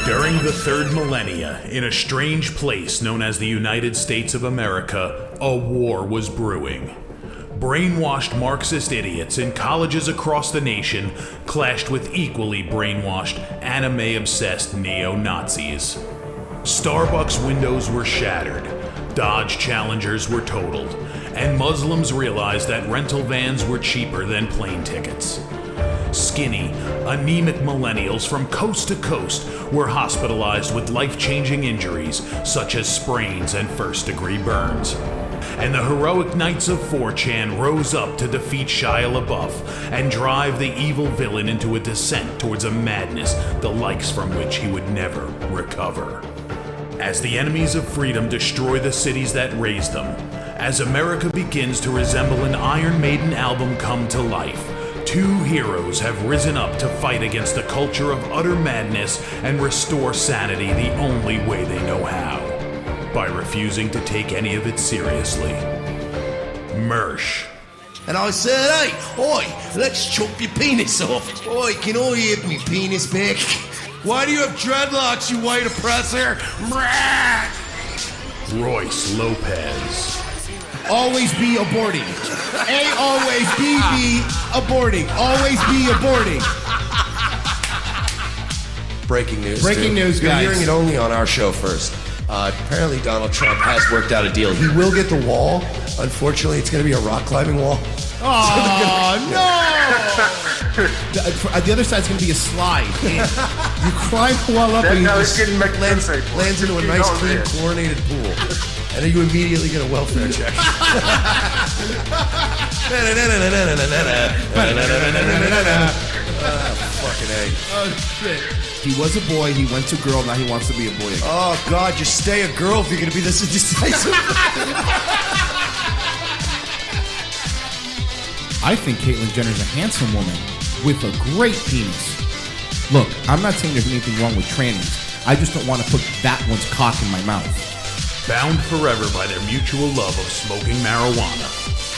During the third millennia, in a strange place known as the United States of America, a war was brewing. Brainwashed Marxist idiots in colleges across the nation clashed with equally brainwashed, anime-obsessed neo-Nazis. Starbucks windows were shattered, Dodge Challengers were totaled, and Muslims realized that rental vans were cheaper than plane tickets. Skinny, anemic millennials from coast to coast were hospitalized with life-changing injuries such as sprains and first-degree burns. And the heroic knights of 4chan rose up to defeat Shia LaBeouf and drive the evil villain into a descent towards a madness the likes from which he would never recover. As the enemies of freedom destroy the cities that raised them, as America begins to resemble an Iron Maiden album come to life, two heroes have risen up to fight against the culture of utter madness and restore sanity the only way they know how, by refusing to take any of it seriously. Mersh. And I said, hey, oi, let's chop your penis off. Oi, can I have me penis back? Why do you have dreadlocks, you white oppressor? Royce Lopez. Always be aborting. A always be aborting. Always be aborting. Breaking news. Breaking news, You're guys. hearing it only on our show first. Apparently Donald Trump has worked out a deal. He will get the wall. Unfortunately, it's going to be a rock climbing wall. Oh, no! The other side's going to be a slide. You climb the wall up and you just lands into a nice, clean, chlorinated pool. And then you immediately get a welfare check. Fucking A. Oh, shit. He was a boy, he went to girl, now he wants to be a boy again. Oh, God, just stay a girl if you're going to be this indecisive. I think Caitlyn Jenner's a handsome woman with a great penis. Look, I'm not saying there's anything wrong with trannies. I just don't want to put that one's cock in my mouth. Bound forever by their mutual love of smoking marijuana,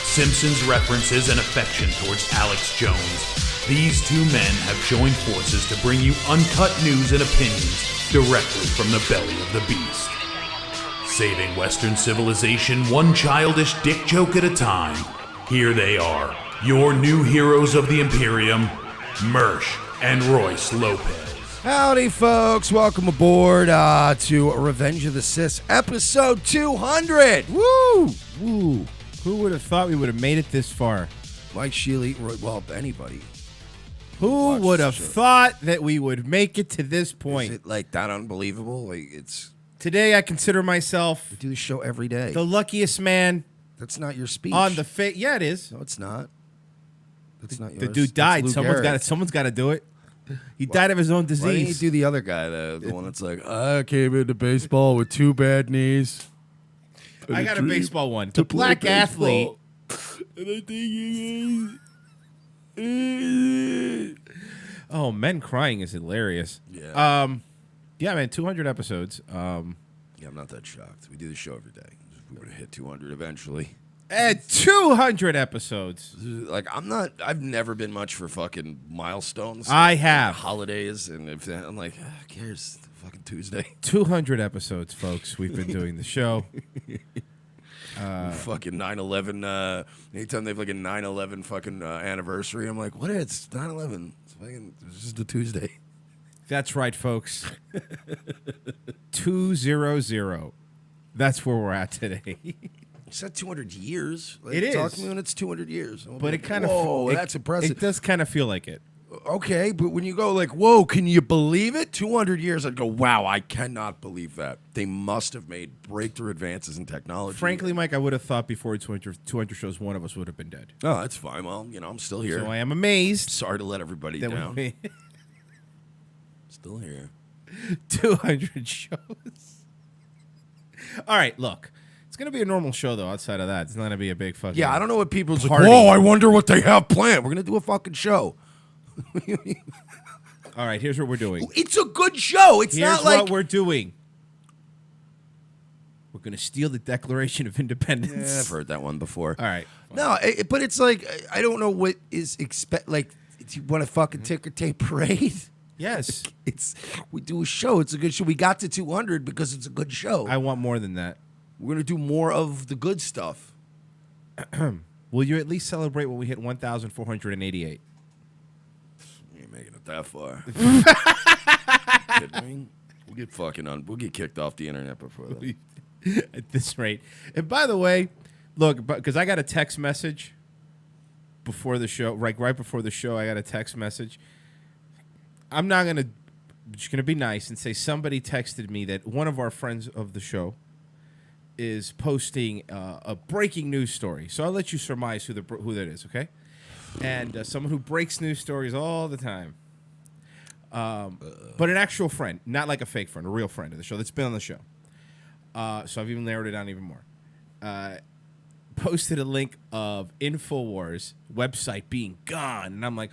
Simpsons references and affection towards Alex Jones, these two men have joined forces to bring you uncut news and opinions directly from the belly of the beast. Saving Western civilization one childish dick joke at a time. Here they are, your new heroes of the Imperium, Mersh and Royce Lopez. Howdy, folks. Welcome aboard to Revenge of the Sis, episode 200. Woo! Woo! Who would have thought we would have made it this far? Mike Sheely, well, anybody. Who would have thought that we would make it to this point? Is it like that unbelievable? Like Today, I consider myself we do the show every day. the luckiest man That's not your speech. on the face. Yeah, it is. No, it's not. That's not yours. The dude That's died. Lou Someone's Gehrig. got to do it. He died of his own Why didn't you disease. do the other guy, the one that's like, I came into baseball with 2 bad knees. I got a baseball one. The black athlete. And I think Oh, men crying is hilarious. Yeah. Yeah, man. 200 episodes. Yeah, I'm not that shocked. We do the show every day. We would have hit 200 eventually. At 200 episodes. Like, I've never been much for fucking milestones. I have. Holidays, and if I'm like, who cares? Fucking Tuesday. 200 episodes, folks. We've been doing the show. Fucking 9/11. Anytime they have like a 9/11 fucking anniversary, I'm like, what is it's 9/11? It's just a Tuesday. That's right, folks. 200. That's where we're at today. You said 200 years. Like, It is. Talk to me when it's 200 years. But it kind of. Whoa, that's impressive. It does kind of feel like it. Okay, but when you go like, whoa, can you believe it? 200 years, I'd go, wow, I cannot believe that. They must have made breakthrough advances in technology. Frankly, Mike, I would have thought before 200 shows, one of us would have been dead. Oh, that's fine. Well, I'm still here. So I am amazed Sorry to let everybody that down. we Still here. 200 shows. All right, look. It's going to be a normal show, though, outside of that. It's not going to be a big fucking... Yeah, I don't know what people's like, Party. whoa, I wonder what they have planned. We're going to do a fucking show. All right, here's what we're doing. It's a good show. It's Here's not like... what we're doing. We're going to steal the Declaration of Independence. Yeah, I've heard that one before. All right. No, but it's like, I don't know what is like, do you want a fucking ticker tape parade? Yes. We do a show. It's a good show. We got to 200 because it's a good show. I want more than that. We're going to do more of the good stuff. Will you at least celebrate when we hit 1,488? You ain't making it that far. Kidding me? We'll get kicked off the internet before that. At this rate. And by the way, look, because I got a text message before the show, right before the show, I got a text message. I'm just going to be nice and say somebody texted me that one of our friends of the show is posting a breaking news story. So I'll let you surmise who that is, okay? And someone who breaks news stories all the time. But an actual friend, not like a fake friend, a real friend of the show that's been on the show. So I've even narrowed it down even more. Posted a link of InfoWars website being gone, and I'm like,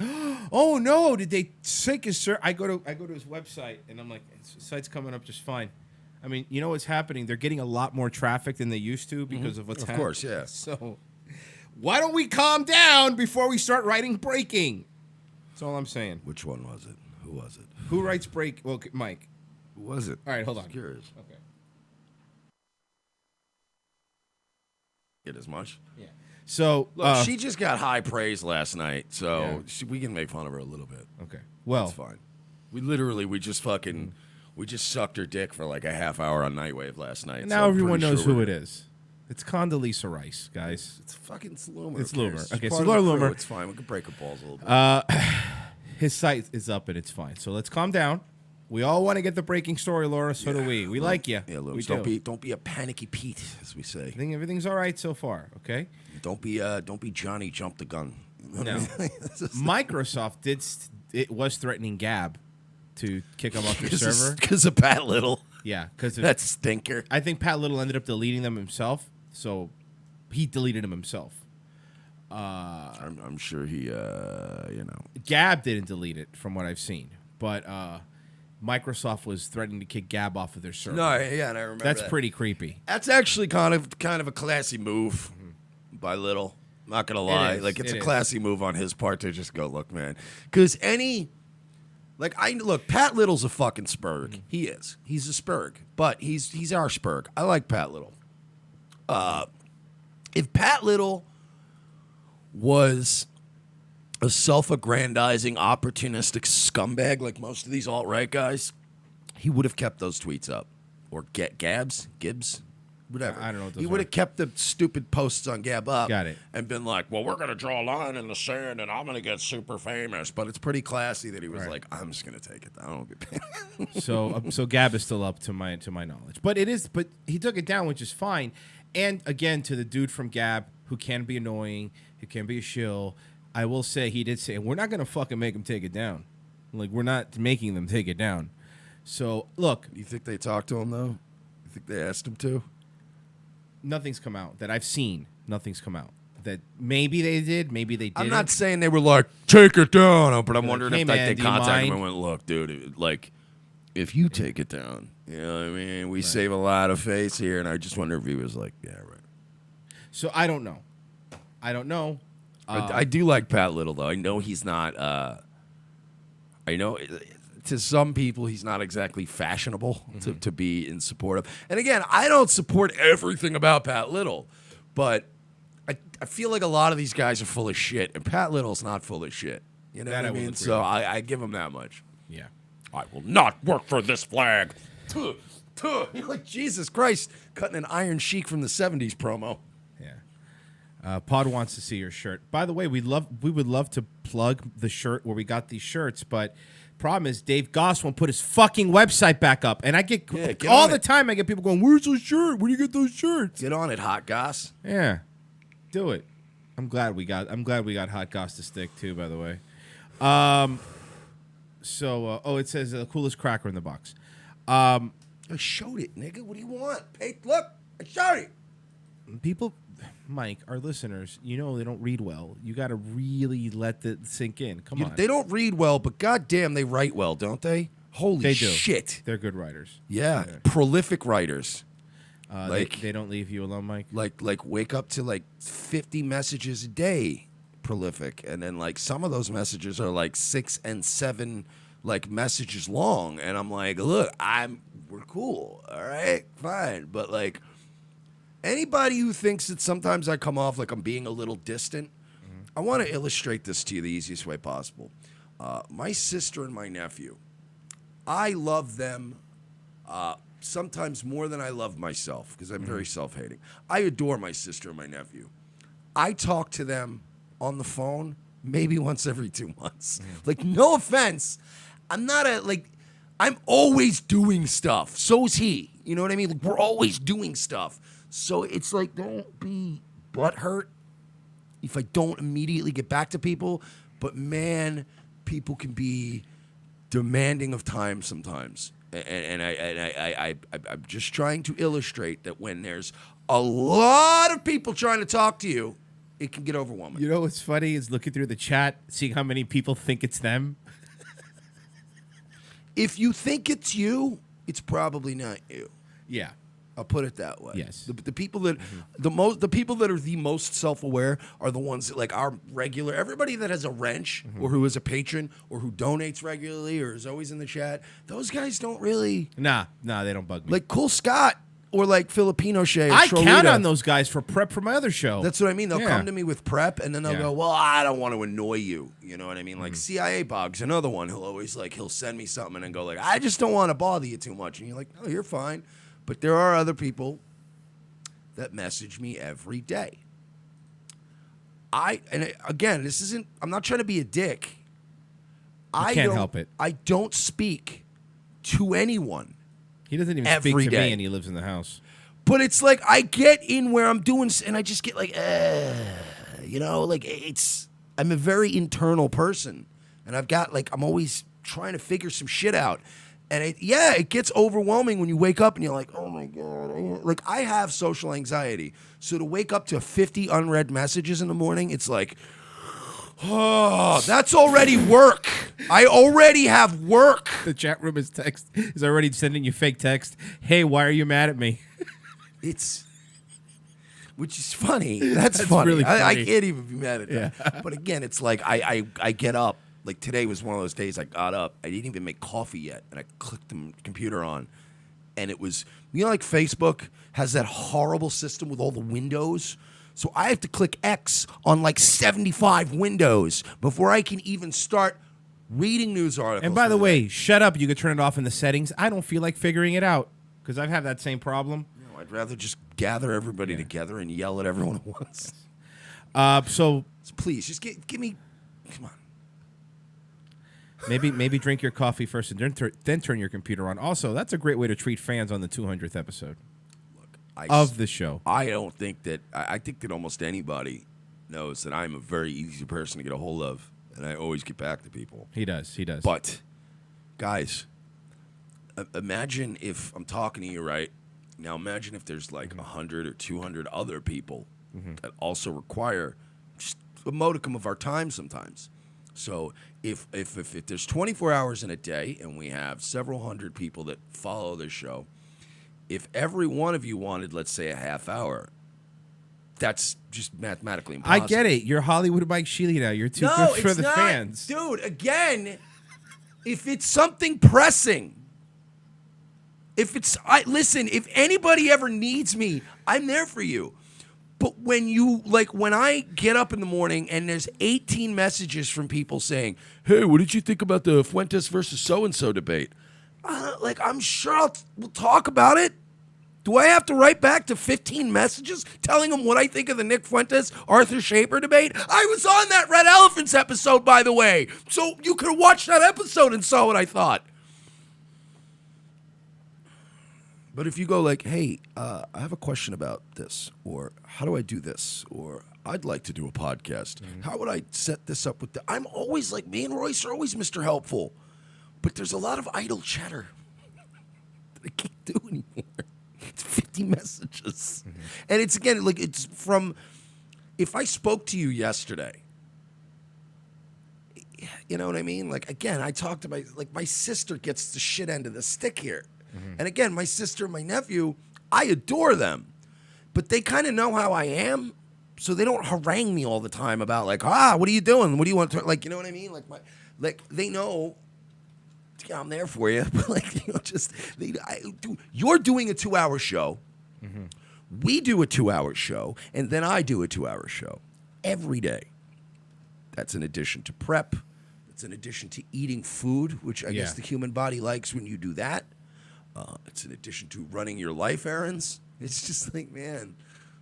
oh no, did they sink his server? I go to his website, and I'm like, his site's coming up just fine. I mean, you know what's happening? They're getting a lot more traffic than they used to because of what's happening. Of course, yeah. So why don't we calm down before we start writing breaking? That's all I'm saying. Which one was it? Who was it? Who writes break? Well, Mike. Who was it? All right, hold on. I'm curious. Okay. Get as much? Yeah. So Look, she just got high praise last night, so Yeah. we can make fun of her a little bit. okay. Well, That's fine. We just sucked her dick for like a half hour on Nightwave last night. now everyone knows who it is. It's Condoleezza Rice, guys. It's fucking Loomer. It's Who cares? Loomer. She's Okay, part so of the Laura crew. Loomer. It's fine. We can break her balls a little bit. His site is up and it's fine. So let's calm down. We all want to get the breaking story, Laura. So do we. We like you. Yeah, we Looms, don't be a panicky Pete, as we say. I think everything's all right so far. Okay. Don't be Johnny Jump the Gun. No. Microsoft was threatening Gab to kick them off their server. Because of Pat Little. Yeah, because That stinker. I think Pat Little ended up deleting them himself, so he deleted them himself. I'm sure he, Gab didn't delete it, from what I've seen, but Microsoft was threatening to kick Gab off of their server. No, yeah, and I remember That's that. pretty creepy. That's actually kind of a classy move by Little. Not gonna lie, is, like it's it a is. classy move on his part to just go, look, man, because Like look, Pat Little's a fucking spurg. He is. He's a spurg, but he's our spurg. I like Pat Little. If Pat Little was a self-aggrandizing, opportunistic scumbag like most of these alt-right guys, he would have kept those tweets up. Or Gibbs, whatever. I don't know what those he would are. have kept the stupid posts on Gab up. Got it. And been like, well, we're going to draw a line in the sand and I'm going to get super famous. But it's pretty classy that he was like, I'm just going to take it. I don't get paid. So Gab is still up to my knowledge, but he took it down, which is fine. And again, to the dude from Gab who can be annoying, who can be a shill, I will say he did say we're not gonna fucking make him take it down. Like we're not making them take it down. So look, You think they talked to him though? You think they asked him to? nothing's come out that I've seen. Nothing's come out that maybe they did, maybe they didn't. I'm not saying they were like, take it down, but I'm wondering hey, if man, they do you contacted him mind? and went, look, dude, like, if you take it down, you know what I mean? We save a lot of face here, and I just wonder if he was like, yeah, right. So I don't know. I do like Pat Little, though. I know he's not, I know to some people he's not exactly fashionable to be in support of. And again, I don't support everything about Pat Little, but I feel like a lot of these guys are full of shit, and Pat Little's not full of shit. You know That what I I will mean? agree So with. I give him that much. Yeah. I will not work for this flag. You're like, Jesus Christ, cutting an Iron Sheik from the 70s promo. Yeah. Pod wants to see your shirt. By the way, we would love to plug the shirt where we got these shirts, but problem is Dave Goss won't put his fucking website back up. And I get get all on the it. time I get people going, "Where's those shirts? Where do you get those shirts?" Get on it, Hot Goss. Yeah. Do it. I'm glad we got Hot Goss to stick too, by the way. It says the coolest cracker in the box. I showed it, nigga. What do you want? Hey, look, I showed it. People, Mike, our listeners, they don't read well. You got to really let it sink in. Come on. They don't read well, but goddamn, they write well, don't they? Holy They do. shit. They're good writers. Yeah, prolific writers. They don't leave you alone, Mike. Like wake up to like 50 messages a day, prolific, and then like some of those messages are like 6 and 7 like messages long, and I'm like, look, we're cool, all right, fine, but like anybody who thinks that sometimes I come off like I'm being a little distant, I want to illustrate this to you the easiest way possible. My sister and my nephew, I love them. Sometimes more than I love myself, because I'm very self-hating. I adore my sister and my nephew. I talk to them on the phone maybe once every 2 months. Like, no offense. I'm always doing stuff. So is he. You know what I mean? Like, we're always doing stuff. So it's like, don't be butthurt if I don't immediately get back to people. But man, people can be demanding of time sometimes. And I'm just trying to illustrate that when there's a lot of people trying to talk to you, it can get overwhelming. You know what's funny is looking through the chat, seeing how many people think it's them. If you think it's you, it's probably not you. Yeah. I'll put it that way. Yes. The people that the people that are the most self-aware are the ones that like are regular. Everybody that has a wrench or who is a patron or who donates regularly or is always in the chat. Those guys don't really Nah, they don't bug me. like Cool Scott or like Filipino Shay. Or I count Trolita. on those guys for prep for my other show. That's what I mean. They'll Yeah. come to me with prep, and then they'll Yeah. go, well, I don't want to annoy you. You know what I mean? Like CIA Bog's another one. He'll send me something and then go like, I just don't want to bother you too much. And you're like, no, you're fine. But there are other people that message me every day. Again, I'm not trying to be a dick. I can't don't help it. I don't speak to anyone. He doesn't even every speak to day. me, and he lives in the house. But it's like I get in where I'm doing, and I just get like, I'm a very internal person, and I'm always trying to figure some shit out, and it gets overwhelming when you wake up and you're like, oh my god, I have social anxiety, so to wake up to 50 unread messages in the morning, it's like, oh, that's already work. I already have work. The chat room is already sending you fake text. Hey, why are you mad at me? Which is funny. That's funny. really I funny. can't even be mad at that. Yeah. But again, it's like I get up like today was one of those days I got up. I didn't even make coffee yet, and I clicked the computer on, and it was, like Facebook has that horrible system with all the windows. So I have to click X on like 75 windows before I can even start reading news articles. And by the way, shut up. You could turn it off in the settings. I don't feel like figuring it out because I've had that same problem. No, I'd rather just gather everybody together and yell at everyone at once. So please, just give me, come on. maybe drink your coffee first and then turn your computer on. Also, that's a great way to treat fans on the 200th episode of the show. I don't think that, I think that almost anybody knows that I'm a very easy person to get a hold of, and I always get back to people. He does. But, guys, imagine if I'm talking to you, right? Now imagine if there's like 100 or 200 other people that also require just a modicum of our time sometimes. So if there's 24 hours in a day and we have several hundred people that follow this show, if every one of you wanted, let's say, a half hour, that's just mathematically impossible. I get it. You're Hollywood Mike Sheely now. You're too good for the fans. Dude, again, if it's something pressing, listen, if anybody ever needs me, I'm there for you. But when I get up in the morning and there's 18 messages from people saying, hey, what did you think about the Fuentes versus so-and-so debate? I'm sure we'll talk about it. Do I have to write back to 15 messages telling them what I think of the Nick Fuentes-Arthur Shaper debate? I was on that Red Elephants episode, by the way. So you could have watched that episode and saw what I thought. But if you go like, hey, I have a question about this, or how do I do this, or I'd like to do a podcast. How would I set this up with I'm always like, me and Royce are always Mr. Helpful. But there's a lot of idle chatter that I can't do anymore. It's 50 messages. And it's, again, like, it's from, if I spoke to you yesterday, you know what I mean? Like, again, I talked to my sister gets the shit end of the stick here. And again, my sister and my nephew, I adore them. But they kind of know how I am, so they don't harangue me all the time about, like, what are you doing? What do you want to, like, you know what I mean? Like they know, yeah, I'm there for you. But, like, you know, you're doing a 2-hour show. We do a 2-hour show, and then I do a 2-hour show every day. That's in addition to prep. It's in addition to eating food, which I guess the human body likes when you do that. It's in addition to running your life errands. It's just like, man.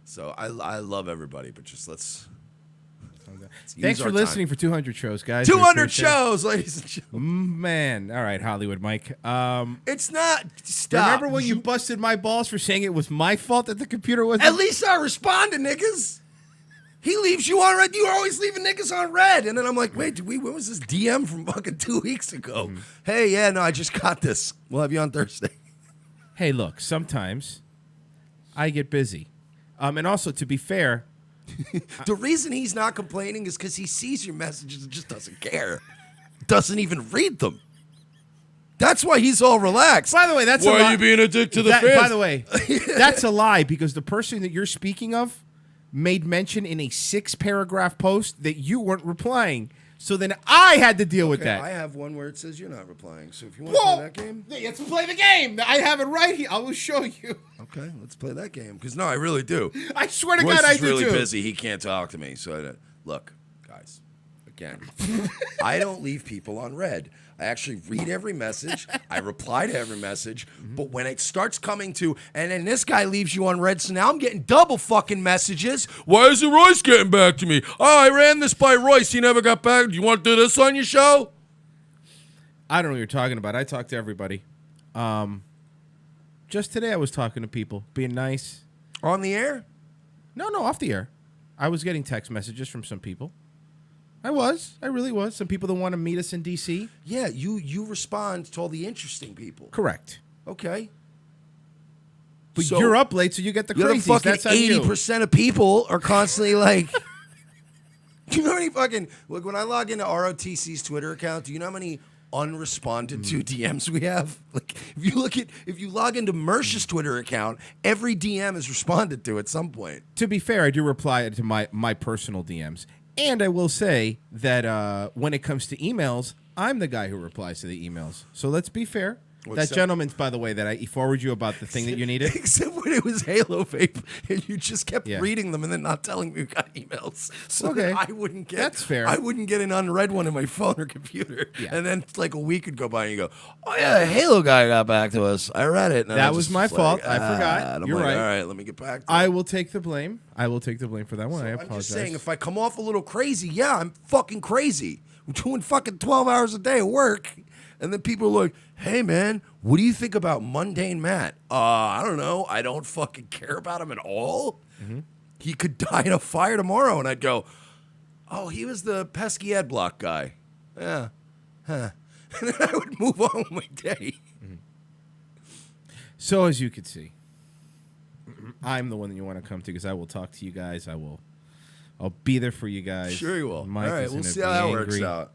So I love everybody, but just let's Thanks for listening for 200 shows, guys. 200 shows, ladies and gentlemen. Man. All right, Hollywood Mike. It's not. Stop. Remember when you busted my balls for saying it was my fault that the computer wasn't? At least I responded, niggas. He leaves you on red. You're always leaving niggas on red. And then I'm like, wait, when was this DM from fucking 2 weeks ago? Hey, yeah, no, I just got this. We'll have you on Thursday. Hey, look, sometimes I get busy. And also, to be fair, the reason he's not complaining is because he sees your messages and just doesn't care. Doesn't even read them. That's why he's all relaxed. By the way, that's a lie. Why are you being a dick to the fans? By the way, that's a lie because the person that you're speaking of made mention in a 6-paragraph post that you weren't replying. So then I had to deal with that. I have one where it says you're not replying. So if you want to play that game. Let's play the game. I have it right here. I will show you. Okay, let's play that game. Because, no, I really do. I swear to Royce God, I is do really too. busy. He can't talk to me. So, look, guys, again, I don't leave people on red. I actually read every message. I reply to every message. But when it starts coming to, and then this guy leaves you on red, so now I'm getting double fucking messages. Why isn't Royce getting back to me? Oh, I ran this by Royce. He never got back. Do you want to do this on your show? I don't know what you're talking about. I talk to everybody. Just today I was talking to people, being nice. On the air? No, off the air. I was getting text messages from some people. I really was. Some people that want to meet us in D.C. Yeah, you respond to all the interesting people. Correct. Okay. But so, you're up late, so you get the crazies. Fucking that's on you. 80% of people are constantly like... Do you know how many fucking... Look, when I log into ROTC's Twitter account, do you know how many unresponded to DMs we have? Like, if you log into Mersh's Twitter account, every DM is responded to at some point. To be fair, I do reply to my personal DMs. And I will say that when it comes to emails, I'm the guy who replies to the emails. So let's be fair. That gentleman's, by the way, that I forwarded you about the thing that you needed. Except when it was Halo Vape, and you just kept reading them and then not telling me you got emails, so that I wouldn't get. That's fair. I wouldn't get an unread one in my phone or computer, and then like a week would go by and you go, "Oh yeah, the Halo guy got back to us. I read it." And that was my fault. I forgot. You're right. All right, let me get back. I will take the blame. I will take the blame for that one. I apologize. I'm just saying, if I come off a little crazy, yeah, I'm fucking crazy. I'm doing fucking 12 hours a day of work. And then people are like, hey, man, what do you think about Mundane Matt? I don't know. I don't fucking care about him at all. Mm-hmm. He could die in a fire tomorrow. And I'd go, oh, he was the pesky ad block guy. Yeah. Huh. And then I would move on with my day. Mm-hmm. So as you can see, I'm the one that you want to come to because I will talk to you guys. I'll be there for you guys. Sure you will. Mike all right, we'll see how that works out.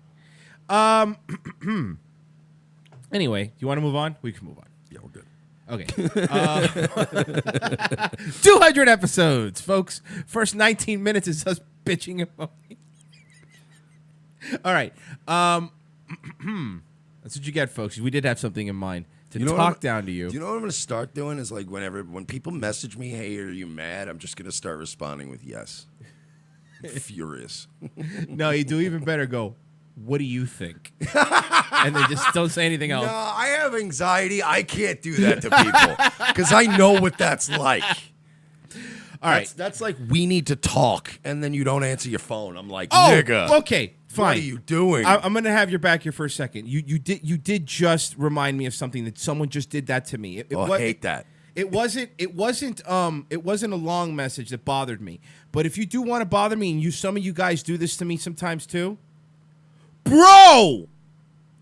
Anyway, you want to move on? We can move on. Yeah, we're good. Okay. 200 episodes, folks. First 19 minutes is us bitching and moaning. All right. That's what you get, folks. We did have something in mind to talk down to you. Do you know what I'm going to start doing? Is like when people message me, hey, are you mad? I'm just going to start responding with yes. I'm furious. No, you do even better. Go, what do you think? And then just don't say anything else. No, I have anxiety. I can't do that to people because I know what that's like. All right. That's like we need to talk, and then you don't answer your phone. I'm like, oh, nigga. Okay, fine. What are you doing? I'm going to have your back here for a second. You did just remind me of something that someone just did that to me. I hate that. It wasn't a long message that bothered me. But if you do want to bother me, and some of you guys do this to me sometimes too, bro,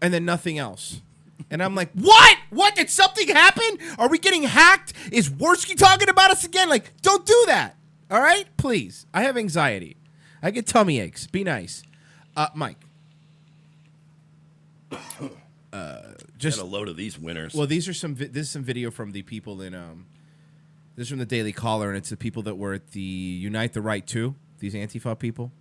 and then nothing else. And I'm like, what? What? Did something happen? Are we getting hacked? Is Worski talking about us again? Like, don't do that. All right? Please. I have anxiety. I get tummy aches. Be nice. Mike. Just a load of these winners. Well, this is some video from the people in this is from the Daily Caller, and it's the people that were at the Unite the Right 2, these Antifa people.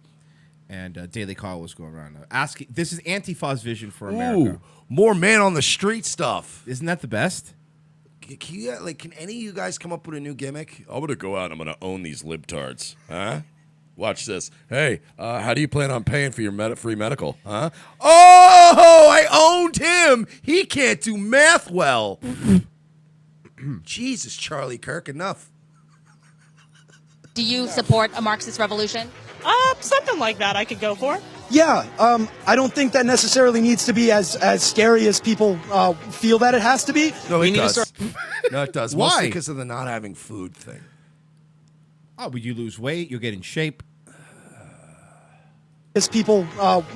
And Daily Caller was going around asking. This is Antifa's vision for America. Ooh, more man on the street stuff. Isn't that the best? Can any of you guys come up with a new gimmick? I'm gonna go out and I'm gonna own these libtards. Huh? Watch this. Hey, how do you plan on paying for your free medical? Huh? Oh, I owned him. He can't do math well. Jesus, Charlie Kirk, enough. Do you support a Marxist revolution? Something like that I could go for. Yeah, I don't think that necessarily needs to be as scary as people feel that it has to be. No, it does. No, it does. Why? Mostly because of the not having food thing. Oh, would you lose weight? You'll get in shape. As people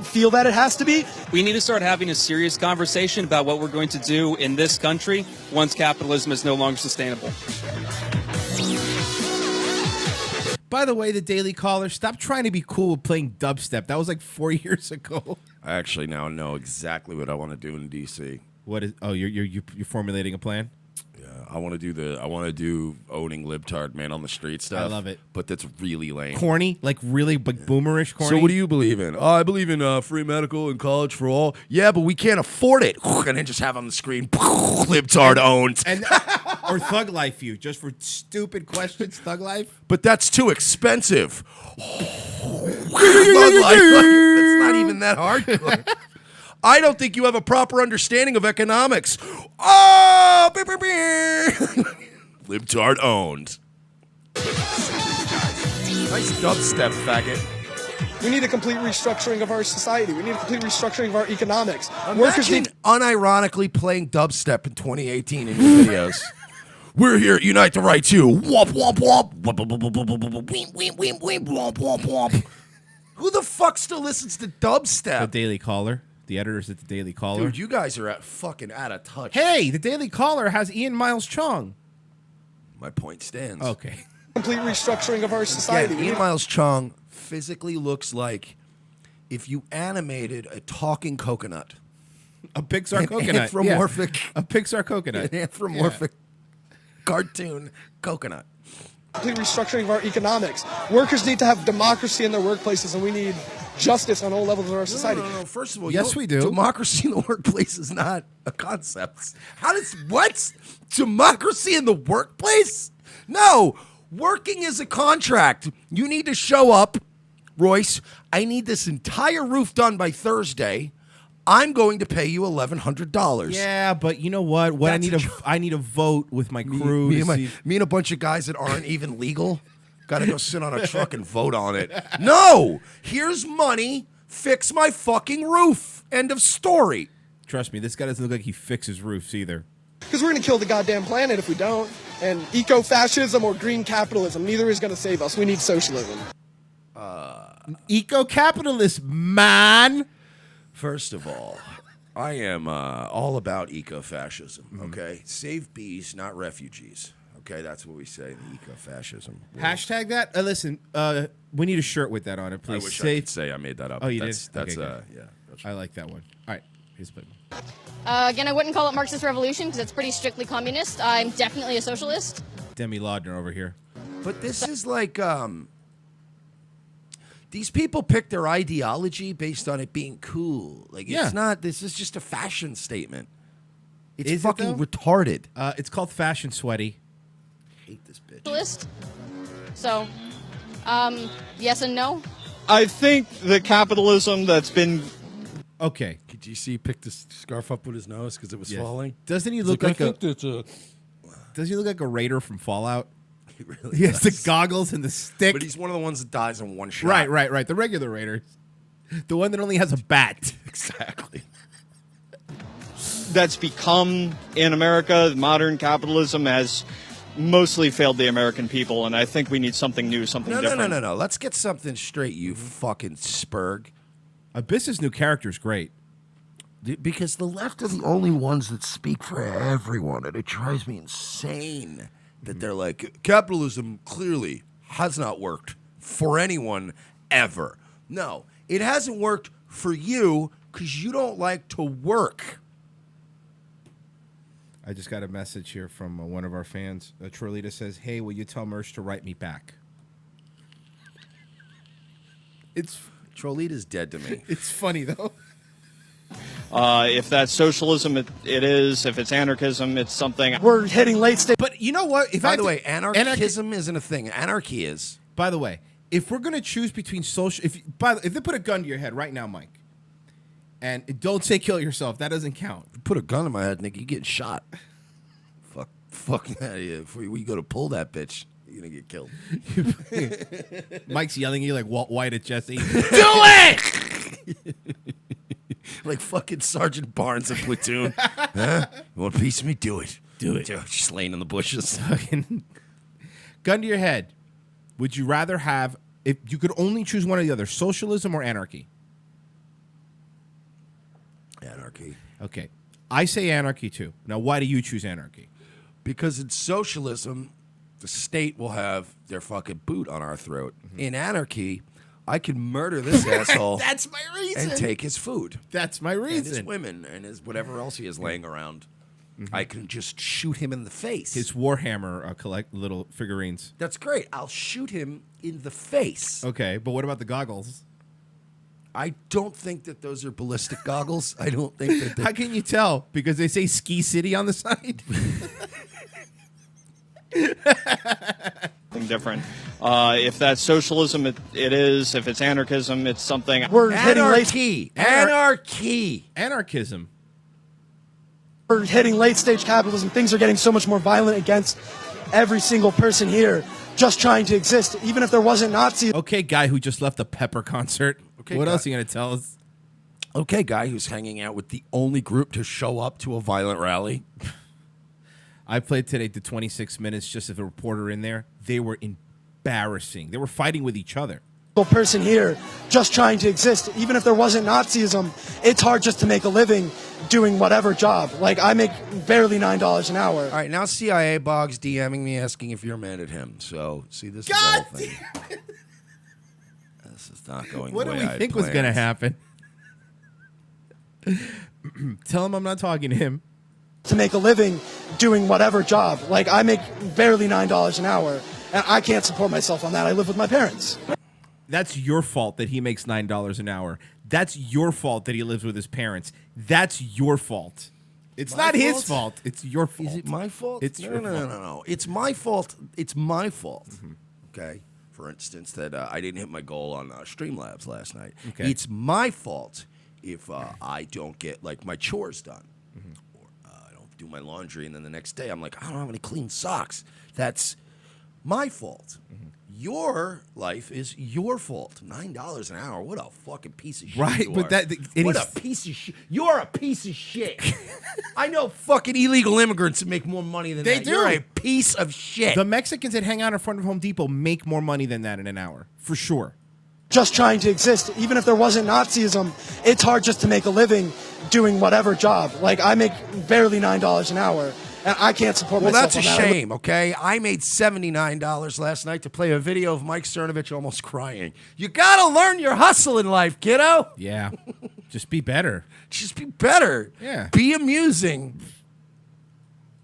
feel that it has to be. We need to start having a serious conversation about what we're going to do in this country once capitalism is no longer sustainable. By the way, the Daily Caller, stop trying to be cool with playing dubstep. That was like 4 years ago. I actually now know exactly what I want to do in D.C. What is? Oh, you're formulating a plan. Yeah, I want to do owning libtard man on the street stuff. I love it, but that's really lame. Corny, like really boomerish corny. So what do you believe in? Oh, I believe in free medical and college for all. Yeah, but we can't afford it. And then just have on the screen libtard owned. And or Thug Life you just for stupid questions. Thug Life, but that's too expensive. Thug Life, that's not even that hardcore. I don't think you have a proper understanding of economics. Oh, libtard owned. Nice dubstep, faggot. We need a complete restructuring of our society. We need a complete restructuring of our economics. Imagine unironically playing dubstep in 2018 in your videos. We're here at Unite the Right 2. Womp, womp, womp. Womp, womp, womp. Who the fuck still listens to dubstep? The Daily Caller. The editors at the Daily Caller. Dude, you guys are fucking out of touch. Hey, the Daily Caller has Ian Miles Chong. My point stands. Okay. Complete restructuring of our society. Yeah, Ian Miles Chong physically looks like if you animated a talking coconut. A Pixar coconut. Anthropomorphic. Yeah. A Pixar coconut. An anthropomorphic cartoon coconut. Complete restructuring of our economics. Workers need to have democracy in their workplaces, and we need justice on all levels of our society. No. First of all, Yes, we do. Democracy in the workplace is not a concept. What? Democracy in the workplace? No. Working is a contract. You need to show up. Royce, I need this entire roof done by Thursday. I'm going to pay you $1,100. Yeah, but you know what? I need a vote with my crew. Me and a bunch of guys that aren't even legal. Got to go sit on a truck and vote on it. No! Here's money. Fix my fucking roof. End of story. Trust me, this guy doesn't look like he fixes roofs either. Because we're going to kill the goddamn planet if we don't. And eco-fascism or green capitalism, neither is going to save us. We need socialism. Eco-capitalist, man! First of all, I am all about eco-fascism, okay? Save bees, not refugees. Okay, that's what we say, the eco-fascism. Hashtag that? Listen, we need a shirt with that on it, please. I wish I could say I made that up. Oh, you That's, did? That's, Okay, good. yeah. That's I like that one. All right, here's the Again, I wouldn't call it Marxist revolution because it's pretty strictly communist. I'm definitely a socialist. Demi Laudner over here. But this is like, these people pick their ideology based on it being cool. Like, Yeah. it's not, this is just a fashion statement. It's Is it, fucking though? retarded. It's called Fashion Sweaty. I hate this bitch. Socialist. So, yes and no. I think the capitalism that's been Okay. Could you see he picked this scarf up with his nose because it was Yes. falling? Doesn't he look like Doesn't he look like a raider from Fallout? He really He has does. the goggles and the stick. But he's one of the ones that dies in one shot. Right. The regular raiders. The one that only has a bat. Exactly. that's become in America, modern capitalism has mostly failed the American people, and I think we need something new, something different. No. Let's get something straight, you fucking spurg. Abyss's new character is great. Because the left are the only ones that speak for everyone, and it drives me insane that they're like, capitalism clearly has not worked for anyone ever. No, it hasn't worked for you because you don't like to work. I just got a message here from one of our fans. Trolita says, "Hey, will you tell Mersh to write me back?" It's Trolita's dead to me. It's funny though. If that's socialism, it is. If it's anarchism, it's something. We're hitting late stage. But you know what? If By the way, anarchism isn't a thing. Anarchy is. By the way, if we're gonna choose between social, if they put a gun to your head right now, Mike, and don't say kill yourself, that doesn't count. Put a gun in my head, nigga, you getting shot. Fuck that. Yeah, before we go to pull that bitch, you're gonna get killed. Mike's yelling at you like Walt White at Jesse. Do it! Like fucking Sergeant Barnes in Platoon. Huh? You want a piece of me? Do it. Do it. Just laying in the bushes. Gun to your head. Would you rather have, if you could only choose one or the other, socialism or anarchy? Anarchy. Okay. I say anarchy too. Now, why do you choose anarchy? Because in socialism, the state will have their fucking boot on our throat. Mm-hmm. In anarchy, I can murder this asshole. That's my reason. And take his food. That's my reason. And his women and his whatever else he has laying around. Mm-hmm. I can just shoot him in the face. His Warhammer collect little figurines. That's great. I'll shoot him in the face. Okay, but what about the goggles? I don't think that those are ballistic goggles. I don't think that. How can you tell? Because they say Ski City on the side. Something different. If that's socialism, it is. If it's anarchism, it's something. We're hitting Anarchy. Anarchy. Anarchism. We're hitting late stage capitalism. Things are getting so much more violent against every single person here just trying to exist. Even if there wasn't Nazis. Okay, guy who just left a Pepper concert. Okay, what guy. else are you going to tell us? Okay, guy who's hanging out with the only group to show up to a violent rally. I played today to 26 minutes just as a reporter in there. They were embarrassing. They were fighting with each other. Person here just trying to exist. Even if there wasn't Nazism, it's hard just to make a living doing whatever job. Like, I make barely $9 an hour. All right, now CIA Boggs DMing me asking if you're mad at him. So, see, this is the whole thing. This is not going What the do way we I think was going to planned. happen? Tell him I'm not talking to him. To make a living doing whatever job. Like, I make barely $9 an hour. and I can't support myself on that. I live with my parents. That's your fault that he makes $9 an hour. That's your fault that he lives with his parents. That's your fault. It's My not his fault? fault. It's your fault. Is it my fault? It's no, your no, fault. no, no, no. It's my fault. It's my fault. Okay. For instance, that I didn't hit my goal on Streamlabs last night. Okay. It's my fault if I don't get like my chores done, or I don't do my laundry, and then the next day I'm like, I don't have any clean socks. That's my fault. Your life is your fault. $9 an hour. What a fucking piece of shit. Right, you but are. and What he's- a piece of shit. You're a piece of shit. I know fucking illegal immigrants that make more money than They that. do. You're a piece of shit. The Mexicans that hang out in front of Home Depot make more money than that in an hour, for sure. Just trying to exist. Even if there wasn't Nazism, it's hard just to make a living doing whatever job. Like, I make barely $9 an hour, and I can't support Well, myself that's a on that. shame, okay? I made $79 last night to play a video of Mike Cernovich almost crying. You gotta learn your hustle in life, kiddo. Yeah. Just be better. Just be better. Yeah. Be amusing. I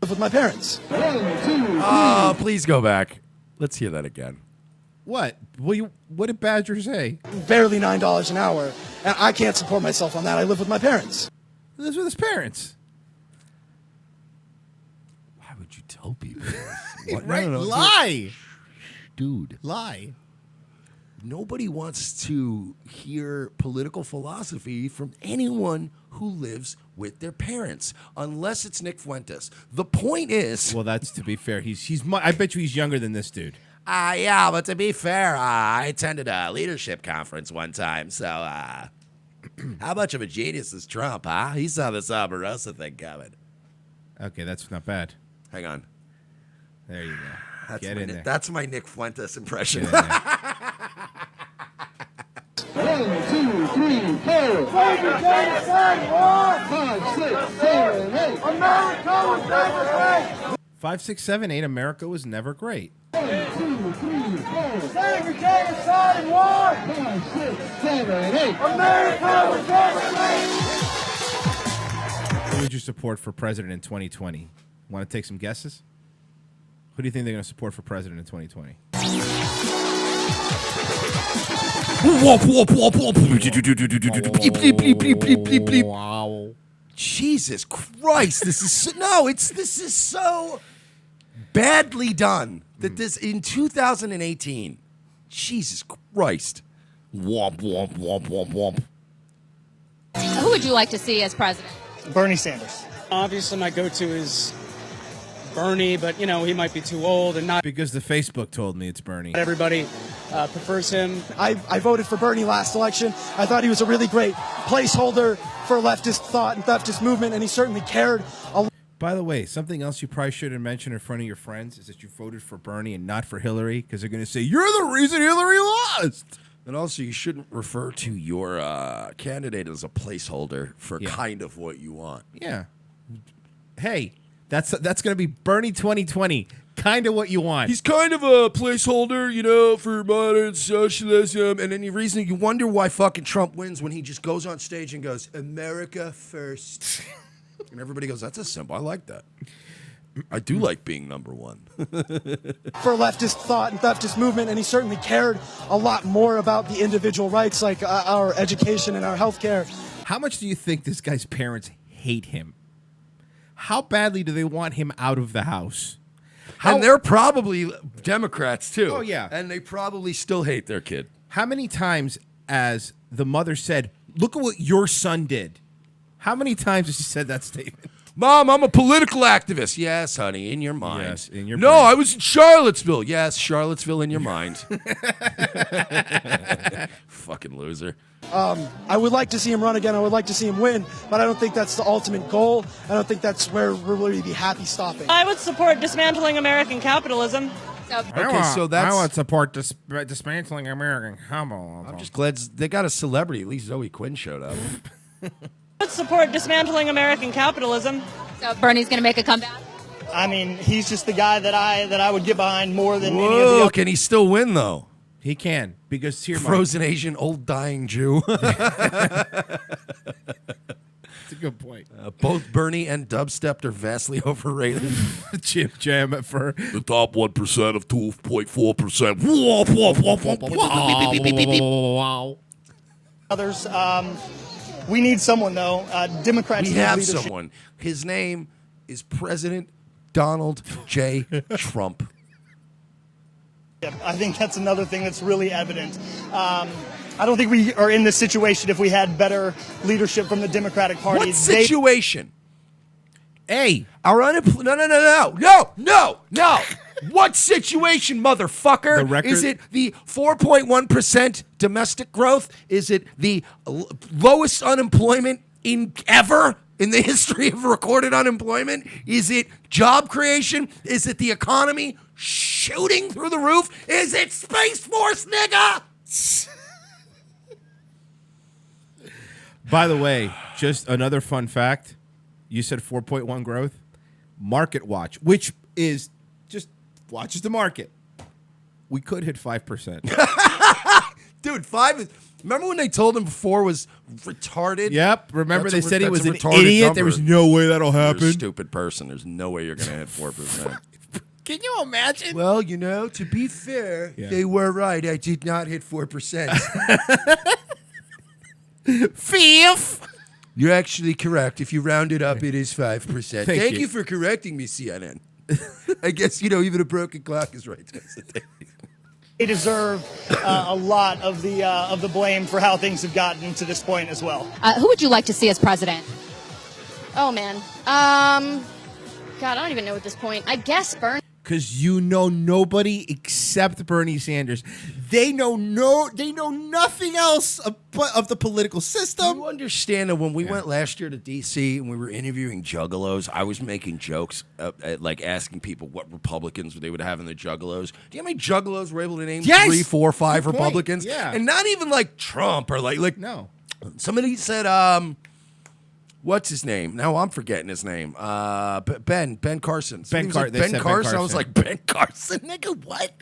live with my parents. Oh, please go back. Let's hear that again. What? What did Badger say? Barely $9 an hour, and I can't support myself on that. I live with my parents. He lives with his parents. Why would you tell people this? What? Right? No, no, no. Lie. Dude. Lie. Nobody wants to hear political philosophy from anyone who lives with their parents, unless it's Nick Fuentes. The point is, Well, that's to be fair. I bet you he's younger than this dude. yeah, but to be fair, I attended a leadership conference one time, so how much of a genius is Trump, huh? He saw this Barbosa thing coming. Okay, that's not bad. Hang on. There you go. That's Get my in there. That's my Nick Fuentes impression. Get in there. 5, 6, 7, 8. America was never great. Who would you support for president in 2020? Want to take some guesses? Who do you think they're going to support for president in 2020? Wow. Jesus Christ! This is so badly done that this in 2018. Jesus Christ! Womp womp womp womp womp. Who would you like to see as president? Bernie Sanders. Obviously, my go-to is Bernie, but, you know, he might be too old and not Because the Facebook told me it's Bernie. everybody prefers him. I voted for Bernie last election. I thought he was a really great placeholder for leftist thought and leftist movement, and he certainly cared a lot. By the way, something else you probably shouldn't mention in front of your friends is that you voted for Bernie and not for Hillary, because they're going to say, you're the reason Hillary lost. And also, you shouldn't refer to your candidate as a placeholder for kind of what you want. Yeah. Hey, that's going to be Bernie 2020. Kind of what you want. He's kind of a placeholder, you know, for modern socialism. And any reason you wonder why fucking Trump wins when he just goes on stage and goes, America first. And everybody goes, that's a symbol. I like that. I do like being number one. For leftist thought and leftist movement, and he certainly cared a lot more about the individual rights, like our education and our health care. How much do you think this guy's parents hate him? How badly do they want him out of the house? And they're probably Democrats, too. Oh, yeah. And they probably still hate their kid. How many times as the mother said, look at what your son did? How many times has she said that statement? Mom, I'm a political activist. Yes, honey, in your mind. Yes, in your No, brain. I was in Charlottesville. Yes, Charlottesville in your mind. Fucking loser. I would like to see him run again. I would like to see him win, but I don't think that's the ultimate goal. I don't think that's where we're really be happy stopping. I would support dismantling American capitalism. Okay, so that's. I would support dismantling American capitalism. I'm just glad they got a celebrity. At least Zoe Quinn showed up. I would support dismantling American capitalism. So Bernie's going to make a comeback. I mean, he's just the guy that I would get behind more than any of the Whoa, other. can he still win, though? He can, because here, Mike, Frozen Asian, old dying Jew. it's a good point. Both Bernie and dubstep are vastly overrated. Jim Jam at for The top 1% of 2.4%. wow. Others, we need someone though. Democrats We need have leadership. someone. His name is President Donald J. Trump. I think that's another thing that's really evident. I don't think we are in this situation if we had better leadership from the Democratic Party. What situation? Hey, Our unemployment. No. What situation, motherfucker? The record- Is it the 4.1% domestic growth? Is it the lowest unemployment ever in the history of recorded unemployment? Is it job creation? Is it the economy shooting through the roof? Is it Space Force, nigga? by the way, just another fun fact. You said 4.1 growth. Market Watch, which is just watches the market. We could hit 5%. Dude, 5 is. Remember when they told him 4 was retarded? Yep. Remember That's they said he that's was a an retarded idiot. number. There was no way that'll You're happen. a stupid person. There's no way you're going to hit 4%. Can you imagine? Well, to be fair, Yeah. they were right. I did not hit 4%. Fifth. You're actually correct. If you round it up, it is 5%. Thank you. you for correcting me, CNN. I guess, even a broken clock is right. They deserve a lot of the blame for how things have gotten to this point as well. Who would you like to see as president? Oh man. God, I don't even know at this point. I guess Bernie. Because nobody except Bernie Sanders. They know nothing else of the political system. You understand that when we went last year to D.C. and we were interviewing juggalos, I was making jokes, like asking people what Republicans they would have in the juggalos. Do you know how many juggalos were able to name? Yes! 3, 4, 5 Good point. Republicans? Yeah. And not even like Trump or like No. somebody said, what's his name? Now I'm forgetting his name. Ben Carson. Ben Somebody was like, they said Ben Carson. I was Carson. like, Ben Carson, nigga, what?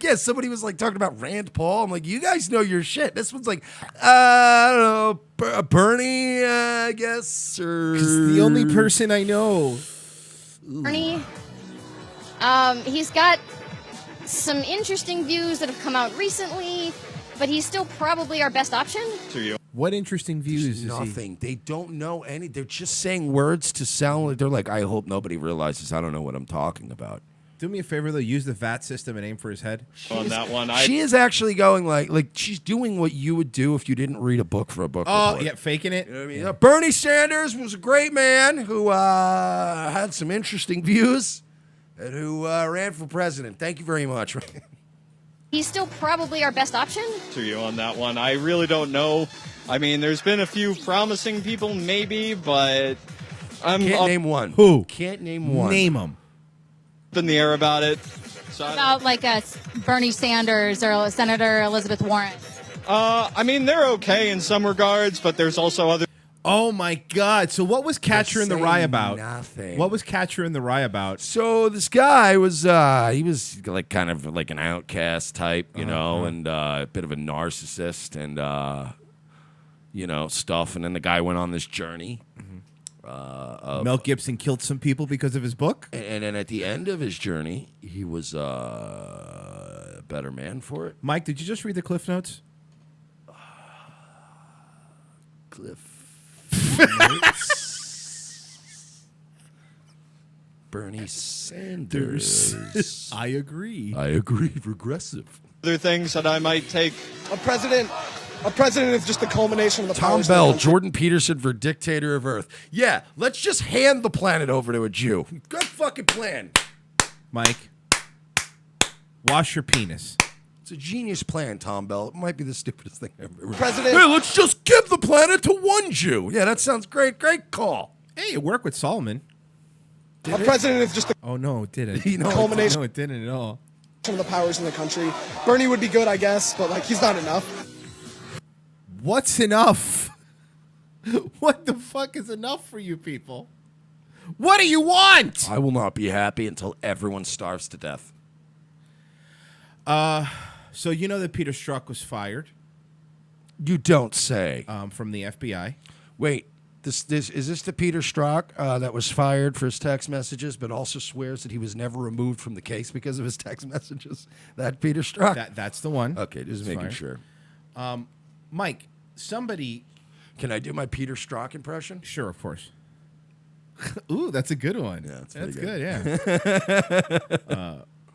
Yeah. Somebody was like talking about Rand Paul. I'm like, you guys know your shit. This one's like, I don't know, Bernie, I guess, or The only person I know. Bernie. He's got some interesting views that have come out recently, but he's still probably our best option. To you. What interesting views is he? nothing. They don't know any. They're just saying words to sound like they're like, I hope nobody realizes I don't know what I'm talking about. Do me a favor though. Use the VAT system and aim for his head. On that one, She is actually going like she's doing what you would do if you didn't read a book for a book Oh report. yeah, faking it. You know what I mean? Bernie Sanders was a great man who had some interesting views and who ran for president. Thank you very much. He's still probably our best option. to you on that one. I really don't know. I mean, there's been a few promising people, maybe, but I'm Can't up name one. Who? Can't name one. Name him. in the air about it. So About like Bernie Sanders or Senator Elizabeth Warren. I mean, they're okay in some regards, but there's also other. Oh my God! So what was Catcher in the Rye about? Nothing. What was Catcher in the Rye about? So this guy was he was like kind of like an outcast type, you know, and a bit of a narcissist and stuff. And then the guy went on this journey. Mel Gibson killed some people because of his book. And then at the end of his journey, he was a better man for it. Mike, did you just read the Cliff Notes? Cliff. Bernie Sanders. I agree. I agree. Regressive. Other things that I might take. A president is just the culmination of the Tom powers of the Bell, country. Jordan Peterson for dictator of Earth. Yeah, let's just hand the planet over to a Jew. Good fucking plan. Mike, wash your penis. It's a genius plan, Tom Bell. It might be the stupidest thing I've ever. President- Hey, let's just give the planet to one Jew. Yeah, that sounds great. Great call. Hey, it worked with Solomon. A president is just the Oh no, it didn't. culmination No, it didn't at all. of the powers in the country. Bernie would be good, I guess, but he's not enough. What's enough? What the fuck is enough for you people? What do you want? I will not be happy until everyone starves to death. So you know that Peter Strzok was fired You don't say. from the FBI. Wait, Is this the Peter Strzok that was fired for his text messages, but also swears that he was never removed from the case because of his text messages? That Peter Strzok? That's the one. Okay, just making sure. Mike, somebody... Can I do my Peter Strzok impression? Sure, of course. Ooh, that's a good one. Yeah, that's good. Yeah.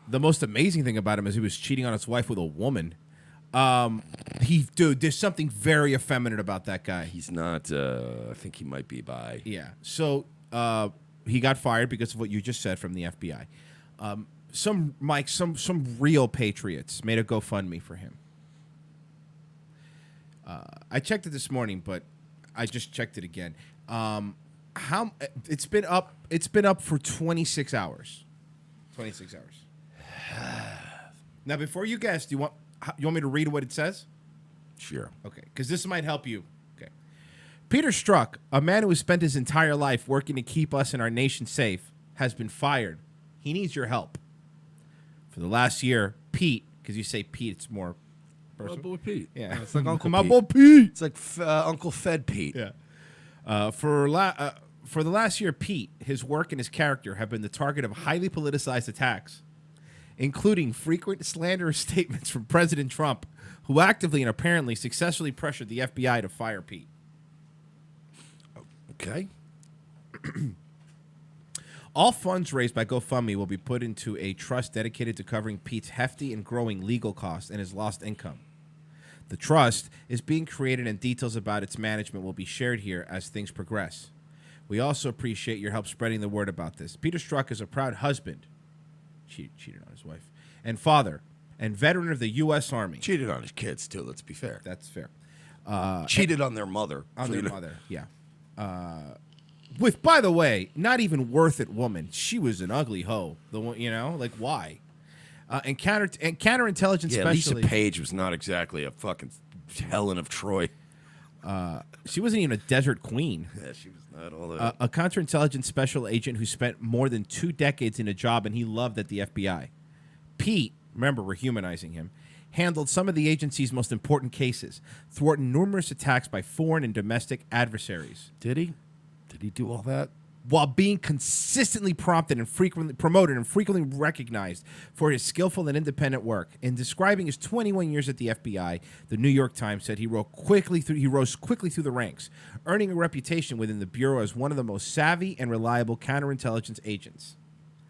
The most amazing thing about him is he was cheating on his wife with a woman. There's something very effeminate about that guy. He's not. I think he might be bi. Yeah. So he got fired because of what you just said from the FBI. Some real patriots made a GoFundMe for him. I checked it this morning, but I just checked it again. How it's been up? It's been up for 26 hours. 26 hours. Now, before you guess, you want me to read what it says? Sure. Okay, because this might help you. Okay. Peter Strzok, a man who has spent his entire life working to keep us and our nation safe, has been fired. He needs your help. For the last year, Pete, because you say Pete, it's more personal. My boy Pete. Yeah, it's like Uncle my Pete. boy Pete. It's like Uncle Fed Pete. Yeah. For the last year, Pete, his work and his character have been the target of highly politicized attacks, including frequent slanderous statements from President Trump, who actively and apparently successfully pressured the FBI to fire Pete. Okay. All funds raised by GoFundMe will be put into a trust dedicated to covering Pete's hefty and growing legal costs and his lost income. The trust is being created and details about its management will be shared here as things progress. We also appreciate your help spreading the word about this. Peter Strzok is a proud husband, cheated on his wife, and father, and veteran of the U.S. Army. Cheated on his kids, too, let's be fair. That's fair. Cheated on their mother. Yeah. With, by the way, not even worth it woman. She was an ugly hoe. The one, like why? And counterintelligence yeah, specialist. Lisa Page was not exactly a fucking Helen of Troy. She wasn't even a desert queen. Yeah, she was not all that. A counterintelligence special agent who spent more than 2 decades in a job and he loved at the FBI. Pete, remember we're humanizing him, handled some of the agency's most important cases, thwarting numerous attacks by foreign and domestic adversaries. Did he? Did he do all that? While being consistently prompted and frequently promoted and frequently recognized for his skillful and independent work. In describing his 21 years at the FBI, the New York Times said he rose quickly through the ranks, earning a reputation within the Bureau as one of the most savvy and reliable counterintelligence agents.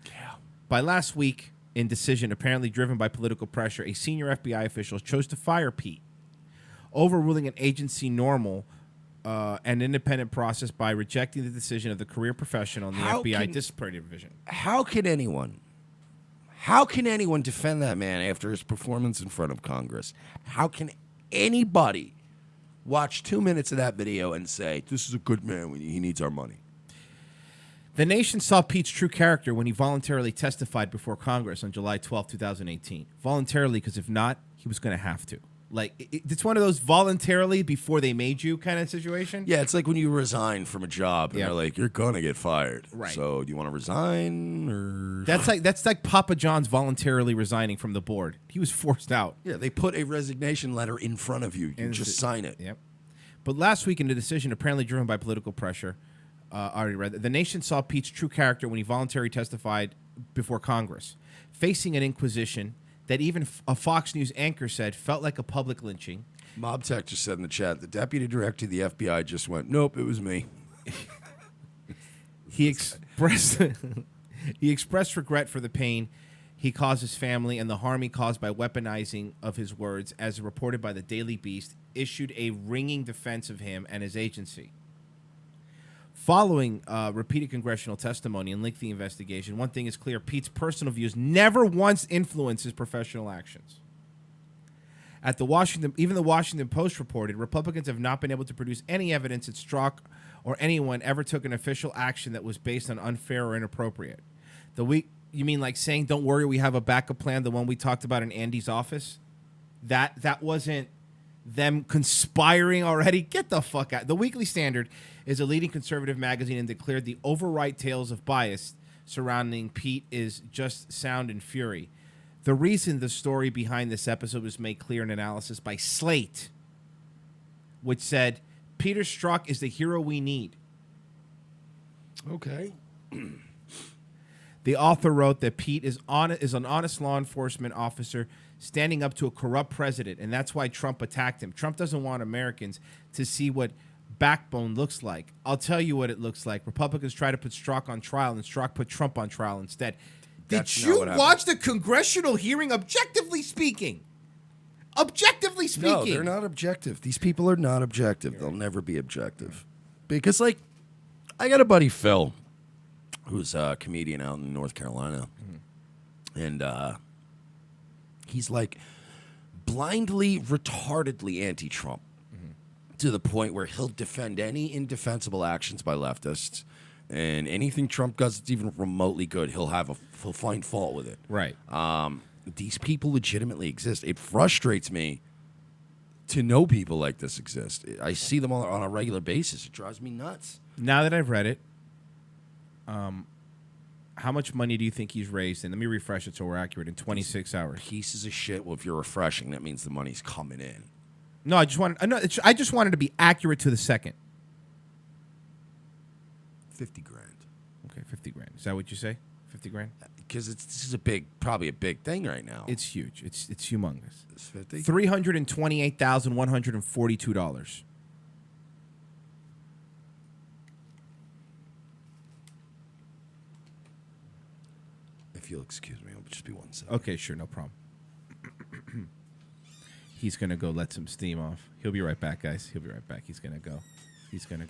Yeah. By last week, in decision apparently driven by political pressure, a senior FBI official chose to fire Pete, overruling an agency normal an independent process by rejecting the decision of the career professional in the FBI disciplinary division. How can anyone defend that man after his performance in front of Congress? How can anybody watch 2 minutes of that video and say, this is a good man, he needs our money? The nation saw Pete's true character when he voluntarily testified before Congress on July 12, 2018. Voluntarily, because if not, he was going to have to. Like, it's one of those voluntarily before they made you kind of situation. Yeah, it's like when you resign from a job and Yeah. they're like, you're going to get fired. Right. So do you want to resign or... That's like Papa John's voluntarily resigning from the board. He was forced out. Yeah, they put a resignation letter in front of you. You just sign it. Yep. But last week, in a decision apparently driven by political pressure, I already read that, the nation saw Pete's true character when he voluntarily testified before Congress, facing an inquisition that even a Fox News anchor said felt like a public lynching. Mob Tech just said in the chat, the deputy director of the FBI just went, nope, it was me. He expressed regret for the pain he caused his family and the harm he caused by weaponizing of his words, as reported by the Daily Beast, issued a ringing defense of him and his agency. Following repeated congressional testimony and lengthy investigation, one thing is clear: Pete's personal views never once influenced his professional actions. Even the Washington Post reported, Republicans have not been able to produce any evidence that Strzok or anyone ever took an official action that was based on unfair or inappropriate. You mean like saying, "Don't worry, we have a backup plan," the one we talked about in Andy's office? That wasn't them conspiring already. Get the fuck out. The Weekly Standard is a leading conservative magazine and declared the overwrite tales of bias surrounding Pete is just sound and fury. The reason the story behind this episode was made clear in analysis by Slate, which said, Peter Strzok is the hero we need. Okay. The author wrote that Pete is an honest law enforcement officer standing up to a corrupt president, and that's why Trump attacked him. Trump doesn't want Americans to see what backbone looks like. I'll tell you what it looks like. Republicans try to put Strzok on trial, and Strzok put Trump on trial instead. Did you watch the congressional hearing, objectively speaking? Objectively speaking. No, they're not objective. These people are not objective. They'll never be objective. Because, like, I got a buddy, Phil, who's a comedian out in North Carolina. And he's, like, blindly, retardedly anti-Trump to the point where he'll defend any indefensible actions by leftists. And anything Trump does that's even remotely good, he'll find fault with it. Right. These people legitimately exist. It frustrates me to know people like this exist. I see them on a regular basis. It drives me nuts. Now that I've read it, how much money do you think he's raised? And let me refresh it so we're accurate. In 26 hours. Pieces of shit. Well, if you're refreshing, that means the money's coming in. No, I just wanted to be accurate to the second. 50 grand. Okay, 50 grand. Is that what you say? 50 grand? Because this is probably a big thing right now. It's huge. It's humongous. It's 50. $328,142. If you'll excuse me, it'll just be 1 second. Okay, sure, no problem. He's gonna go let some steam off. He'll be right back, guys. He'll be right back. He's gonna go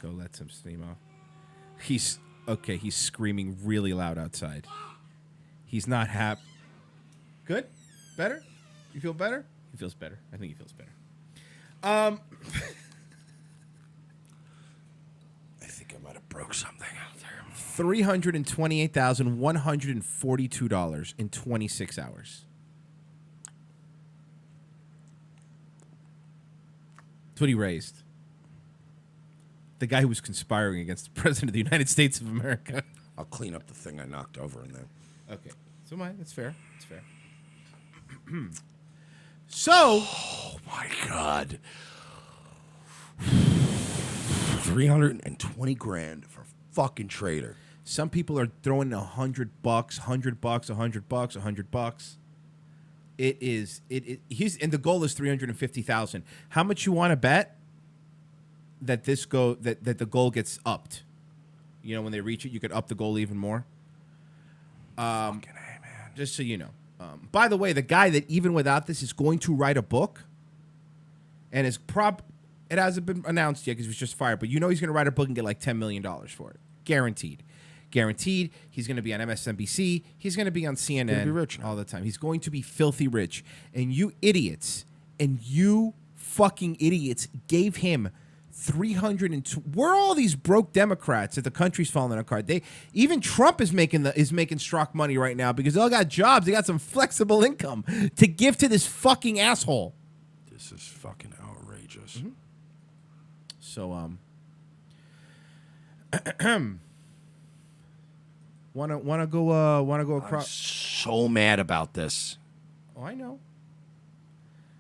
let some steam off. He's screaming really loud outside. He's not happy. Good? Better? You feel better? He feels better. I think he feels better. I think I might have broke something out there. $328,142 in 26 hours. That's what he raised. The guy who was conspiring against the President of the United States of America. I'll clean up the thing I knocked over in there. Okay. So that's fair. That's fair. So. Oh, my God. 320 grand for a fucking traitor. Some people are throwing $100, $100. And the goal is 350,000. How much you want to bet that that the goal gets upped? You know, when they reach it, you could up the goal even more. Fucking A, man. Just so you know. By the way, the guy that even without this is going to write a book, and it hasn't been announced yet because he was just fired, but you know he's going to write a book and get like $10 million for it. Guaranteed. He's going to be on MSNBC. He's going to be on CNN. He's gonna be rich all the time. He's going to be filthy rich. And you idiots, fucking idiots, gave him 302. Where are all these broke Democrats that the country's falling apart? Even Trump is making Strzok money right now because they all got jobs. They got some flexible income to give to this fucking asshole. This is fucking outrageous. Mm-hmm. So wanna go across? So mad about this. Oh, I know.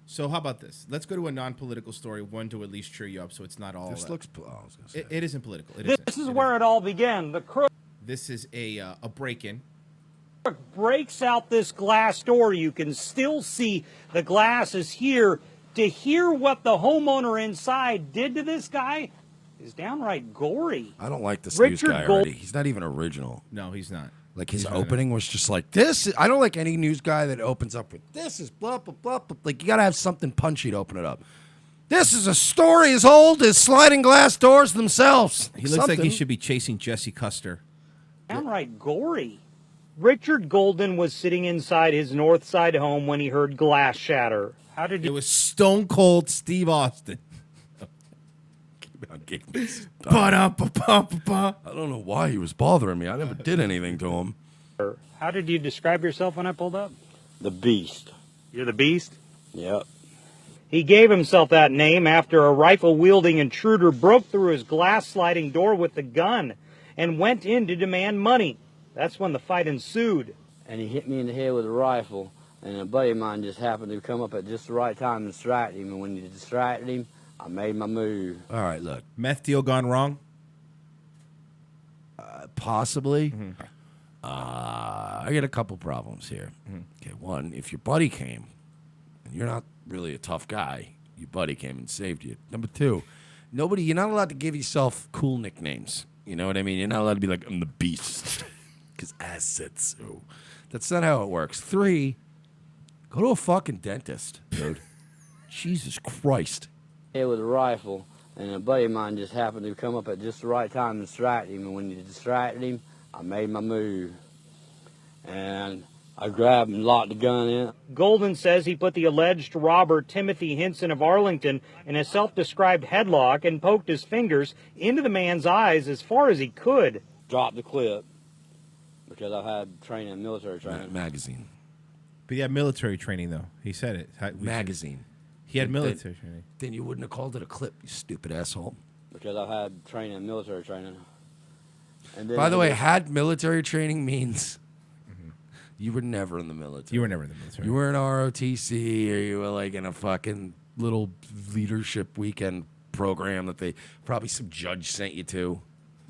So how about this? Let's go to a non-political story, one to at least cheer you up, so it's not all. This looks. I was gonna say. It isn't political. This is where it all began. This is a break-in. Breaks out this glass door. You can still see the glass is here. To hear what the homeowner inside did to this guy is downright gory. I don't like this news guy already. He's not even original. No, he's not. Like his opening was just like this. I don't like any news guy that opens up with this is blah blah blah blah. Like you gotta have something punchy to open it up. This is a story as old as sliding glass doors themselves. He looks like he should be chasing Jesse Custer. Downright gory. Richard Golden was sitting inside his North Side home when he heard glass shatter. It was Stone Cold Steve Austin. I don't Ba-da-ba-ba-ba. know why he was bothering me. I never did anything to him. How did you describe yourself when I pulled up? The Beast. You're the Beast? Yep. He gave himself that name after a rifle-wielding intruder broke through his glass-sliding door with the gun and went in to demand money. That's when the fight ensued. And he hit me in the head with a rifle, and a buddy of mine just happened to come up at just the right time and strike him, and when he distracted him, I made my move. All right, look. Meth deal gone wrong? Possibly. I got a couple problems here. Okay, one, if your buddy came, and you're not really a tough guy, your buddy came and saved you. Number two, you're not allowed to give yourself cool nicknames. You know what I mean? You're not allowed to be like, I'm the beast, because I said so. That's not how it works. Three, go to a fucking dentist, dude. Jesus Christ. With a rifle, and a buddy of mine just happened to come up at just the right time and distract him. And when you distracted him, I made my move. And I grabbed and locked the gun in. Golden says he put the alleged robber Timothy Hinson of Arlington in a self-described headlock and poked his fingers into the man's eyes as far as he could. Dropped the clip because I've had training, military training. Magazine. But he had military training, though. He said it. Magazine. He had military training. Then you wouldn't have called it a clip, you stupid asshole. Because I've had training, military training. And then By the way, had military training means you were never in the military. You were never in the military. You were in ROTC, or you were like in a fucking little leadership weekend program that probably some judge sent you to.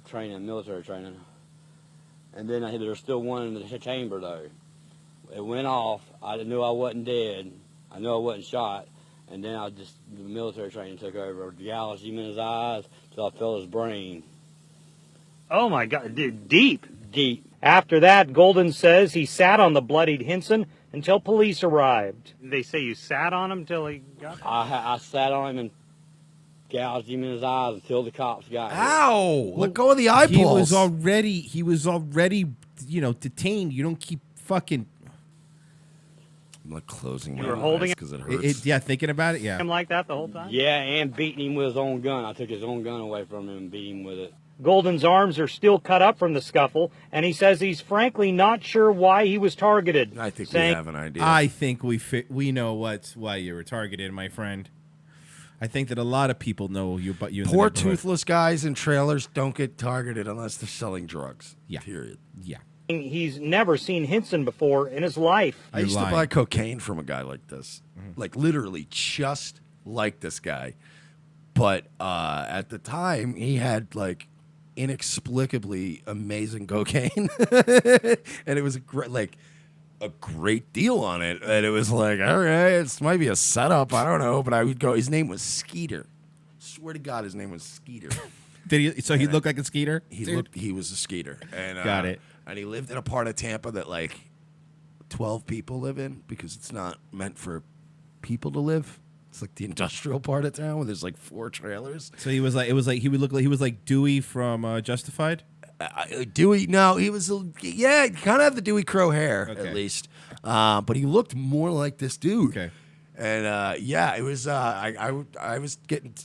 Training, military training. And then there's still one in the chamber, though. It went off. I knew I wasn't dead. I knew I wasn't shot. And then the military training took over. Gouged him in his eyes till I felt his brain. Oh my God, dude, deep. Deep. After that, Golden says he sat on the bloodied Hinson until police arrived. They say you sat on him till he got there? I sat on him and gouged him in his eyes until the cops got here. Ow! Let go of the eyeballs. He was already, detained. You don't keep fucking. I'm like closing You my were eyes holding because it hurts. Yeah, thinking about it, yeah. Him like that the whole time? Yeah, and beating him with his own gun. I took his own gun away from him and beat him with it. Golden's arms are still cut up from the scuffle, and he says he's frankly not sure why he was targeted. I think we have an idea. I think we know why you were targeted, my friend. I think that a lot of people know you, but you. Poor toothless guys in trailers don't get targeted unless they're selling drugs. Yeah. Period. Yeah. He's never seen Hinson before in his life. I used to buy cocaine from a guy like this. Like literally just like this guy. But at the time, he had like inexplicably amazing cocaine. And it was a great deal on it. And it was like, all right, it might be a setup. I don't know. But I would go, his name was Skeeter. Swear to God, his name was Skeeter. Did he? So he looked like a skeeter? He was a skeeter. And, Got it. And he lived in a part of Tampa that like 12 people live in because it's not meant for people to live. It's like the industrial part of town where there's like 4 trailers. So he was like Dewey from Justified. Dewey, no, he was he kind of had the Dewey Crow hair at least, but he looked more like this dude. Okay. And it was. I was getting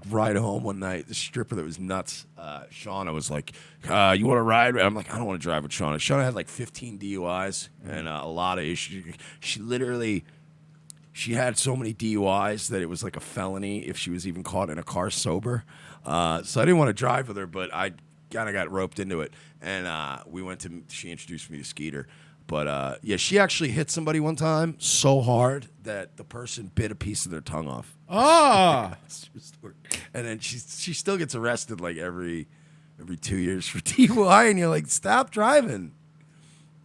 ride home one night. The stripper that was nuts. Shauna was like, "You want to ride?" I'm like, "I don't want to drive with Shauna." Shauna had like 15 DUIs and a lot of issues. She had so many DUIs that it was like a felony if she was even caught in a car sober. So I didn't want to drive with her, but I kind of got roped into it. And she introduced me to Skeeter. But, she actually hit somebody one time so hard that the person bit a piece of their tongue off. Oh! And then she still gets arrested like every 2 years for DUI, and you're like, stop driving.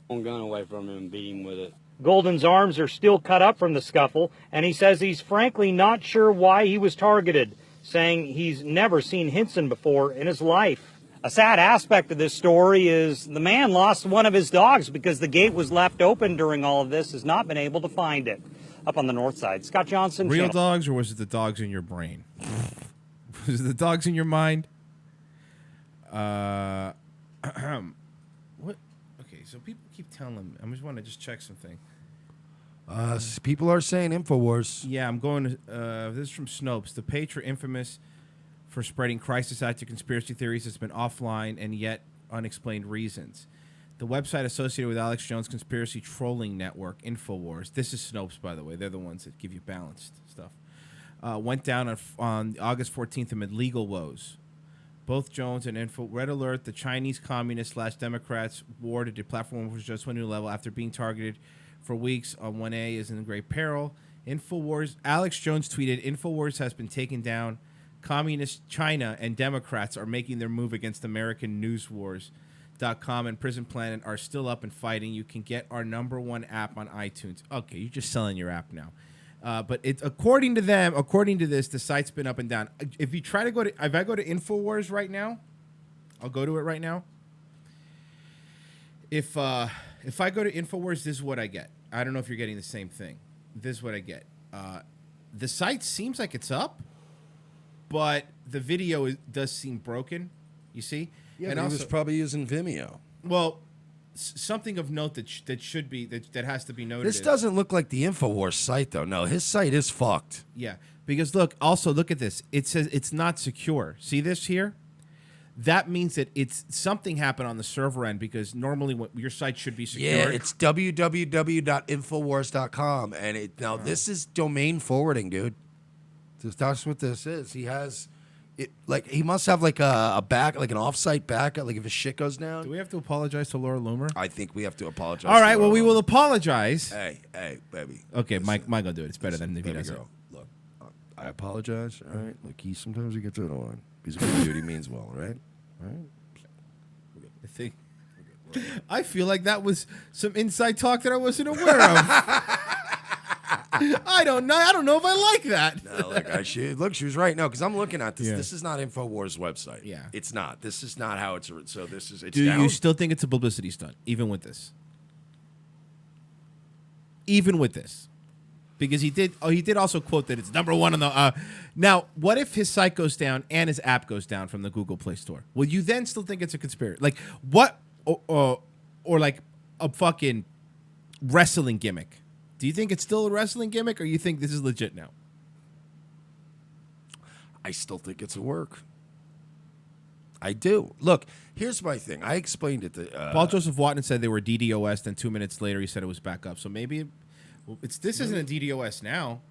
Own gun away from him and beat him with it. Golden's arms are still cut up from the scuffle, and he says he's frankly not sure why he was targeted, saying he's never seen Hinson before in his life. A sad aspect of this story is the man lost one of his dogs because the gate was left open during all of this, has not been able to find it. Up on the north side, Scott Johnson. Real dogs, or was it the dogs in your brain? Was it the dogs in your mind? What? Okay, so people keep telling them. I just want to check something. People are saying InfoWars. Yeah, I'm going to. This is from Snopes. The page for infamous for spreading crisis acts of conspiracy theories has been offline and yet unexplained reasons. The website associated with Alex Jones' conspiracy trolling network, InfoWars, this is Snopes, by the way. They're the ones that give you balanced stuff. Went down on August 14th amid legal woes. Both Jones and Info Red Alert, the Chinese communist/Democrats war to deplatform was just one new level after being targeted for weeks on 1A is in great peril. InfoWars, Alex Jones tweeted, InfoWars has been taken down. Communist China and Democrats are making their move against American news wars. and Prison Planet are still up and fighting. You can get our #1 app on iTunes. Okay, you're just selling your app now. But it's according to this, the site's been up and down. If I go to InfoWars right now, I'll go to it right now. If I go to InfoWars, this is what I get. I don't know if you're getting the same thing. This is what I get. The site seems like it's up, but the video does seem broken. You see? Yeah, and he was probably using Vimeo. Well, something of note that should be that has to be noted. This doesn't look like the InfoWars site, though. No, his site is fucked. Yeah, because look at this. It says it's not secure. See this here? That means that it's something happened on the server end, because normally your site should be secure. Yeah, it's www.infowars.com, and this is domain forwarding, dude. That's what this is. He has it, like, he must have like a back, like an offsite backup, like if his shit goes down. Do we have to apologize to Laura Loomer? I think we have to apologize. All right, well, we will apologize. Hey, baby. Okay, Mike will do it. It's better than if he does it. Look, I apologize. All right, look, sometimes he gets it on. He's a good dude. He means well, right? All right. I feel like that was some inside talk that I wasn't aware of. I don't know. I don't know if I like that. No, look, she was right. No, because I'm looking at this. Yeah. This is not InfoWars' website. Yeah, it's not. This is not how it's. So this is. It's Do down. you still think it's a publicity stunt, even with this? Even with this, because he did also quote that it's #1 on the. Now, what if his site goes down and his app goes down from the Google Play Store? Will you then still think it's a conspiracy? Like what, or like a fucking wrestling gimmick? Do you think it's still a wrestling gimmick, or you think this is legit now? I still think it's a work. I do. Look, here's my thing. I explained it to Paul Joseph Watson said they were DDoS, then 2 minutes later he said it was back up. So maybe this isn't a DDoS now.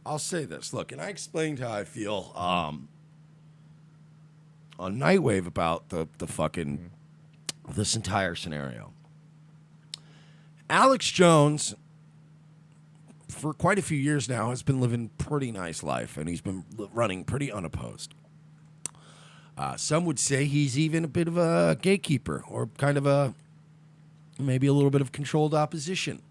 I'll say this. Look, and I explained how I feel on Nightwave about the fucking this entire scenario. Alex Jones, for quite a few years now, has been living a pretty nice life, and he's been running pretty unopposed. Some would say he's even a bit of a gatekeeper, or kind of maybe a little bit of controlled opposition.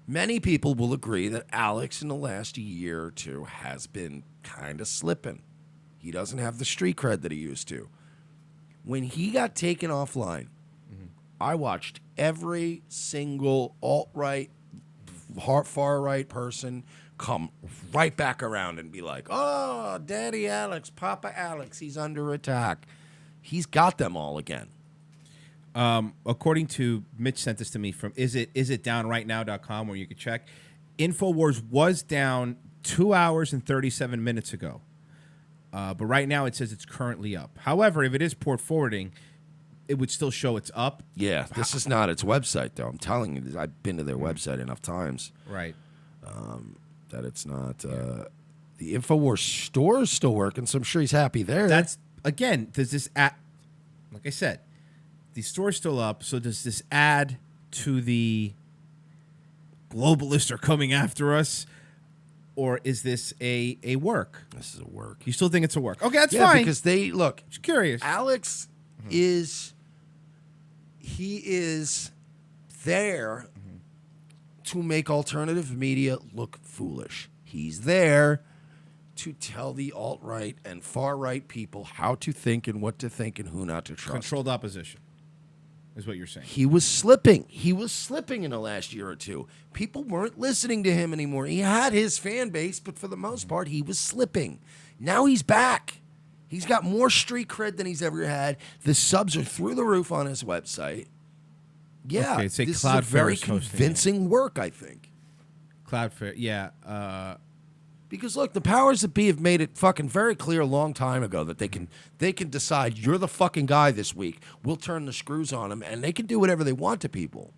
Many people will agree that Alex in the last year or two has been kind of slipping. He doesn't have the street cred that he used to. When he got taken offline, I watched every single alt-right, far-right person come right back around and be like, oh, Daddy Alex, Papa Alex, he's under attack. He's got them all again. According to Mitch sent this to me from isitdownrightnow.com, where you can check. InfoWars was down 2 hours and 37 minutes ago. But right now it says it's currently up. However, if it is port forwarding, it would still show it's up. Yeah, this is not its website, though. I'm telling you, I've been to their website enough times. Right. That it's not. The InfoWars store is still working, so I'm sure he's happy there. That's, again, does this app, like I said, the store's still up, so does this add to the globalists are coming after us? Or is this a work? This is a work. You still think it's a work? Okay, that's yeah, fine. Because they, look. Just curious. Alex is there to make alternative media look foolish. He's there to tell the alt-right and far-right people how to think and what to think and who not to trust. Controlled opposition is what you're saying. He was slipping. He was slipping in the last year or two. People weren't listening to him anymore. He had his fan base, but for the most part, he was slipping. Now he's back. He's got more street cred than he's ever had. The subs are through the roof on his website. Yeah, okay, this is a very convincing work, I think. Cloudflare, yeah. Because look, the powers that be have made it fucking very clear a long time ago that they can decide you're the fucking guy this week. We'll turn the screws on them, and they can do whatever they want to people.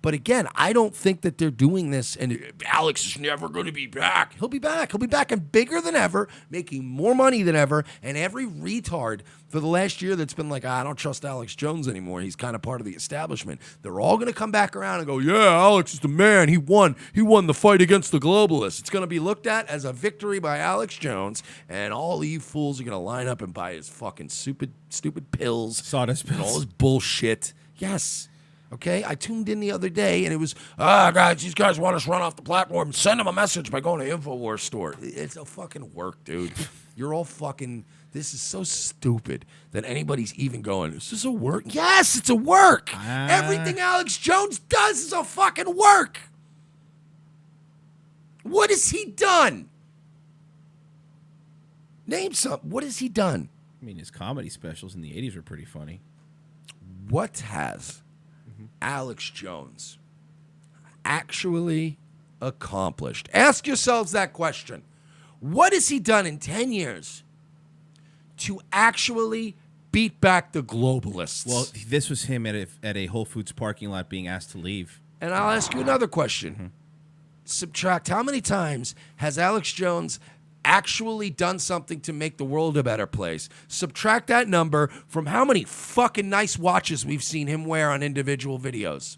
But again, I don't think that they're doing this, and Alex is never going to be back. He'll be back. He'll be back and bigger than ever, making more money than ever. And every retard for the last year that's been like, I don't trust Alex Jones anymore. He's kind of part of the establishment. They're all going to come back around and go, yeah, Alex is the man. He won. He won the fight against the globalists. It's going to be looked at as a victory by Alex Jones, and all of you fools are going to line up and buy his fucking stupid pills. Sawdust pills. And all his bullshit. Yes. Okay, I tuned in the other day, and it was, guys, these guys want us run off the platform. Send them a message by going to InfoWars store. It's a fucking work, dude. You're all fucking, this is so stupid that anybody's even going, is this a work? Yes, it's a work. Everything Alex Jones does is a fucking work. What has he done? Name something. What has he done? I mean, his comedy specials in the 80s were pretty funny. What has Alex Jones actually accomplished? Ask yourselves that question. What has he done in 10 years to actually beat back the globalists? Well, this was him at a Whole Foods parking lot being asked to leave. And I'll ask you another question. Subtract, how many times has Alex Jones actually done something to make the world a better place? Subtract that number from how many fucking nice watches we've seen him wear on individual videos.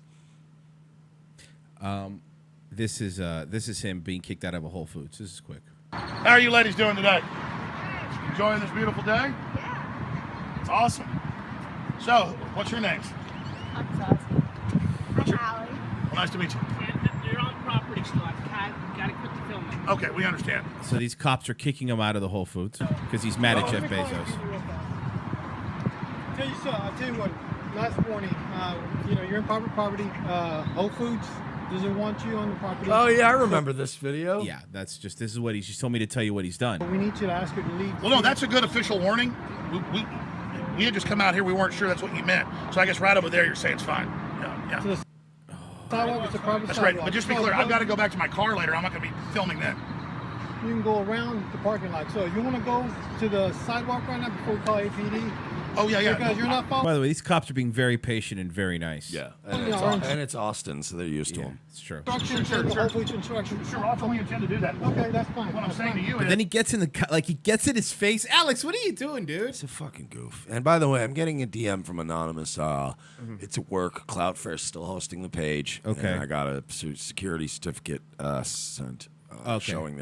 This is him being kicked out of a Whole Foods. This is quick. How are you ladies doing today? Enjoying this beautiful day? Yeah. It's awesome. So, what's your names? I'm Sassy. I'm Allie. Well, nice to meet you. You're on property still. Gotta quit the filming. Okay, we understand. So these cops are kicking him out of the Whole Foods because he's mad at Jeff Bezos. I'll tell you what, last warning, you're in private property, Whole Foods doesn't want you on the property. Oh, yeah, I remember this video. Yeah, this is what he's just told me to tell you what he's done. We need you to ask her to leave. Well, no, that's a good official warning. We had just come out here. We weren't sure that's what you meant. So I guess right over there you're saying it's fine. Yeah. Sidewalk, it's a private That's sidewalk. right. But just to be clear, I've got to go back to my car later. I'm not going to be filming then. You can go around the parking lot. So you want to go to the sidewalk right now before we call APD? Oh, yeah. Because you're not following. By the way, these cops are being very patient and very nice. Yeah, and it's Austin, so they're used to him. It's true. Sure. I'll fully intend to do that. Okay, that's fine. What I'm saying to you But is... then he gets he gets in his face. Alex, what are you doing, dude? It's a fucking goof. And by the way, I'm getting a DM from Anonymous. It's at work. Cloudflare's still hosting the page. Okay. And I got a security certificate sent. Okay. Showing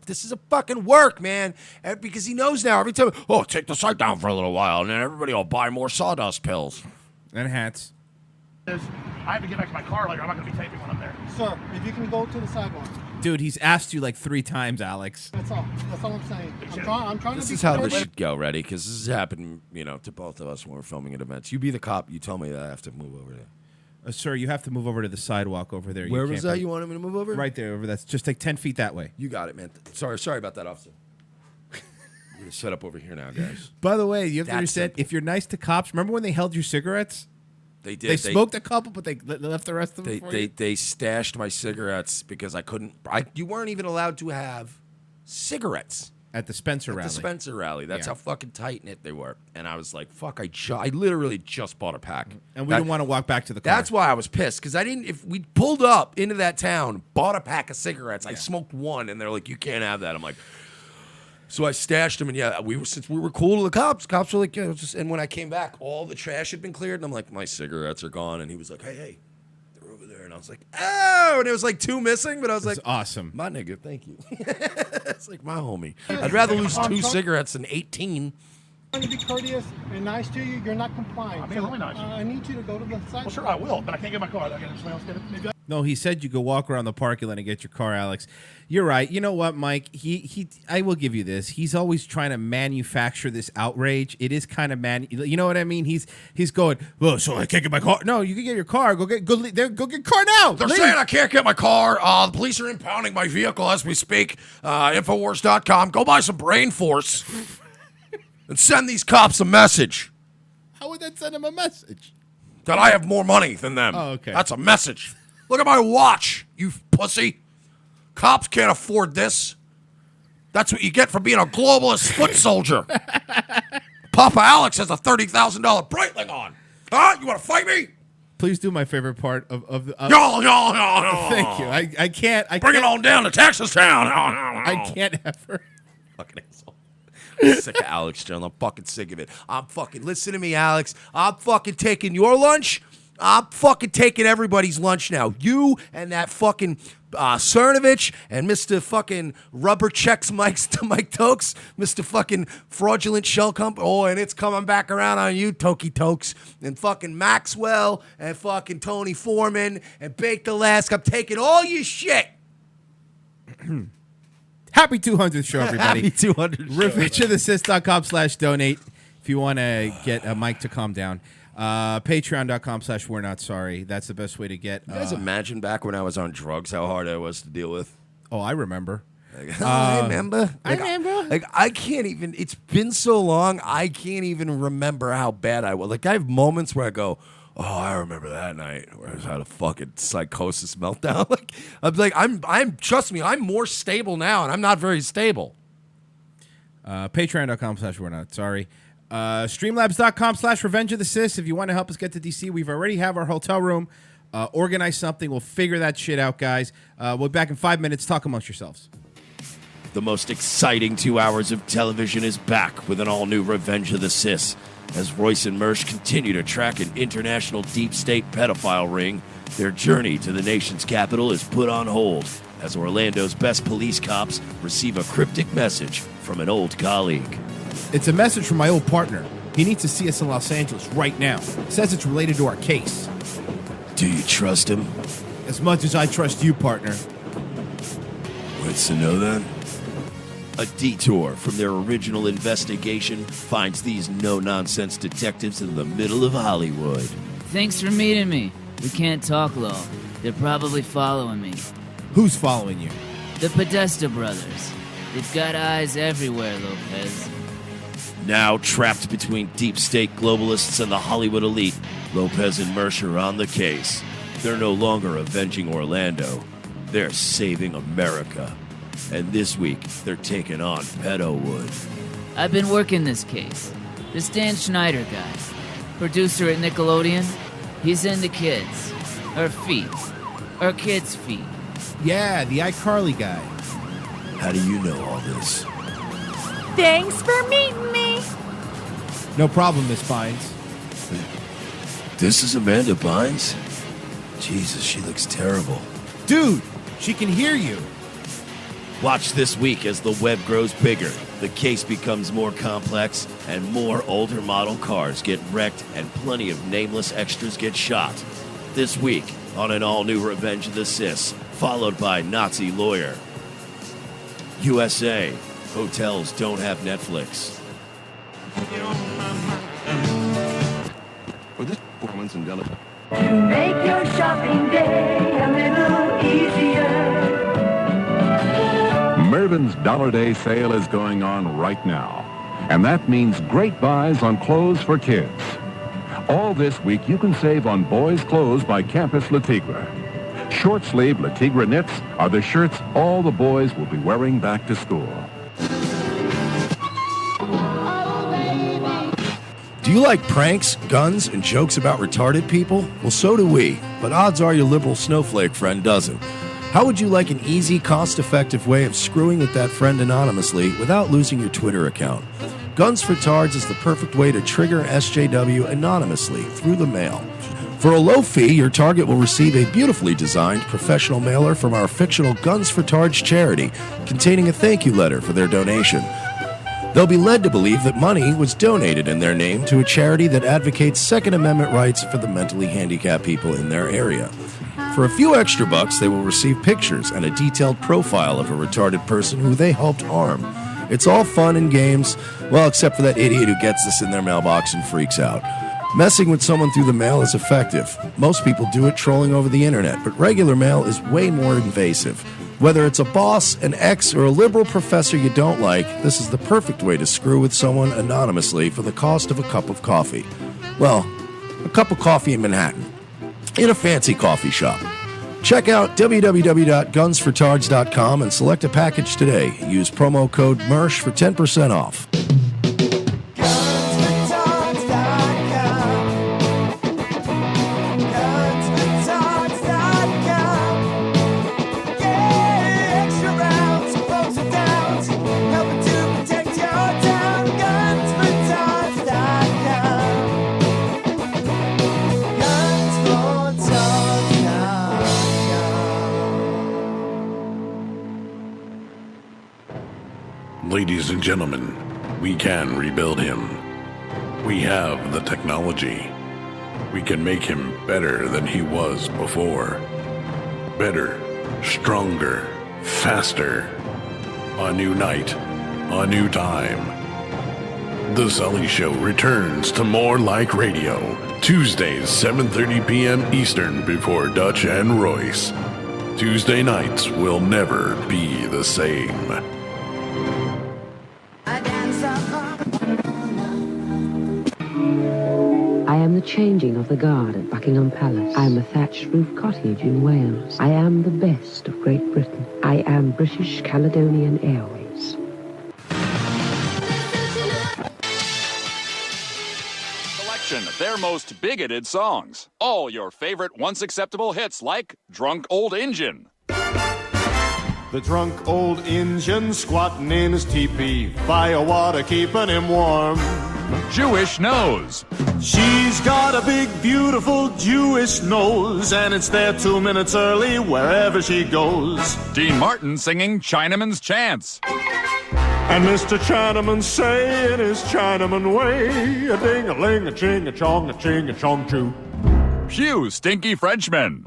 this is a fucking work, man. And because he knows now every time, take the site down for a little while, and then everybody will buy more sawdust pills. And hats. I have to get back to my car later. I'm not going to be taping when I'm there. Sir, if you can go to the sidewalk. Dude, he's asked you like 3 times, Alex. That's all I'm saying. I'm trying This to be is how this courteous. should go, ready? Because this has happened, to both of us when we're filming at events. You be the cop. You tell me that I have to move over there. Sir, you have to move over to the sidewalk over there. Where you was can't that be- you wanted me to move over? Right there, over. That's just like 10 feet that way. You got it, man. Sorry about that, officer. We're gonna set up over here now, guys. By the way, you have to That's understand, if you're nice to cops, remember when they held your cigarettes? They did. They smoked a couple, but they left the rest of them for you? They stashed my cigarettes because I couldn't. You weren't even allowed to have cigarettes at the Spencer At rally. the Spencer rally. That's Yeah. how fucking tight knit they were. And I was like, fuck, I literally just bought a pack. And we didn't want to walk back to the car. That's why I was pissed, because if we pulled up into that town, bought a pack of cigarettes, I smoked one, and they're like, you can't have that. I'm like, so I stashed them, and since we were cool to the cops were like, yeah, and when I came back, all the trash had been cleared, and I'm like, my cigarettes are gone, and he was like, hey, they're over there, and I was like, oh, and it was like 2 missing, but I was That's like, awesome. my nigga, thank you. It's like my homie. I'd rather lose 2 cigarettes than 18. I'm trying to be courteous and nice to you. You're not complying. I'm being really nice. I need you to go to the sidewalk. Well, sure, I will, but I can't get my car. I got somebody else get it. Maybe No, he said you go walk around the parking lot and get your car, Alex. You're right. You know what, Mike? I will give you this. He's always trying to manufacture this outrage. It is kind of you know what I mean? He's going, well, so I can't get my car. No, you can get your car. Go get car now. They're Leave. saying I can't get my car. The police are impounding my vehicle as we speak. Infowars.com. Go buy some brain force and send these cops a message How would that send him a message? that I have more money than them. Oh, okay. That's a message. Look at my watch, you pussy. Cops can't afford this. That's what you get for being a globalist foot soldier. Papa Alex has a $30,000 Breitling on. Huh? You want to fight me? Please do my favorite part of the. No. Thank you. I can't. Bring it on down to Texas town. I can't ever. Fucking asshole. I'm sick of Alex Jones. I'm fucking sick of it. Listen to me, Alex. I'm fucking taking your lunch. I'm fucking taking everybody's lunch now. You and that fucking Cernovich and Mr. fucking Rubber Checks Mike Tokes, Mr. fucking Fraudulent Shell Company. Oh, and it's coming back around on you, Toki Tokes. And fucking Maxwell and fucking Tony Foreman and Baked Alaska. I'm taking all your shit. Happy 200th show, everybody. Happy 200th show. RevengeOfTheSith.com/donate if you want to get Mike to calm down. Patreon.com/We're Not Sorry. That's the best way to get. You guys imagine back when I was on drugs how hard I was to deal with? Oh, I remember. I remember. Like, I can't even. It's been so long. I can't even remember how bad I was. Like, I have moments where I go, "Oh, I remember that night where I had a fucking psychosis meltdown." I'm. Trust me, I'm more stable now, and I'm not very stable. Patreon.com/We're Not Sorry. Streamlabs.com/Revenge of the Sis. If you want to help us get to DC, we've already have our hotel room. Organize something. We'll figure that shit out, guys. We'll be back in 5 minutes. Talk amongst yourselves. The most exciting 2 hours of television is back with an all-new Revenge of the Sis. As Royce and Mersch continue to track an international deep state pedophile ring, their journey to the nation's capital is put on hold as Orlando's best police cops receive a cryptic message from an old colleague. It's a message from my old partner. He needs to see us in Los Angeles right now. Says it's related to our case. Do you trust him? As much as I trust you, partner. What's to know then? A detour from their original investigation finds these no-nonsense detectives in the middle of Hollywood. Thanks for meeting me. We can't talk long. They're probably following me. Who's following you? The Podesta brothers. They've got eyes everywhere, Lopez. Now trapped between deep state globalists and the Hollywood elite, Lopez and Mersch are on the case. They're no longer avenging Orlando. They're saving America. And this week, they're taking on Pedowood. I've been working this case. This Dan Schneider guy, producer at Nickelodeon, he's into kids. Or feet. Or kids' feet. Yeah, the iCarly guy. How do you know all this? Thanks for meeting me. No problem, Miss Bynes. This is Amanda Bynes? Jesus, she looks terrible. Dude, she can hear you. Watch this week as the web grows bigger, the case becomes more complex, and more older model cars get wrecked and plenty of nameless extras get shot. This week on an all-new Revenge of the Sis, followed by Nazi Lawyer. USA, hotels don't have Netflix. For this performance in Delaware. To make your shopping day a little easier. Mervyn's Dollar Day sale is going on right now, and that means great buys on clothes for kids. All this week, you can save on boys' clothes by Campus Le Tigre. Short-sleeve Le Tigre knits are the shirts all the boys will be wearing back to school. Do you like pranks, guns, and jokes about retarded people? Well, so do we, but odds are your liberal snowflake friend doesn't. How would you like an easy, cost-effective way of screwing with that friend anonymously without losing your Twitter account? Guns for Tards is the perfect way to trigger SJW anonymously through the mail. For a low fee, your target will receive a beautifully designed professional mailer from our fictional Guns for Tards charity, containing a thank you letter for their donation. They'll be led to believe that money was donated in their name to a charity that advocates Second Amendment rights for the mentally handicapped people in their area. For a few extra bucks, they will receive pictures and a detailed profile of a retarded person who they helped harm. It's all fun and games, well, except for that idiot who gets this in their mailbox and freaks out. Messing with someone through the mail is effective. Most people do it trolling over the internet, but regular mail is way more invasive. Whether it's a boss, an ex, or a liberal professor you don't like, this is the perfect way to screw with someone anonymously for the cost of a cup of coffee. Well, a cup of coffee in Manhattan, in a fancy coffee shop. Check out www.gunsfortards.com and select a package today. Use promo code MERSH for 10% off. Ladies and gentlemen, we can rebuild him. We have the technology. We can make him better than he was before. Better, stronger, faster. A new night, a new time. The Sully Show returns to More Like Radio, Tuesdays, 7:30 p.m. Eastern before Dutch and Royce. Tuesday nights will never be the same. I am the changing of the guard at Buckingham Palace. I am a thatched roof cottage in Wales. I am the best of Great Britain. I am British Caledonian Airways. Selection, their most bigoted songs. All your favorite once acceptable hits like Drunk Old Injun. The drunk old Injun squatting in his teepee, fire water keeping him warm. Jewish Nose. She's got a big, beautiful Jewish nose, and it's there 2 minutes early wherever she goes. Dean Martin singing Chinaman's Chants. And Mr. Chinaman say in his Chinaman way, a ding-a-ling, a ching-a-chong, a ching-a-chong too. Pew Stinky Frenchman.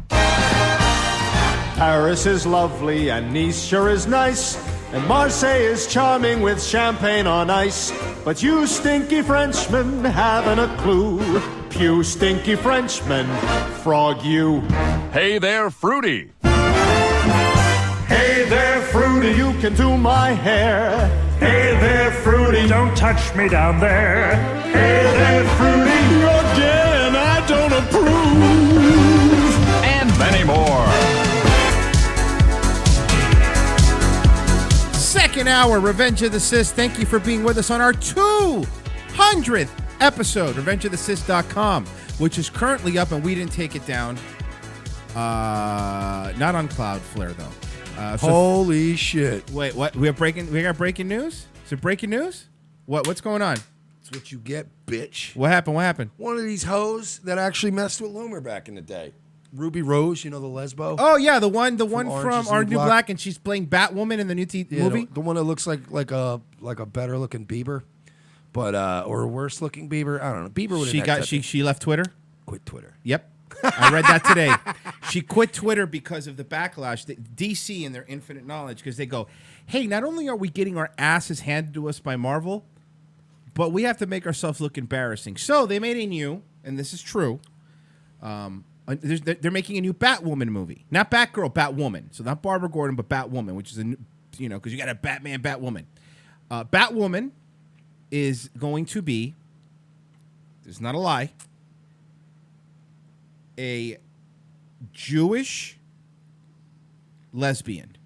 Paris is lovely and Nice sure is nice, and Marseille is charming with champagne on ice. But you stinky Frenchmen haven't a clue. Pew stinky Frenchmen, frog you. Hey there, Fruity. Hey there, Fruity, you can do my hair. Hey there, Fruity, don't touch me down there. Hey there, Fruity, again, I don't approve. And many more. Second hour, Revenge of the Sis. Thank you for being with us on our 200th episode, revengeofthesis.com, which is currently up, and we didn't take it down. Not on Cloudflare, though. Holy shit. Wait, what? We got breaking news? Is it breaking news? What's going on? That's what you get, bitch. What happened? One of these hoes that actually messed with Loomer back in the day. Ruby Rose, you know, the lesbo? Oh, yeah, the one from Orange Orange New Black, and she's playing Batwoman in the new movie? The one that looks like a better looking Bieber, but or a worse looking Bieber. I don't know. Bieber would She left Twitter? Quit Twitter. Yep. I read that today. She quit Twitter because of the backlash. DC and their infinite knowledge, because they go, hey, not only are we getting our asses handed to us by Marvel, but we have to make ourselves look embarrassing. So they made a new, and this is true, they're making a new Batwoman movie. Not Batgirl, Batwoman. So not Barbara Gordon, but Batwoman, which is because you got a Batman, Batwoman. Batwoman is going to be, this is not a lie, a Jewish lesbian.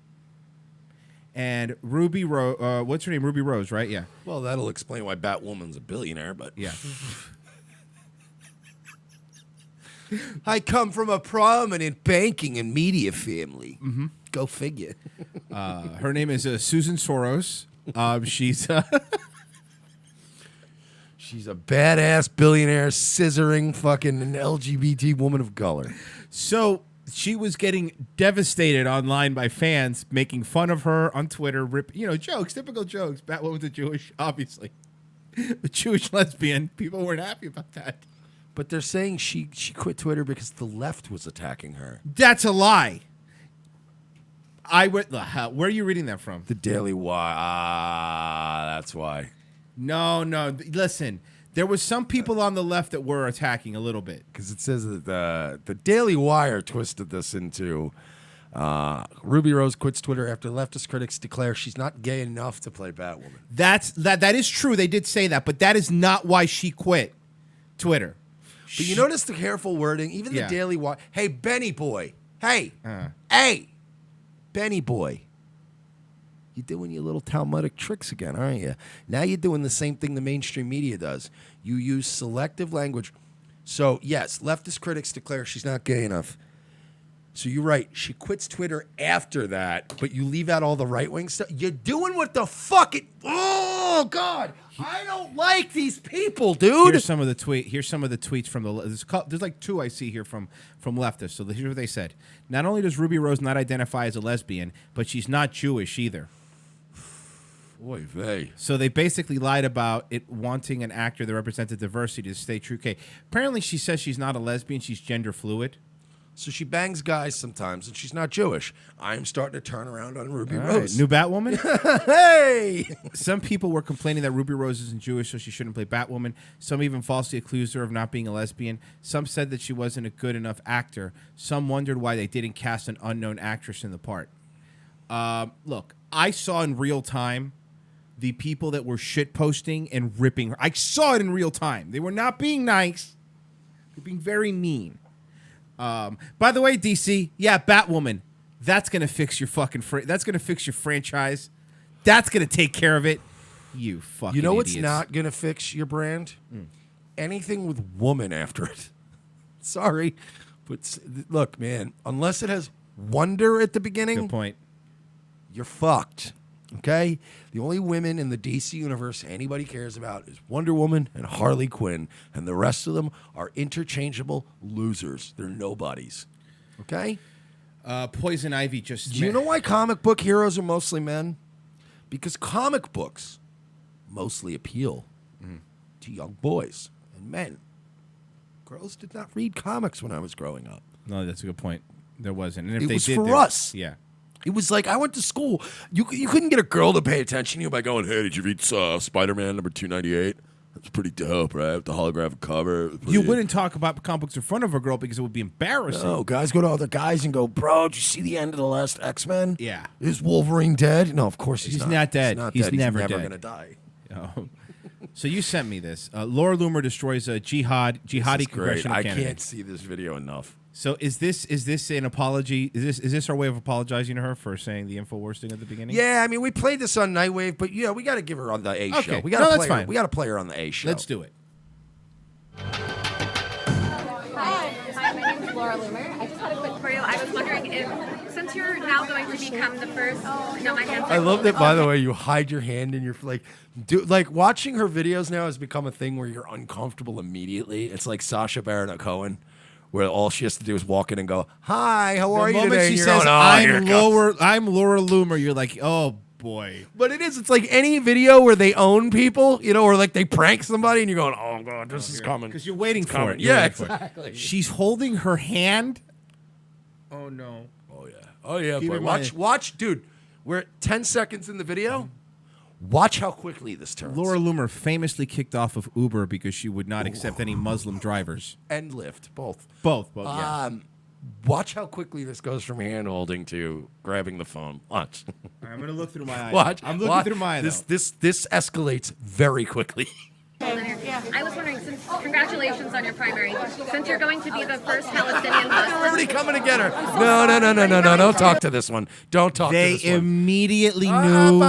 And Ruby Rose, what's her name? Ruby Rose, right? Yeah. Well, that'll explain why Batwoman's a billionaire, but yeah. I come from a prominent banking and media family. Mm-hmm. Go figure. Her name is Susan Soros. She's she's a badass billionaire, scissoring fucking an LGBT woman of color. So she was getting devastated online by fans making fun of her on Twitter. Jokes, typical jokes. Batwoman's a Jewish, obviously. A Jewish lesbian. People weren't happy about that. But they're saying she quit Twitter because the left was attacking her. That's a lie. Where are you reading that from? The Daily Wire. That's why. No. Listen, there was some people on the left that were attacking a little bit. Because it says that the Daily Wire twisted this into Ruby Rose quits Twitter after leftist critics declare she's not gay enough to play Batwoman. That is true. They did say that, but that is not why she quit Twitter. But you notice the careful wording? Even the Daily Wire. Hey, Benny boy. Hey. Benny boy. You're doing your little Talmudic tricks again, aren't you? Now you're doing the same thing the mainstream media does. You use selective language. So, yes, leftist critics declare she's not gay enough. So you're right. She quits Twitter after that, but you leave out all the right-wing stuff. You're doing what the fuck it... Oh, God. I don't like these people, dude. Here's some of the tweets from there's like two I see here from leftists. So here's what they said. Not only does Ruby Rose not identify as a lesbian, but she's not Jewish either. Oy vey. So they basically lied about it wanting an actor that represented diversity to stay true. Apparently, she says she's not a lesbian; she's gender fluid. So she bangs guys sometimes, and she's not Jewish. I'm starting to turn around on Ruby All Rose. right, new Batwoman. Hey! Some people were complaining that Ruby Rose isn't Jewish, so she shouldn't play Batwoman. Some even falsely accused her of not being a lesbian. Some said that she wasn't a good enough actor. Some wondered why they didn't cast an unknown actress in the part. Look, I saw in real time the people that were shit posting and ripping her. I saw it in real time. They were not being nice. They're being very mean. By the way, DC, yeah, Batwoman. That's gonna fix your fucking. That's gonna fix your franchise. That's gonna take care of it. You fucking. You know what's idiots. not gonna fix your brand? Anything with woman after it. Sorry, but look, man. Unless it has wonder at the beginning, Good point. You're fucked. Okay? The only women in the DC universe anybody cares about is Wonder Woman and Harley Quinn, and the rest of them are interchangeable losers. They're nobodies. Okay? Poison Ivy just... Do you know why comic book heroes are mostly men? Because comic books mostly appeal to young boys and men. Girls did not read comics when I was growing up. No, that's a good point. There wasn't. And if It they was did, for there- us. Yeah. It was like I went to school. You couldn't get a girl to pay attention to you by going, "Hey, did you read Spider-Man number 298? That's pretty dope, right? With the holographic cover." You wouldn't talk about comic books in front of a girl because it would be embarrassing. No, guys go to other guys and go, "Bro, did you see the end of the last X-Men? Yeah. Is Wolverine dead?" No, of course he's He's not dead. He's never dead. gonna die. Oh. So you sent me this. Laura Loomer destroys a jihadi This is great. congressional I candidate. can't see this video enough. So is this an apology? Is this our way of apologizing to her for saying the InfoWars thing at the beginning? Yeah, I mean, we played this on Nightwave, but yeah, we got to give her on the A Okay. show. We No, got to that's play her. fine. We got to play her on the A show. Let's do it. Hi, my name is Laura Loomer. I just had a quick for you. I was wondering if, since you're now going to become the first, no, my hands. I love that, by the way, you hide your hand and you're like watching her videos now has become a thing where you're uncomfortable immediately. It's like Sacha Baron Cohen, where all she has to do is walk in and go, "Hi, how are The you moment today?" she And you're says, going, "Oh, here it comes." I'm Laura Loomer, you're like, oh boy. But it is. It's like any video where they own people, or like they prank somebody, and you're going, "Oh god, this is coming." Because you're waiting It's for coming. it. You're Yeah, waiting for it. exactly. She's holding her hand. Oh no. Oh yeah, Keep boy. in mind- Watch, dude. We're at 10 seconds in the video. Watch how quickly this turns. Laura Loomer famously kicked off of Uber because she would not accept any Muslim drivers. And Lyft, both. Both, yeah. Watch how quickly this goes from hand holding to grabbing the phone. Watch. I'm gonna look through my eyes. Watch. I'm looking Watch. through my eyes. This escalates very quickly. I was wondering, since congratulations on your primary. Since you're going to be the first Palestinian Muslim. Everybody coming to get her. No. Don't talk to this one. Don't talk They to this one. immediately knew.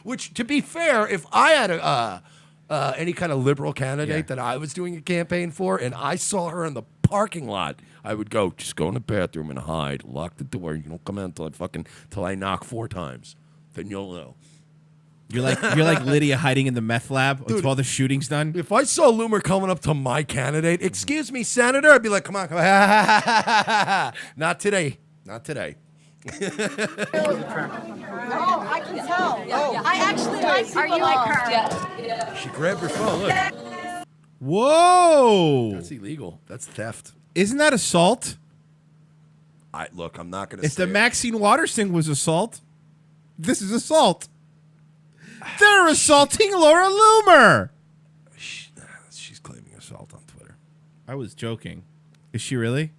Which, to be fair, if I had any kind of liberal candidate that I was doing a campaign for, and I saw her in the parking lot, I would go, just go in the bathroom and hide, lock the door. You don't come out till I knock 4 times. Then you'll know. You're like Lydia hiding in the meth lab until all the shooting's done. If I saw Loomer coming up to my candidate, "Excuse me, Senator," I'd be like, "Come on. Not today. Not today." Oh, I can tell. Oh. I actually like people like her. Yeah. She grabbed her phone. Look. Whoa! That's illegal. That's theft. Isn't that assault? Look, I'm not going to If say the Maxine Waters thing was assault, this is assault. They're assaulting Laura Loomer. She's claiming assault on Twitter. I was joking. Is she really?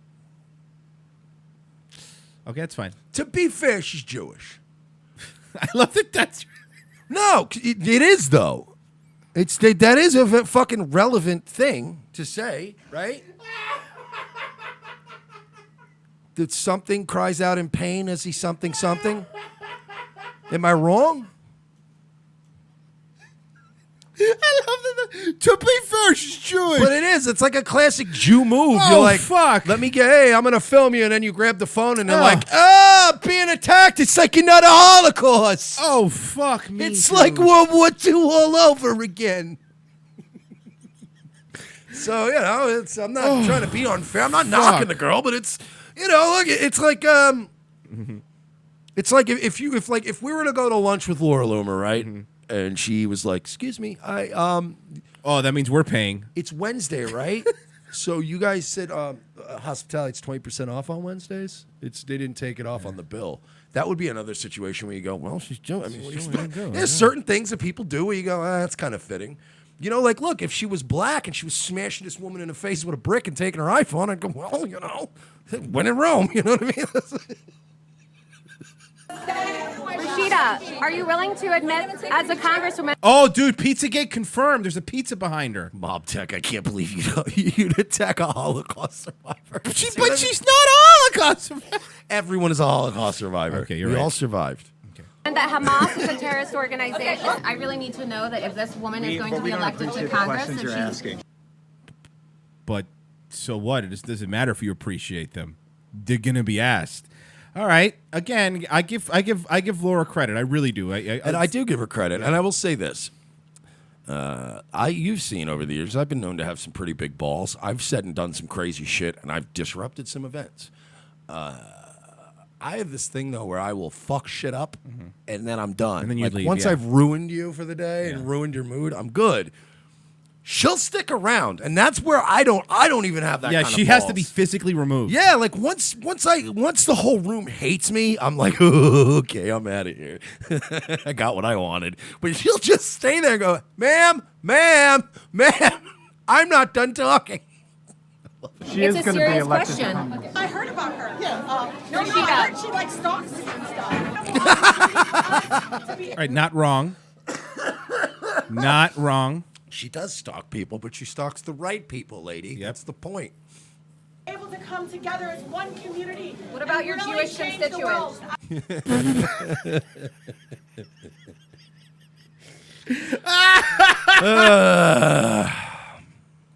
Okay, that's fine. To be fair, she's Jewish. I love that. That's no. It is though. That is a fucking relevant thing to say, right? That something cries out in pain as he something. Am I wrong? I love that. To be fair, she's Jewish. But it is. It's like a classic Jew move. Oh, You're like, fuck. Hey, I'm going to film you. And then you grab the phone and they're like, being attacked. It's like another Holocaust. Oh, fuck me. It's like World War II all over again. So, I'm not trying to be unfair. I'm not knocking the girl, but it's, look, it's like, It's like if we were to go to lunch with Laura Loomer, right? And she was like, "Excuse me, Oh, that means we're paying. It's Wednesday, right? So you guys said hospitality, it's 20% off on Wednesdays. They didn't take it off on the bill. That would be another situation where you go, well, she's doing. I mean, what are you doing? There's certain things that people do where you go, that's kind of fitting. You know, like, look, if she was black and she was smashing this woman in the face with a brick and taking her iPhone, I'd go, well, you know, when in Rome, you know what I mean? Rashida, are you willing to admit as a congresswoman? Oh, dude, Pizzagate confirmed. There's a pizza behind her. Mob Tech, I can't believe you'd attack a Holocaust survivor. But she's not a Holocaust survivor. Everyone is a Holocaust survivor. Okay, you're we right. all survived. And that Hamas is a terrorist organization. I really need to know that if this woman is going to be elected to Congress, that she's... But so what? It just doesn't matter if you appreciate them. They're gonna be asked. All right. Again, I give Laura credit. I really do. I do give her credit. And I will say this. You've seen over the years, I've been known to have some pretty big balls. I've said and done some crazy shit, and I've disrupted some events. I have this thing, though, where I will fuck shit up, and then I'm done. And then you leave, once yeah. I've ruined you for the day and ruined your mood, I'm good. She'll stick around, and that's where I don't even have that. Yeah, kind she of has balls. to be physically removed. Yeah, like once the whole room hates me, I'm like, oh, okay, I'm out of here. I got what I wanted. But she'll just stay there and go, ma'am, I'm not done talking. She is going to be elected to Congress. I heard about her. Yeah. No, I heard she likes stocks and stuff. All right, not wrong. Not wrong. She does stalk people, but she stalks the right people, lady. Yep. That's the point. Able to come together as one community. What about your really Jewish change the world. constituents?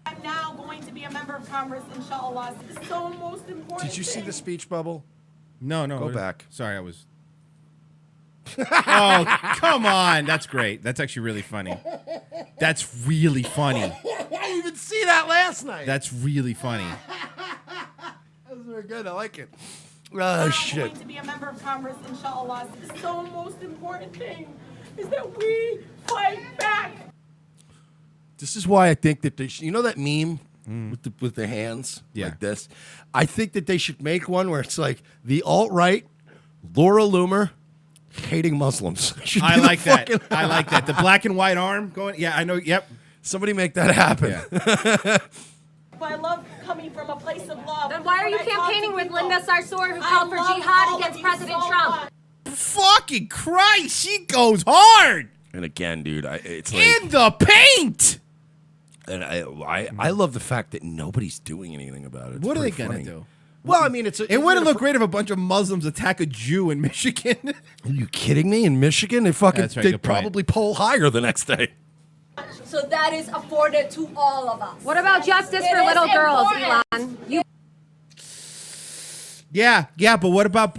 I'm now going to be a member of Congress, inshallah. It's so most important. Did you see the speech bubble? No. Go back. Sorry, I was. Oh, come on. That's great. That's actually really funny. That's really funny. I didn't even see that last night. That's really funny. That was very good. I like it. I'm Shit. going to be a member of Congress, inshallah. The so most important thing is that we fight back. This is why I think that you know that meme with the hands like this? I think that they should make one where it's like the alt-right, Laura Loomer, hating Muslims. I like that. I like that. The black and white arm going. Yeah, I know. Yep. Somebody make that happen. Yeah. But I love coming from a place of love. Then why are you When I talk campaigning to with people, Linda Sarsour, who I called for love jihad all against of you President so Trump? much. Fucking Christ, she goes hard. And again, dude, it's like In the paint. And I love the fact that nobody's doing anything about it. It's What are they pretty gonna funny. do? Well, I mean, It wouldn't look great if a bunch of Muslims attack a Jew in Michigan. Are you kidding me? In Michigan, they fucking That's right, they good point. probably poll higher the next day. So that is afforded to all of us. What about justice for It little is girls, important. Elon? You Yeah, but what about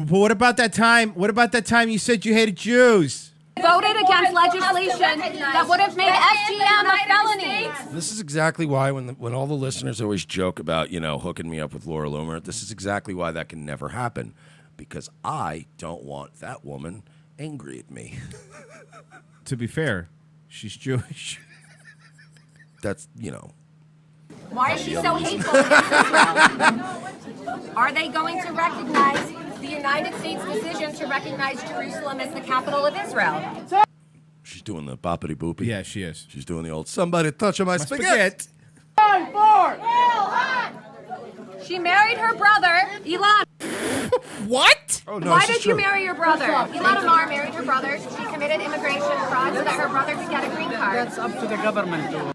that time? What about that time you said you hated Jews? voted against legislation that would have made FGM a felony. This is exactly why when all the listeners always joke about, hooking me up with Laura Loomer, this is exactly why that can never happen. Because I don't want that woman angry at me. To be fair, she's Jewish. That's, Why is she so hateful against Israel? Are they going to recognize the United States decision to recognize Jerusalem as the capital of Israel? She's doing the boppity boopy. Yeah, she is. She's doing the old somebody touching my spaghetti. She married her brother, Elon. What? Oh, no, Why this is did you true. marry your brother? Ilhan Omar married her brother. She committed immigration fraud so that her brother could get a green card. That's up to the government to.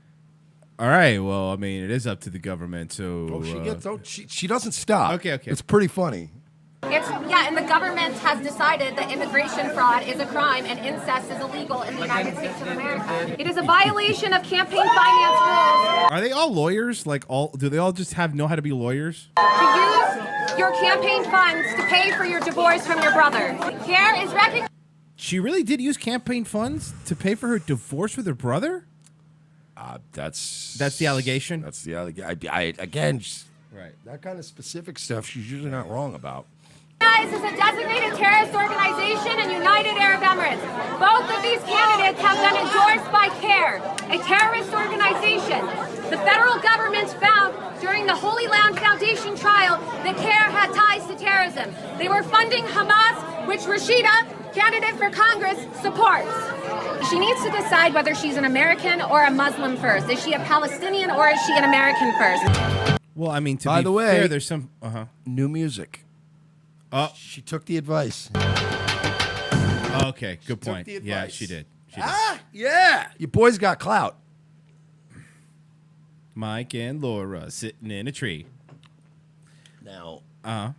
All right. Well, I mean, it is up to the government. So She doesn't stop. Okay. It's pretty funny. And the government has decided that immigration fraud is a crime and incest is illegal in the United States of America. It is a violation of campaign finance rules Are they all lawyers? Do they all just know how to be lawyers? to use your campaign funds to pay for your divorce from your brother. Here is recognized. She really did use campaign funds to pay for her divorce with her brother? That's the allegation? That's the allegation. Again, right. That kind of specific stuff she's usually not wrong about. identifies as a designated terrorist organization and United Arab Emirates. Both of these candidates have been endorsed by CARE, a terrorist organization. The federal government found during the Holy Land Foundation trial that CARE had ties to terrorism. They were funding Hamas, which Rashida, candidate for Congress, supports. She needs to decide whether she's an American or a Muslim first. Is she a Palestinian or is she an American first? Well, I mean, to By be the way, fair, there's some new music. Oh, she took the advice. Okay, good point. Yeah, she did. Yeah, your boys got clout. Mike and Laura sitting in a tree. Now, Uh-huh.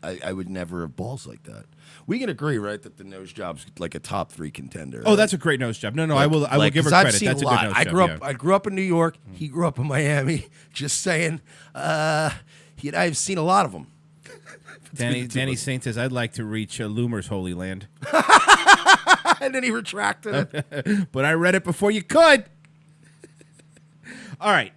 I would never have balls like that. We can agree, right, that the nose job's like a top 3 contender. Oh, right? that's a great nose job. No, Like- I will like, give her 'cause I've credit. seen That's a a good lot. nose I job. grew up. yeah. I grew up in New York. He grew up in Miami. Just saying. I've seen a lot of them. Danny Saint says, "I'd like to reach Loomer's Holy Land," and then he retracted it. but I read it before you could. All right.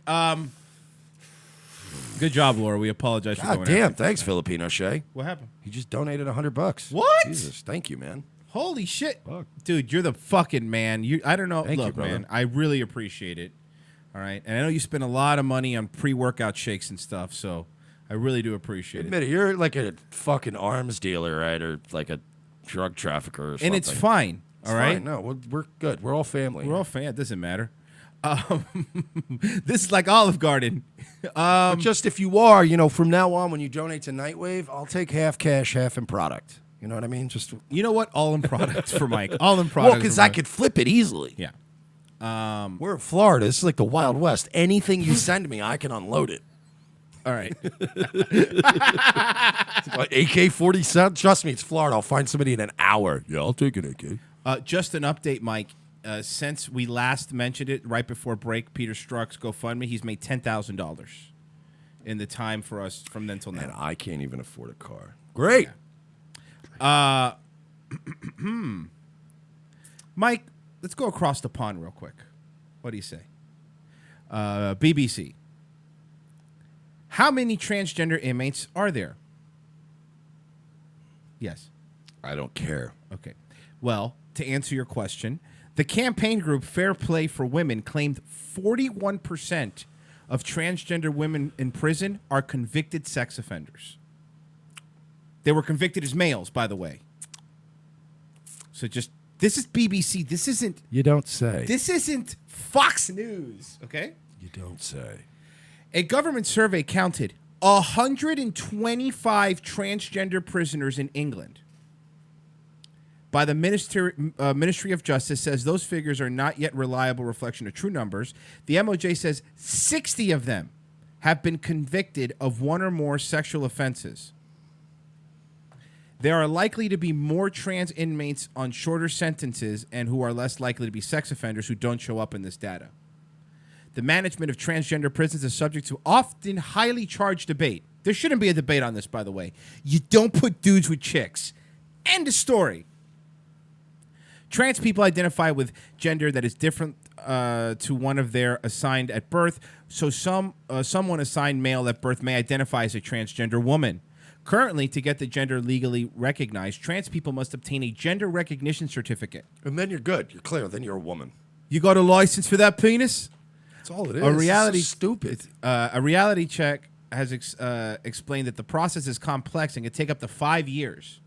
Good job, Laura. We apologize for God going. damn! after Thanks, Filipino Shay. What happened? He just donated $100. What? Jesus, thank you, man. Holy shit, dude! You're the fucking man. I don't know. Thank you, Look, brother. man, I really appreciate it. All right, and I know you spend a lot of money on pre-workout shakes and stuff, so I really do appreciate Admit it. You're like a fucking arms dealer, right, or like a drug trafficker or something. And it's fine. It's all right. fine. No, we're good. We're all family. We're all fan. It doesn't matter. This is like Olive Garden. But just if you are, from now on, when you donate to Nightwave, I'll take half cash, half in product. You know what I mean? Just You know what? All in product for Mike. All in product. well, because I could flip it easily. Yeah. We're in Florida. This is like the Wild West. Anything you send me, I can unload it. All right. AK-47. Trust me, it's Florida. I'll find somebody in an hour. Yeah, I'll take an AK. Just an update, Mike. Since we last mentioned it right before break, Peter Strzok's GoFundMe, he's made $10,000 in the time for us from then till now. And I can't even afford a car. Great. Mike, let's go across the pond real quick. What do you say? BBC. How many transgender inmates are there? Yes. I don't care. Okay. Well, to answer your question, the campaign group Fair Play for Women claimed 41% of transgender women in prison are convicted sex offenders. They were convicted as males, by the way. So this is BBC. This isn't... You don't say. This isn't Fox News, okay? You don't say. A government survey counted 125 transgender prisoners in England. By the Ministry of Justice says those figures are not yet reliable reflection of true numbers. The MOJ says 60 of them have been convicted of one or more sexual offenses. There are likely to be more trans inmates on shorter sentences and who are less likely to be sex offenders who don't show up in this data. The management of transgender prisons is subject to often highly charged debate. There shouldn't be a debate on this, by the way. You don't put dudes with chicks. End of story. Trans people identify with gender that is different to one of their assigned at birth, so someone assigned male at birth may identify as a transgender woman. Currently, to get the gender legally recognized, trans people must obtain a gender recognition certificate. And then you're good. You're clear. Then you're a woman. You got a license for that penis? That's all it is. A reality It's so stupid. A reality check has explained that the process is complex and can take up to 5 years.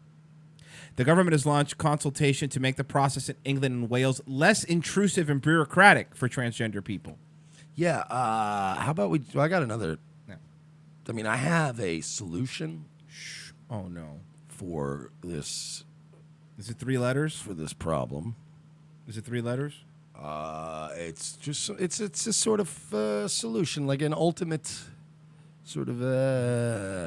The government has launched consultation to make the process in England and Wales less intrusive and bureaucratic for transgender people. Yeah. How about I got another. I mean, I have a solution. Oh no. For this. Is it 3 letters? For this problem. Is it 3 letters? It's just it's a sort of solution, like an ultimate sort of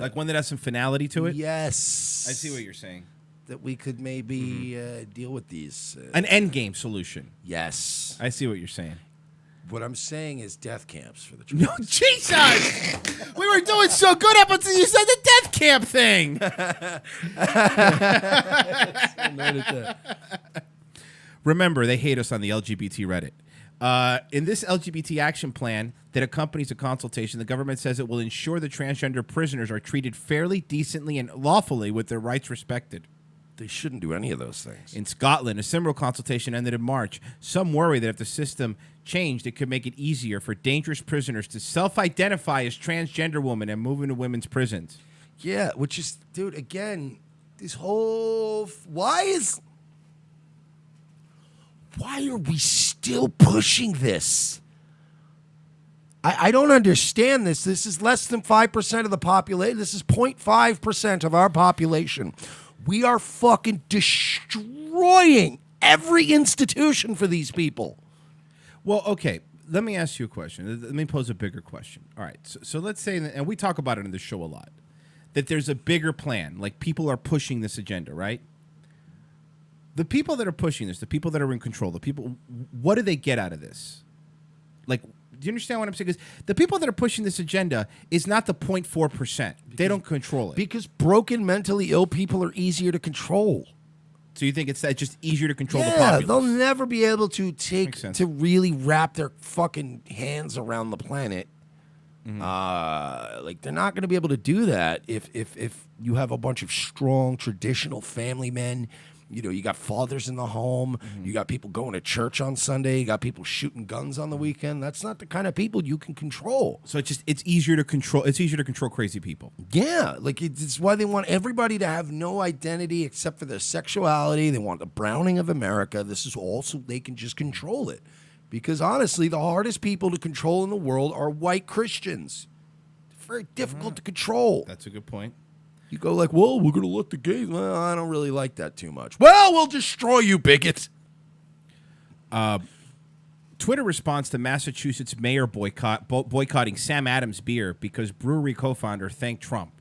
like one that has some finality to it. Yes, I see what you're saying. That we could maybe deal with these. An end game solution. Yes, I see what you're saying. What I'm saying is death camps for the No, Jesus! We were doing so good up until you said the death camp thing. Remember, they hate us on the LGBT Reddit. In this LGBT action plan that accompanies the consultation, the government says it will ensure that transgender prisoners are treated fairly, decently, and lawfully with their rights respected. They shouldn't do any of those things. In Scotland, a similar consultation ended in March. Some worry that if the system changed, it could make it easier for dangerous prisoners to self-identify as transgender women and move into women's prisons. Yeah, which is, dude, again, this whole... Why are we still pushing this? I don't understand this. This is less than 5% of the population. This is 0.5% of our population. We are fucking destroying every institution for these people. Well, okay, let me ask you a question. Let me pose a bigger question. All right, so let's say, and we talk about it in the show a lot, that there's a bigger plan. Like, people are pushing this agenda, right? The people that are pushing this, the people that are in control, the people, what do they get out of this? Like, do you understand what I'm saying? Because the people that are pushing this agenda is not the 0.4%. They don't control it. Because broken, mentally ill people are easier to control. So you think it's just easier to control the Yeah, populace? they'll never be able to really wrap their fucking hands around the planet. Like, they're not going to be able to do that if you have a bunch of strong traditional family men. You know, you got fathers in the home. You got people going to church on Sunday. You got people shooting guns on the weekend. That's not the kind of people you can control. So it's easier to control. It's easier to control crazy people. Yeah, like it's why they want everybody to have no identity except for their sexuality. They want the Browning of America. This is all so they can just control it. Because honestly, the hardest people to control in the world are white Christians. It's very difficult to control. That's a good point. You go like, well, we're going to let the gays. Well, I don't really like that too much. Well, we'll destroy you, bigot. Twitter responds to Massachusetts mayor boycotting Sam Adams beer because brewery co-founder thanked Trump.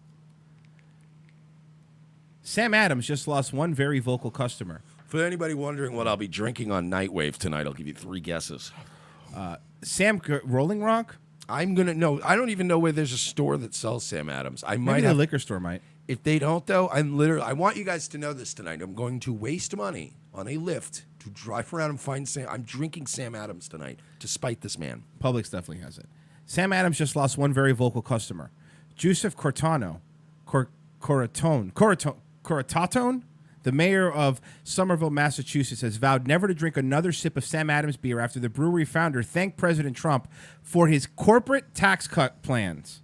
Sam Adams just lost one very vocal customer. For anybody wondering what I'll be drinking on Nightwave tonight, I'll give you 3 guesses. Rolling Rock? I'm going to know. I don't even know where there's a store that sells Sam Adams. I might Maybe have a liquor store might. If they don't, though, I want you guys to know this tonight. I'm going to waste money on a Lyft to drive around and find Sam. I'm drinking Sam Adams tonight to spite this man. Publix definitely has it. Sam Adams just lost one very vocal customer. Joseph Cortatone, the mayor of Somerville, Massachusetts, has vowed never to drink another sip of Sam Adams beer after the brewery founder thanked President Trump for his corporate tax cut plans.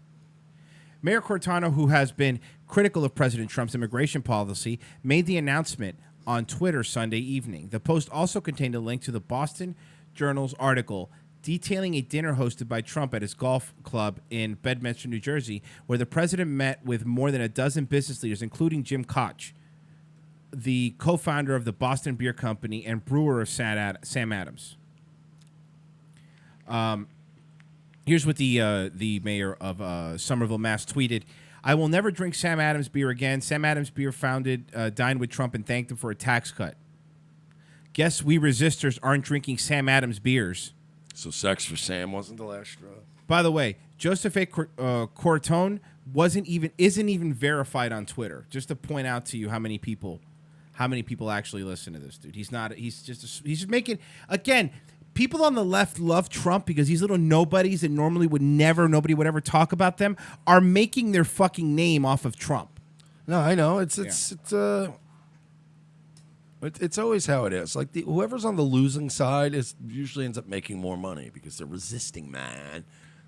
Mayor Cortano, who has been critical of President Trump's immigration policy, made the announcement on Twitter Sunday evening. The post also contained a link to the Boston Journal's article detailing a dinner hosted by Trump at his golf club in Bedminster, New Jersey, where the president met with more than a dozen business leaders, including Jim Koch, the co-founder of the Boston Beer Company and brewer of Sam Adams. Here's what the mayor of Somerville, Mass. tweeted. I will never drink Sam Adams beer again. Sam Adams beer dined with Trump and thanked him for a tax cut. Guess we resistors aren't drinking Sam Adams beers. So sex for Sam wasn't the last straw. By the way, Joseph A. Cortone isn't even verified on Twitter. Just to point out to you how many people actually listen to this dude. He's just making, again, people on the left love Trump because these little nobodies that normally nobody would ever talk about them are making their fucking name off of Trump. No, I know. It's always how it is. Like whoever's on the losing side usually ends up making more money because they're resisting, man.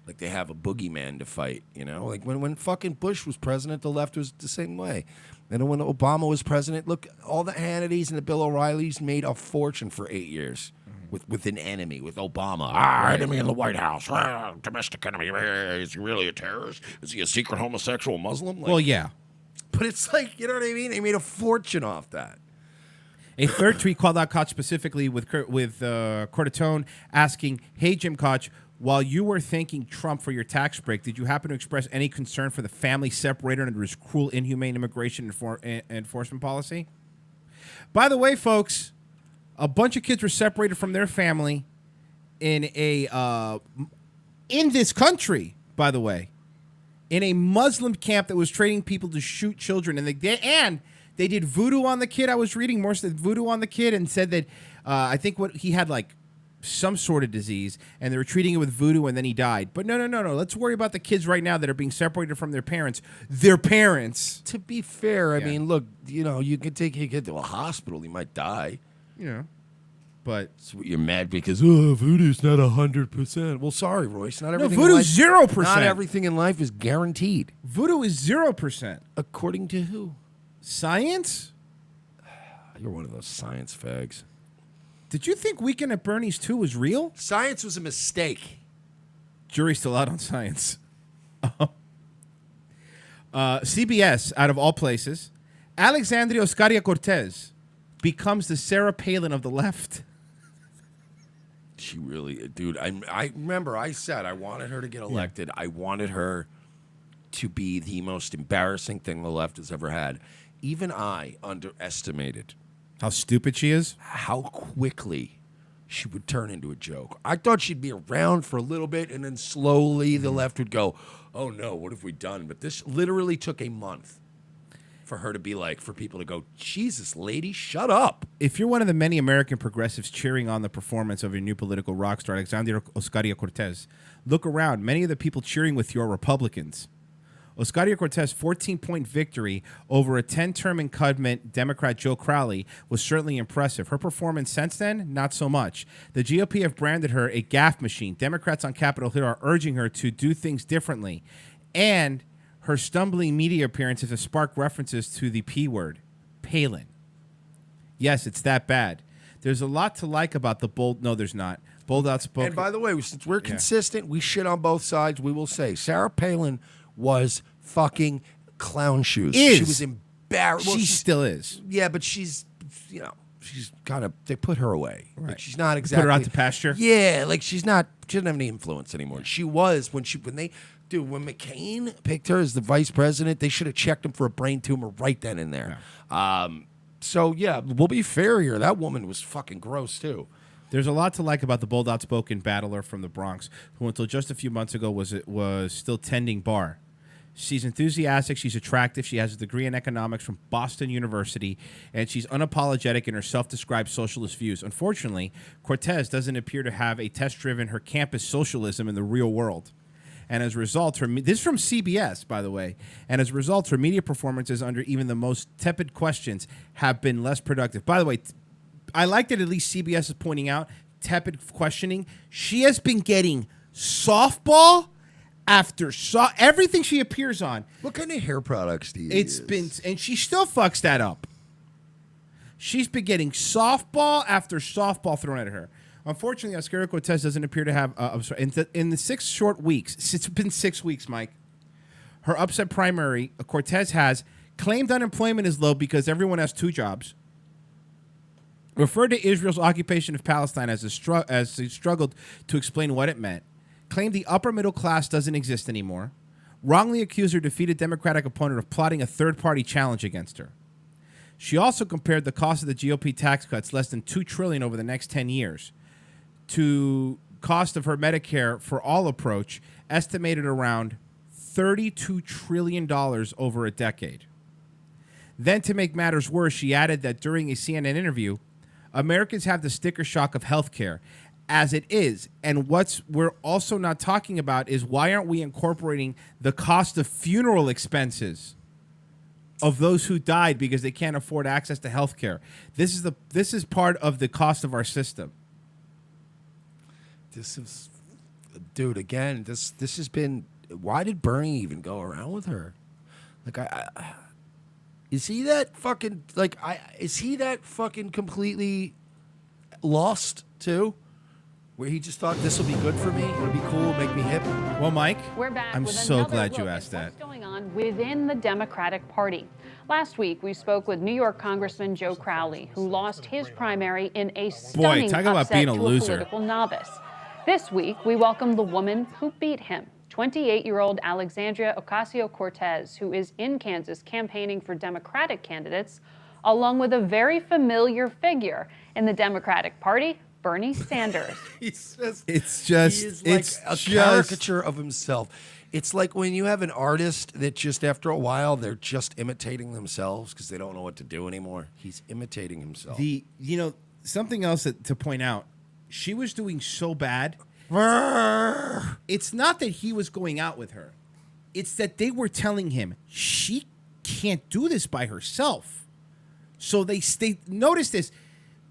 Like they have a boogeyman to fight, you know? Like when fucking Bush was president, the left was the same way. And when Obama was president, look, all the Hannitys and the Bill O'Reillys made a fortune for 8 years. With an enemy, with Obama. Enemy in the White House. Domestic enemy. Is he really a terrorist? Is he a secret homosexual Muslim? Well, yeah. But it's like, you know what I mean? They made a fortune off that. A third tweet called out Koch specifically with Cortatone asking, hey, Jim Koch, while you were thanking Trump for your tax break, did you happen to express any concern for the family separated under his cruel, inhumane immigration enforcement policy? By the way, folks, a bunch of kids were separated from their family in this country, by the way, in a Muslim camp that was training people to shoot children. And they did voodoo on the kid. I was reading Morse did voodoo on the kid and said that I think what he had like some sort of disease, and they were treating it with voodoo, and then he died. But no. Let's worry about the kids right now that are being separated from their parents. Their parents. To be fair, I mean, look, you can take your kid to a hospital, he might die. But so you're mad because voodoo's not 100%. Well, sorry, Royce. Not everything. Voodoo's 0%. Not everything in life is guaranteed. Voodoo is 0%. According to who? Science. You're one of those science fags. Did you think Weekend at Bernie's 2 was real? Science was a mistake. Jury's still out on science. CBS, out of all places, Alexandria Ocasio-Cortez becomes the Sarah Palin of the left. She really, dude, I remember I said I wanted her to get elected. I wanted her to be the most embarrassing thing the left has ever had. Even I underestimated how stupid she is, how quickly she would turn into a joke. I thought she'd be around for a little bit, and then slowly the left would go, oh no, what have we done? But this literally took a month for her to be like, for people to go, Jesus, lady, shut up. If you're one of the many American progressives cheering on the performance of your new political rock star, Alexandria Ocasio-Cortez, look around. Many of the people cheering with you are Republicans. Ocasio-Cortez's 14-point victory over a 10-term incumbent Democrat Joe Crowley was certainly impressive. Her performance since then, not so much. The GOP have branded her a gaffe machine. Democrats on Capitol Hill are urging her to do things differently. And her stumbling media appearances have sparked references to the P word, Palin. Yes, it's that bad. There's a lot to like about the bold... No, there's not. Bold outspoken... And by the way, since we're consistent, we shit on both sides, we will say Sarah Palin was fucking clown shoes. She was embarrassed. She still is. Yeah, but she's kind of, they put her away. Right. Like, she's not exactly. Put her out to pasture? Yeah, like she doesn't have any influence anymore. She was when McCain picked her as the vice president, they should have checked him for a brain tumor right then and there. Yeah. So yeah, we'll be fair here. That woman was fucking gross too. There's a lot to like about the bold, outspoken battler from the Bronx, who until just a few months ago was still tending bar. She's enthusiastic, she's attractive, she has a degree in economics from Boston University, and she's unapologetic in her self-described socialist views. Unfortunately, Cortez doesn't appear to have a test-driven her campus socialism in the real world. And as a result, this is from CBS, by the way, and as a result, her media performances under even the most tepid questions have been less productive. By the way, I like that at least CBS is pointing out tepid questioning. She has been getting softball after everything she appears on. What kind of hair products do you use? And she still fucks that up. She's been getting softball after softball thrown at her. Unfortunately, Ocasio-Cortez doesn't appear to have. In the 6 short weeks, it's been 6 weeks, Mike. Her upset primary, Cortez has claimed unemployment is low because everyone has 2 jobs. Referred to Israel's occupation of Palestine as they struggled to explain what it meant. Claimed the upper middle class doesn't exist anymore. Wrongly accused her defeated Democratic opponent of plotting a third-party challenge against her. She also compared the cost of the GOP tax cuts, less than $2 trillion over the next 10 years, to cost of her Medicare for all approach, estimated around $32 trillion over a decade. Then, to make matters worse, she added that during a CNN interview, Americans have the sticker shock of health care as it is. And what we're also not talking about is why aren't we incorporating the cost of funeral expenses of those who died because they can't afford access to health care? This is part of the cost of our system. This is, dude, again, this has been, why did Bernie even go around with her? Like, is he that fucking, is he that fucking completely lost too? Where he just thought this will be good for me, it'll be cool, make me hip. Well, Mike, we're back. I'm with so another glad you look asked at that. What's going on within the Democratic Party? Last week, we spoke with New York Congressman Joe Crowley, who lost his primary in a stunning talk about upset being a to loser. a political novice. This week, we welcome the woman who beat him, 28-year-old Alexandria Ocasio-Cortez, who is in Kansas campaigning for Democratic candidates, along with a very familiar figure in the Democratic Party, Bernie Sanders. He is like a caricature of himself. It's like when you have an artist that just after a while they're just imitating themselves because they don't know what to do anymore. He's imitating himself. Something else to point out she was doing so bad. It's not that he was going out with her. It's that they were telling him she can't do this by herself. So they notice this.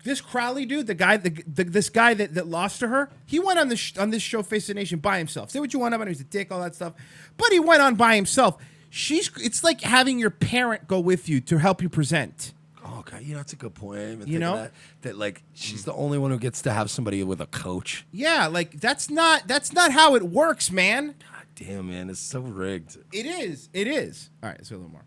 This Crowley dude, the guy, this guy that lost to her, he went on this show, Face the Nation, by himself. Say what you want about him, he's a dick, all that stuff. But he went on by himself. It's like having your parent go with you to help you present. Oh, God, that's a good point. You know? That like she's the only one who gets to have somebody with a coach. Yeah, like that's not how it works, man. God damn, man, it's so rigged. It is. It is. All right, let's go a little more.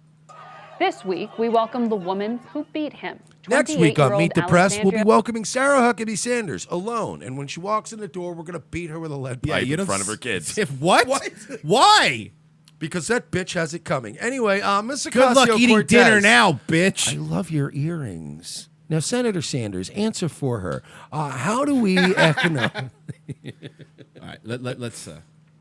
This week, we welcome the woman who beat him. Next week on Meet the Press, we'll be Alexandria- welcoming Sarah Huckabee Sanders alone. And when she walks in the door, we're going to beat her with a lead pipe you in don't front of her kids. What? Why? Because that bitch has it coming. Anyway, Miss Good luck eating Ocasio-Cortez. dinner now, bitch. I love your earrings. Now, Senator Sanders, answer for her. How do we economic... All right, let's...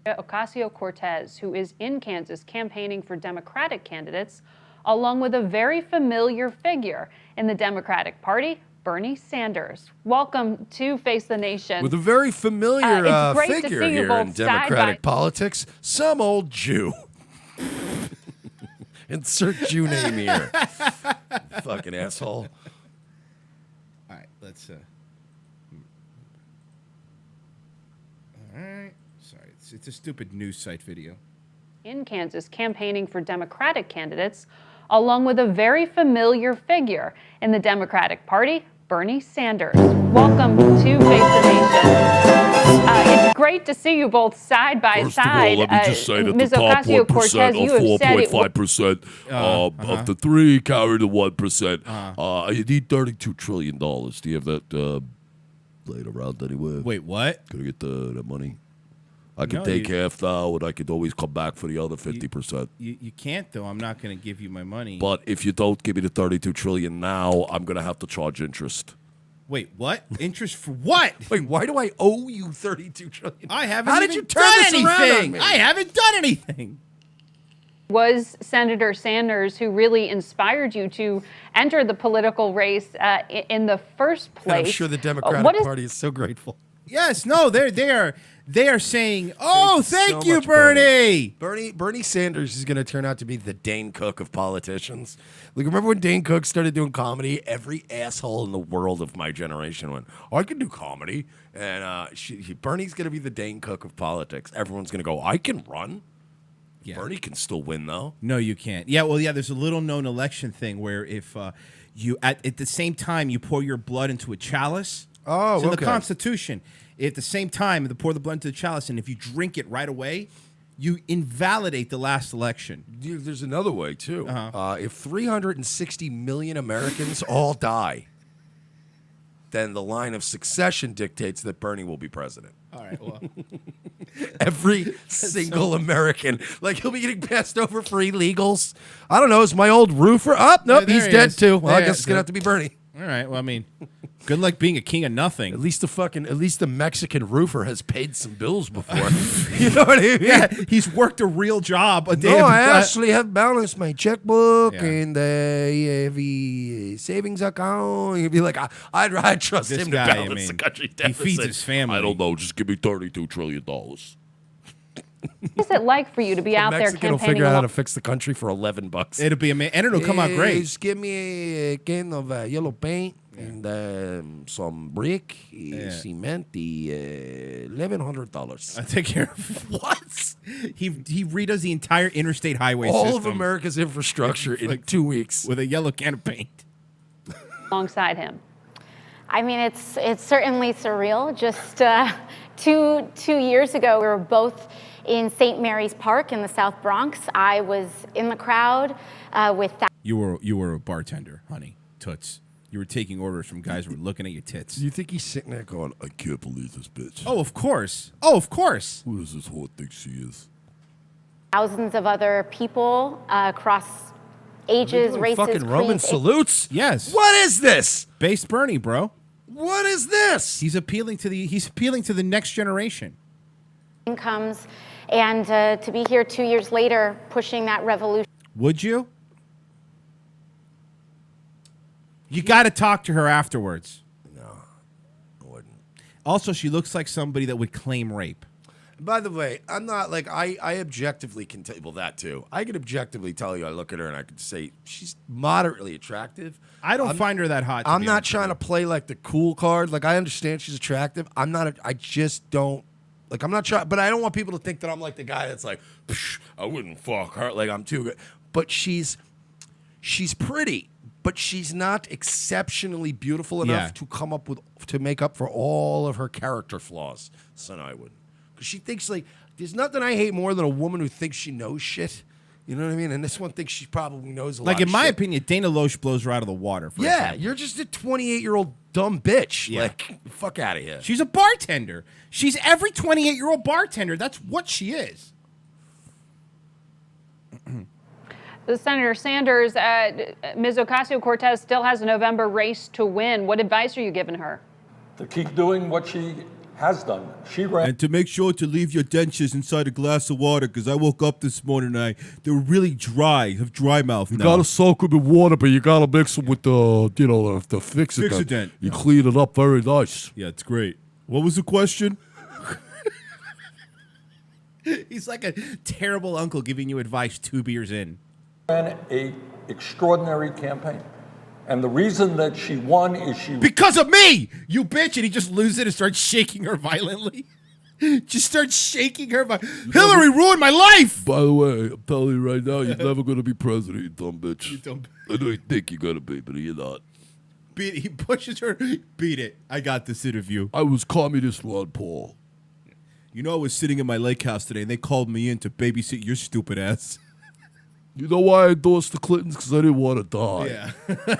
Ocasio-Cortez, who is in Kansas campaigning for Democratic candidates, along with a very familiar figure in the Democratic Party, Bernie Sanders. Welcome to Face the Nation. With a very familiar it's great to figure see you here both in side Democratic by- politics, some old Jew. Insert Jew name here. Fucking asshole. All right, let's... All right. Sorry, it's a stupid news site video. In Kansas campaigning for Democratic candidates, along with a very familiar figure in the Democratic Party, Bernie Sanders. Welcome to Face the Nation. It's great to see you both side by First side. of all, let me just say that Ms. the top 1% Ocasio-Cortez, you have of said it 4.5% of the 3 carry the 1%. You need $32 trillion. Do you have that laid around anywhere? Wait, what? Can I get the money? I can No, take half now, and I could always come back for the other 50%. You can't, though. I'm not going to give you my money. But if you don't give me the $32 trillion now, I'm going to have to charge interest. Wait, what? Interest for what? Wait, why do I owe you $32 trillion? I haven't How did even you turn done this around on anything. me? I haven't done anything. Was Senator Sanders who really inspired you to enter the political race in the first And place? I'm sure the Democratic What is- Party is so grateful. Yes, no, they are saying, "Oh, thank so you, much, Bernie." Bernie Sanders is going to turn out to be the Dane Cook of politicians. Like, remember when Dane Cook started doing comedy? Every asshole in the world of my generation went, I can do comedy. And Bernie's going to be the Dane Cook of politics. Everyone's going to go, I can run. Yeah. Bernie can still win, though. No, you can't. Yeah, well, there's a little known election thing where if you at the same time you pour your blood into a chalice. Oh, it's in the okay. Constitution. At the same time, you pour the blood into the chalice, and if you drink it right away, you invalidate the last election. Dude, there's another way, too. If 360 million Americans all die, then the line of succession dictates that Bernie will be president. All right, well. Every single American. Like, he'll be getting passed over for illegals. I don't know. Is my old roofer up? Nope, There he's he dead, is. too. Well, I There- guess it's going to have to be Bernie. All right, well, I mean, good luck being a king of nothing. At least the Mexican roofer has paid some bills before. You know what I mean? Yeah, he's worked a real job. No, I actually have balanced my checkbook Yeah. and the savings account. You'd be like, I'd trust This him guy, to I balance mean, the country he deficit. feeds his family. I don't know. Just give me $32 trillion. What is it like for you to be out there Mexican will campaigning? figure out how along- to fix the country for $11. It'll be amazing, and it'll come out great. Just give me a can of yellow paint and some brick, cement, $1,100. I take care of what? He redoes the entire interstate highway All system. of America's infrastructure in 2 weeks with a yellow can of paint. alongside him? I mean, it's certainly surreal. Just two years ago, we were both in St. Mary's Park in the South Bronx. I was in the crowd with that. You were a bartender, honey, toots. You were taking orders from guys who were looking at your tits. Do you think he's sitting there going, I can't believe this bitch? Oh, of course. Oh, of course. Who does this whore think she is? Thousands of other people across ages, races, fucking Roman creeds. salutes? Yes. What is this? Based Bernie, bro. What is this? He's appealing to the next generation. Incomes, and to be here 2 years later pushing that revolution. Would you? You got to talk to her afterwards. No, I wouldn't. Also, she looks like somebody that would claim rape. By the way, I'm not like I objectively can tell that too. I can objectively tell you. I look at her and I could say she's moderately attractive. I don't find her that hot. I'm not trying to play like the cool card. Like I understand she's attractive. I'm not. I just don't. Like I'm not trying. But I don't want people to think that I'm like the guy that's like, I wouldn't fuck her. Like I'm too good. But she's pretty. But she's not exceptionally beautiful enough to make up for all of her character flaws. So no, I wouldn't. Because she thinks like there's nothing I hate more than a woman who thinks she knows shit. You know what I mean? And this one thinks she probably knows a lot. Like in of my shit. opinion, Dana Loesch blows her out of the water. For Yeah, example. you're just a 28-year-old dumb bitch. Yeah. Like fuck out of here. She's a bartender. She's every 28-year-old bartender. That's what she is. Senator Sanders, Ms. Ocasio-Cortez still has a November race to win. What advice are you giving her? To keep doing what she has done. She ran. And to make sure to leave your dentures inside a glass of water, because I woke up this morning and they were really dry. Have dry mouth now. You gotta soak them in water, but you gotta mix them with the Fix-A-Dent. Fix-A-Dent. You clean it up very nice. Yeah, it's great. What was the question? He's like a terrible uncle giving you advice 2 beers in. Ran a extraordinary campaign. And the reason that she won is because of me, you bitch. And he just loses it and starts shaking her violently. Just starts shaking her. Hillary ruined my life. By the way, I'm telling you right now, you're never gonna be president, you dumb bitch. You dumb I know you think you're gonna be, but you're not. He pushes her. Beat it. I got this interview. I was communist Ron Paul. You know, I was sitting in my lake house today, and they called me in to babysit your stupid ass. You know why I endorsed the Clintons? Because I didn't want to die. Yeah.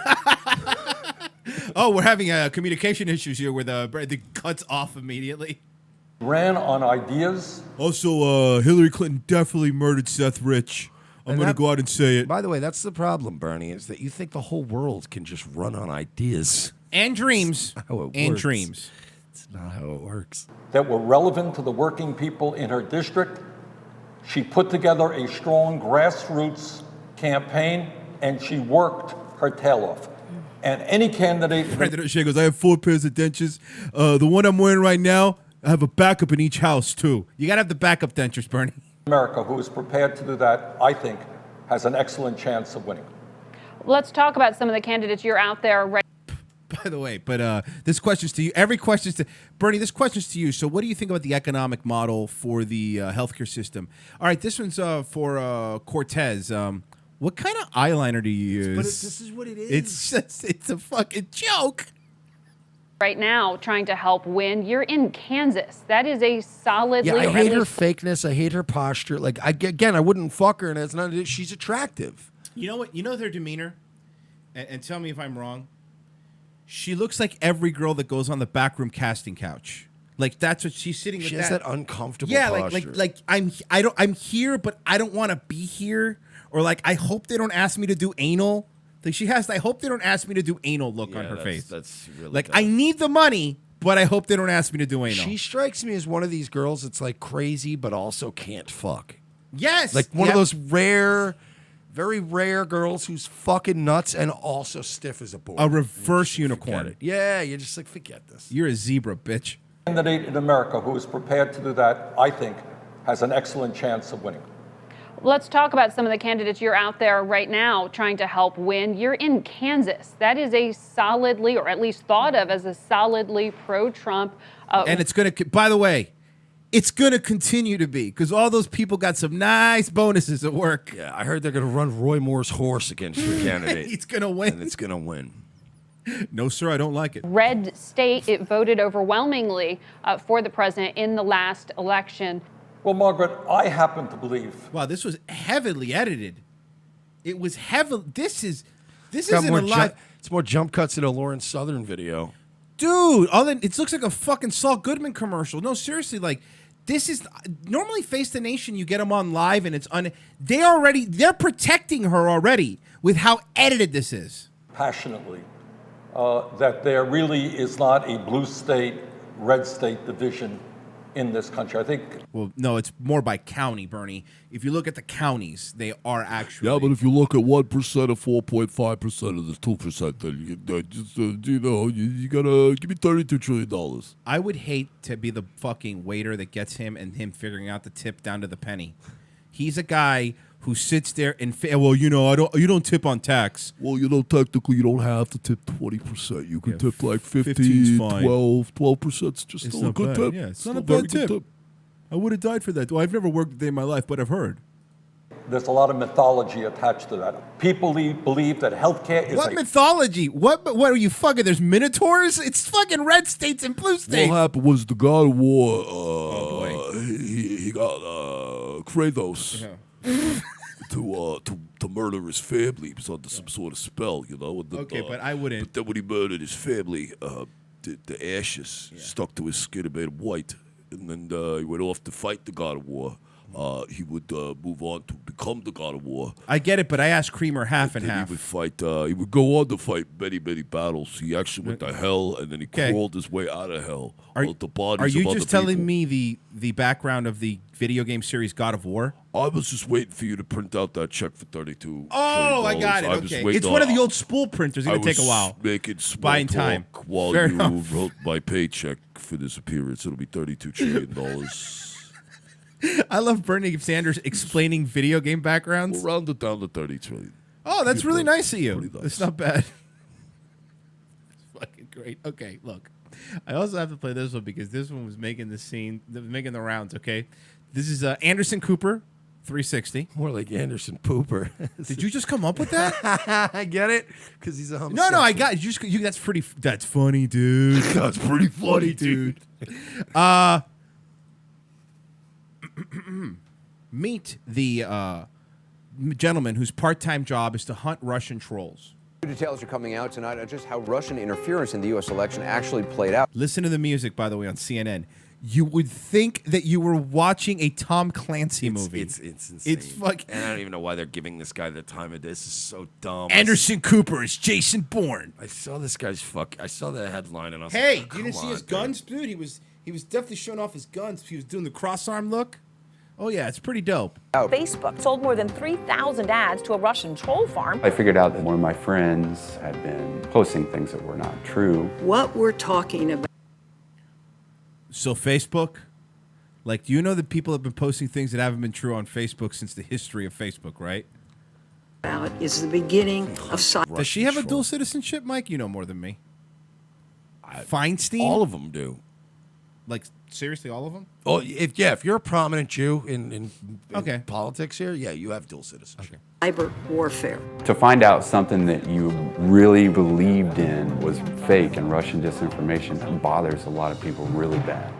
Oh, we're having communication issues here where the cuts off immediately. ran on ideas. Also, Hillary Clinton definitely murdered Seth Rich. I'm going to go out and say it. By the way, that's the problem, Bernie, is that you think the whole world can just run on ideas. And dreams. That's not how it and works. dreams. It's not how it works. That were relevant to the working people in her district. She put together a strong grassroots campaign, and she worked her tail off. And any candidate... She goes, I have 4 pairs of dentures. The one I'm wearing right now, I have a backup in each house, too. You got to have the backup dentures, Bernie. America, who is prepared to do that, I think, has an excellent chance of winning. Let's talk about some of the candidates you're out there right. By the way, but this question's to you. Every question's to Bernie. This question's to you. So, what do you think about the economic model for the healthcare system? All right, this one's for Cortez. What kind of eyeliner do you use? But this is what it is. It's a fucking joke. Right now, trying to help win. You're in Kansas. That is a solidly. Yeah, I hate her fakeness. I hate her posture. Like, I wouldn't fuck her, and it's not. She's attractive. You know what? You know their demeanor, and tell me if I'm wrong. She looks like every girl that goes on the backroom casting couch. Like that's what she's sitting. She with has that uncomfortable posture. I'm here, but I don't want to be here. Or like, I hope they don't ask me to do anal. Like she has, I hope they don't ask me to do anal look on her face. That's really like dumb. I need the money, but I hope they don't ask me to do anal. She strikes me as one of these girls that's like crazy, but also can't fuck. Yes, like one of those rare, very rare girls who's fucking nuts and also stiff as a board. A reverse unicorn. Yeah, you're just like, forget this. You're a zebra, bitch. Candidate in America who is prepared to do that, I think, has an excellent chance of winning. Let's talk about some of the candidates you're out there right now trying to help win. You're in Kansas. That is a solidly, or at least thought of as a solidly pro-Trump. And it's going to, by the way, it's going to continue to be because all those people got some nice bonuses at work. Yeah, I heard they're going to run Roy Moore's horse against your candidate. It's going to win. And it's going to win. No, sir, I don't like it. Red state, it voted overwhelmingly for the president in the last election. Well, Margaret, I happen to believe. Wow, this was heavily edited. It was heavily. This isn't more a lot. It's more jump cuts in a Lawrence Southern video. Dude, it looks like a fucking Saul Goodman commercial. No, seriously, like this is normally Face the Nation. You get them on live, and they're protecting her already with how edited this is. Passionately, that there really is not a blue state, red state division in this country. I think. Well, no, it's more by county, Bernie. If you look at the counties, they are actually. Yeah, but if you look at 1% or 4.5% of the 2%, then you gotta give me $32 trillion. I would hate to be the fucking waiter that gets him and him figuring out the tip down to the penny. He's a guy who sits there and you don't tip on tax. Well, technically you don't have to tip 20%. You can tip like 15, 15's fine. 12%. It's just It's still a not good bad. tip. Yeah, it's Still not a very bad good tip. I would have died for that. Well, I've never worked a day in my life, but I've heard. There's a lot of mythology attached to that. People believe that healthcare is What mythology? What are you fucking? There's minotaurs? It's fucking red states and blue states. What happened was the God of War, he got Kratos to murder his family. He was under some sort of spell, And then, Okay, but I wouldn't. But then when he murdered his family, the ashes stuck to his skin and made him white. And then he went off to fight the God of War. He would move on to become the God of War. I get it, but I asked Creamer half and half. He would fight. He would go on to fight many, many battles. He actually went to hell, and then he crawled his way out of hell. The bodies Are you of other just telling people. me the background of the video game series God of War? I was just waiting for you to print out that check for $32. Oh, I got it. Okay, it's one of the old spool printers. It's gonna take a while. Making small Buying talk time. while Fair you enough. wrote my paycheck for this appearance. It'll be $32 trillion. I love Bernie Sanders explaining video game backgrounds. We'll round it down to $30 trillion. Oh, that's really nice of you. Pretty nice. It's not bad. It's fucking great. Okay, look. I also have to play this one because this one was making the rounds, okay? This is Anderson Cooper, 360. More like Anderson Pooper. Did you just come up with that? I get it? Because he's a homosexual. No, I got it. That's funny, dude. That's pretty funny, dude. Meet the gentleman whose part-time job is to hunt Russian trolls. Details are coming out tonight on just how Russian interference in the U.S. election actually played out. Listen to the music, by the way, on CNN. You would think that you were watching a Tom Clancy movie. It's insane. It's fucking. And I don't even know why they're giving this guy the time of day. This is so dumb. Anderson Cooper is Jason Bourne. I saw this guy's I saw the headline and I was Hey, like, you didn't see his guns, dude? He was definitely showing off his guns. He was doing the cross-arm look. Oh, yeah, it's pretty dope. Facebook sold more than 3,000 ads to a Russian troll farm. I figured out that one of my friends had been posting things that were not true. What we're talking about. So Facebook, like, do you know that people have been posting things that haven't been true on Facebook since the history of Facebook, right? Is the beginning of Does she have a dual citizenship, Mike? You know more than me. Feinstein? All of them do. Like, seriously, all of them? Oh, if you're a prominent Jew in politics here, yeah, you have dual citizenship. cyber warfare. To find out something that you really believed in was fake and Russian disinformation, that bothers a lot of people really bad.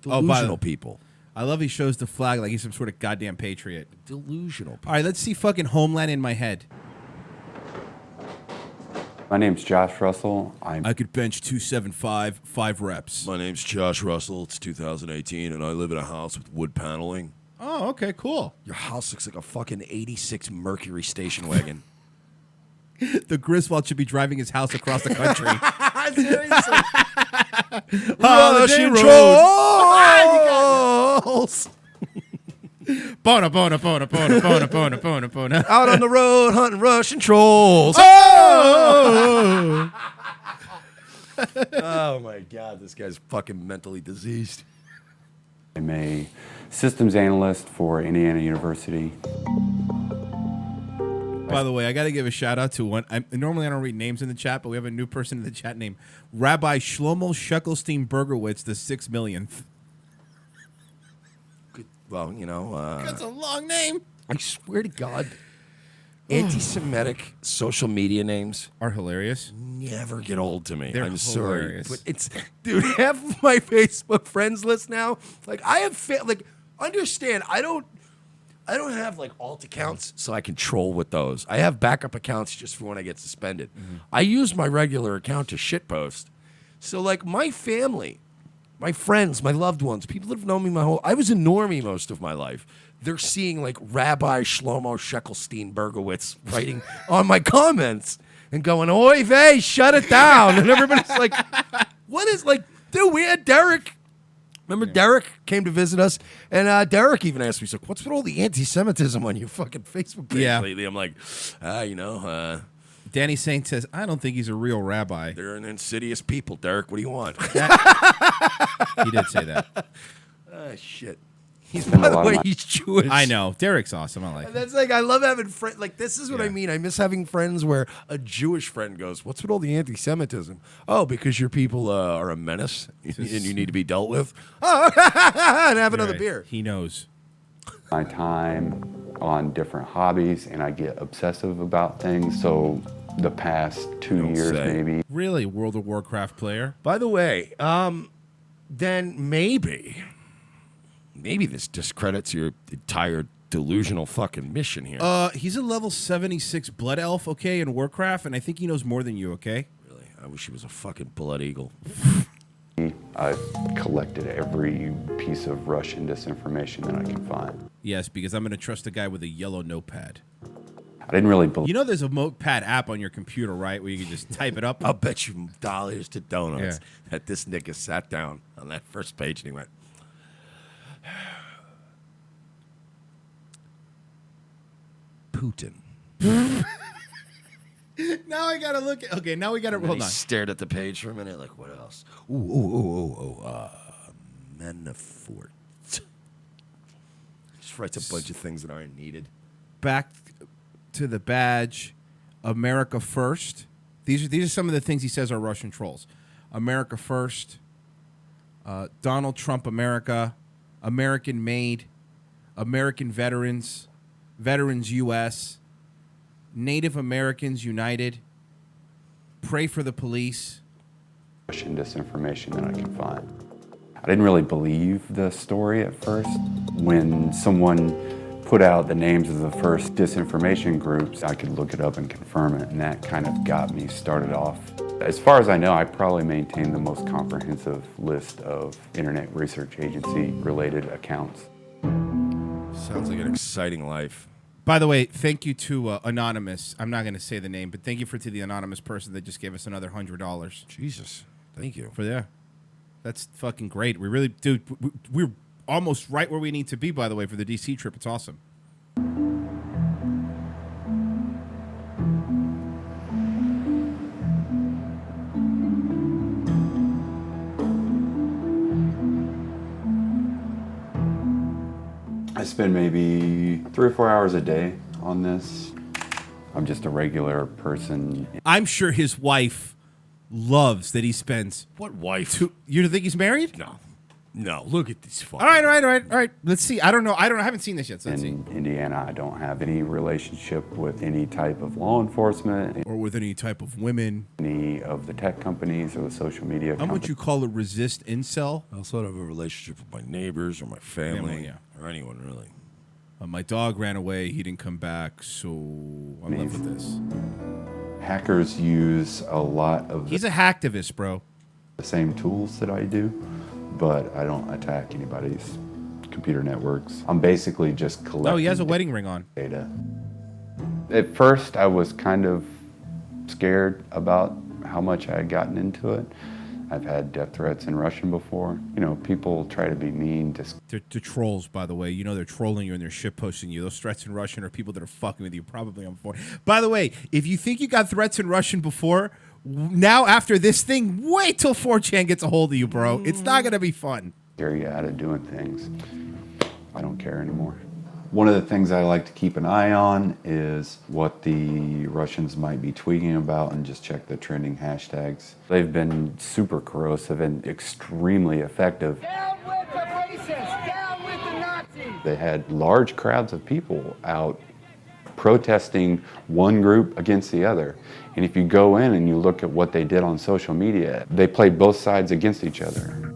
Delusional people. I love he shows the flag like he's some sort of goddamn patriot. Delusional people. All right, let's see fucking Homeland in my head. My name's Josh Russell. I could bench 275, 5 reps. My name's Josh Russell. It's 2018, and I live in a house with wood paneling. Oh, okay, cool. Your house looks like a fucking 86 Mercury station wagon. The Griswold should be driving his house across the country. Seriously. Holiday Russian Road. trolls. Bona. Out on the road hunting Russian trolls. Oh! Oh my God, this guy's fucking mentally diseased. I'm a systems analyst for Indiana University. By the way, I got to give a shout out to one. Normally, I don't read names in the chat, but we have a new person in the chat named Rabbi Shlomo Sheckelstein Bergerwitz, the 6 millionth. Well, That's a long name. I swear to God, anti-Semitic social media names are hilarious. Never get old to me. They're I'm sorry, hilarious. but dude, half of my Facebook friends list now, like I have, understand, I don't have like alt accounts, so I can troll with those. I have backup accounts just for when I get suspended. I use my regular account to shitpost. So like my family, my friends, my loved ones, people that have known me I was a normie most of my life. They're seeing like Rabbi Shlomo Sheckelstein Bergerwitz writing on my comments and going, "Oy vey, shut it down." And everybody's like, "What is dude, we had Derek Remember Derek came to visit us, and Derek even asked me, he's like, what's with all the anti-Semitism on your fucking Facebook page lately? I'm like, Danny Saint says, I don't think he's a real rabbi. They're an insidious people, Derek. What do you want? He did say that. Shit. By the way, he's Jewish. I know. Derek's awesome. I like And him. that's like, I love having friends. Like, this is what I mean. I miss having friends where a Jewish friend goes, what's with all the anti-Semitism? Oh, because your people are a menace and you need to be dealt with? Oh, and have another beer. He knows. My time on different hobbies, and I get obsessive about things. So the past 2 years, maybe. Really? World of Warcraft player? By the way, then maybe this discredits your entire delusional fucking mission here. He's a level 76 blood elf, okay, in Warcraft, and I think he knows more than you, okay? Really? I wish he was a fucking blood eagle. I've collected every piece of Russian disinformation that I can find. Yes, because I'm going to trust a guy with a yellow notepad. I didn't really believe. You know there's a notepad app on your computer, right, where you can just type it up? I'll bet you dollars to donuts that this nigga sat down on that first page and he went, Putin. Now I gotta look at. Okay, now we gotta. Hold on. Stared at the page for a minute, like, what else? Manafort. Just writes a bunch of things that aren't needed. Back to the badge. America first. These are some of the things he says are Russian trolls. America first. Donald Trump America. American made. American veterans. Veterans U.S. Native Americans United. Pray for the police. Russian disinformation that I can find. I didn't really believe the story at first. When someone put out the names of the first disinformation groups, I could look it up and confirm it, and that kind of got me started off. As far as I know, I probably maintain the most comprehensive list of Internet Research Agency-related accounts. Sounds like an exciting life. By the way, thank you to Anonymous. I'm not going to say the name, but thank you to the anonymous person that just gave us another $100. Jesus. Thank you. For that. That's fucking great. We really, dude, we're almost right where we need to be, by the way, for the DC trip. It's awesome. I spend maybe 3 or 4 hours a day on this. I'm just a regular person. I'm sure his wife loves that he spends. What wife? You don't think he's married? No. Look at this fucking. All right. Let's see. I don't know. I haven't seen this yet. So let's see. In Indiana, I don't have any relationship with any type of law enforcement. Or with any type of women. Any of the tech companies or the social media I'm what you call a resist incel. I also don't have a relationship with my neighbors or my family or anyone really. My dog ran away. He didn't come back, so I'm left with this. Hackers use a lot of... He's a hacktivist, bro. The same tools that I do, but I don't attack anybody's computer networks. I'm basically just collecting... Oh, he has a wedding ring on. Data. At first, I was kind of scared about how much I had gotten into it. I've had death threats in Russian before. You know, people try to be mean to... They're trolls, by the way. You know they're trolling you and they're shitposting you. Those threats in Russian are people that are fucking with you probably on phone. By the way, if you think you got threats in Russian before, now after this thing, wait till 4chan gets a hold of you, bro. It's not going to be fun. Scare you out of doing things. I don't care anymore. One of the things I like to keep an eye on is what the Russians might be tweeting about and just check the trending hashtags. They've been super corrosive and extremely effective. Down with the racists! Down with the Nazis! They had large crowds of people out protesting one group against the other. And if you go in and you look at what they did on social media, they played both sides against each other.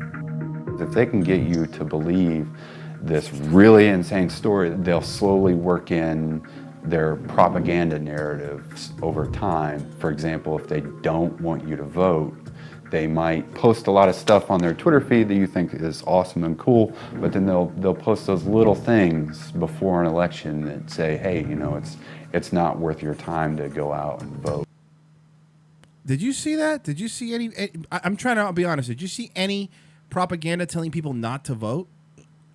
If they can get you to believe this really insane story, they'll slowly work in their propaganda narratives over time. For example, if they don't want you to vote, they might post a lot of stuff on their Twitter feed that you think is awesome and cool, but then they'll post those little things before an election that say, hey, you know, it's not worth your time to go out and vote. Did you see that? Did you see any I'm trying to be honest. Did you see any propaganda telling people not to vote?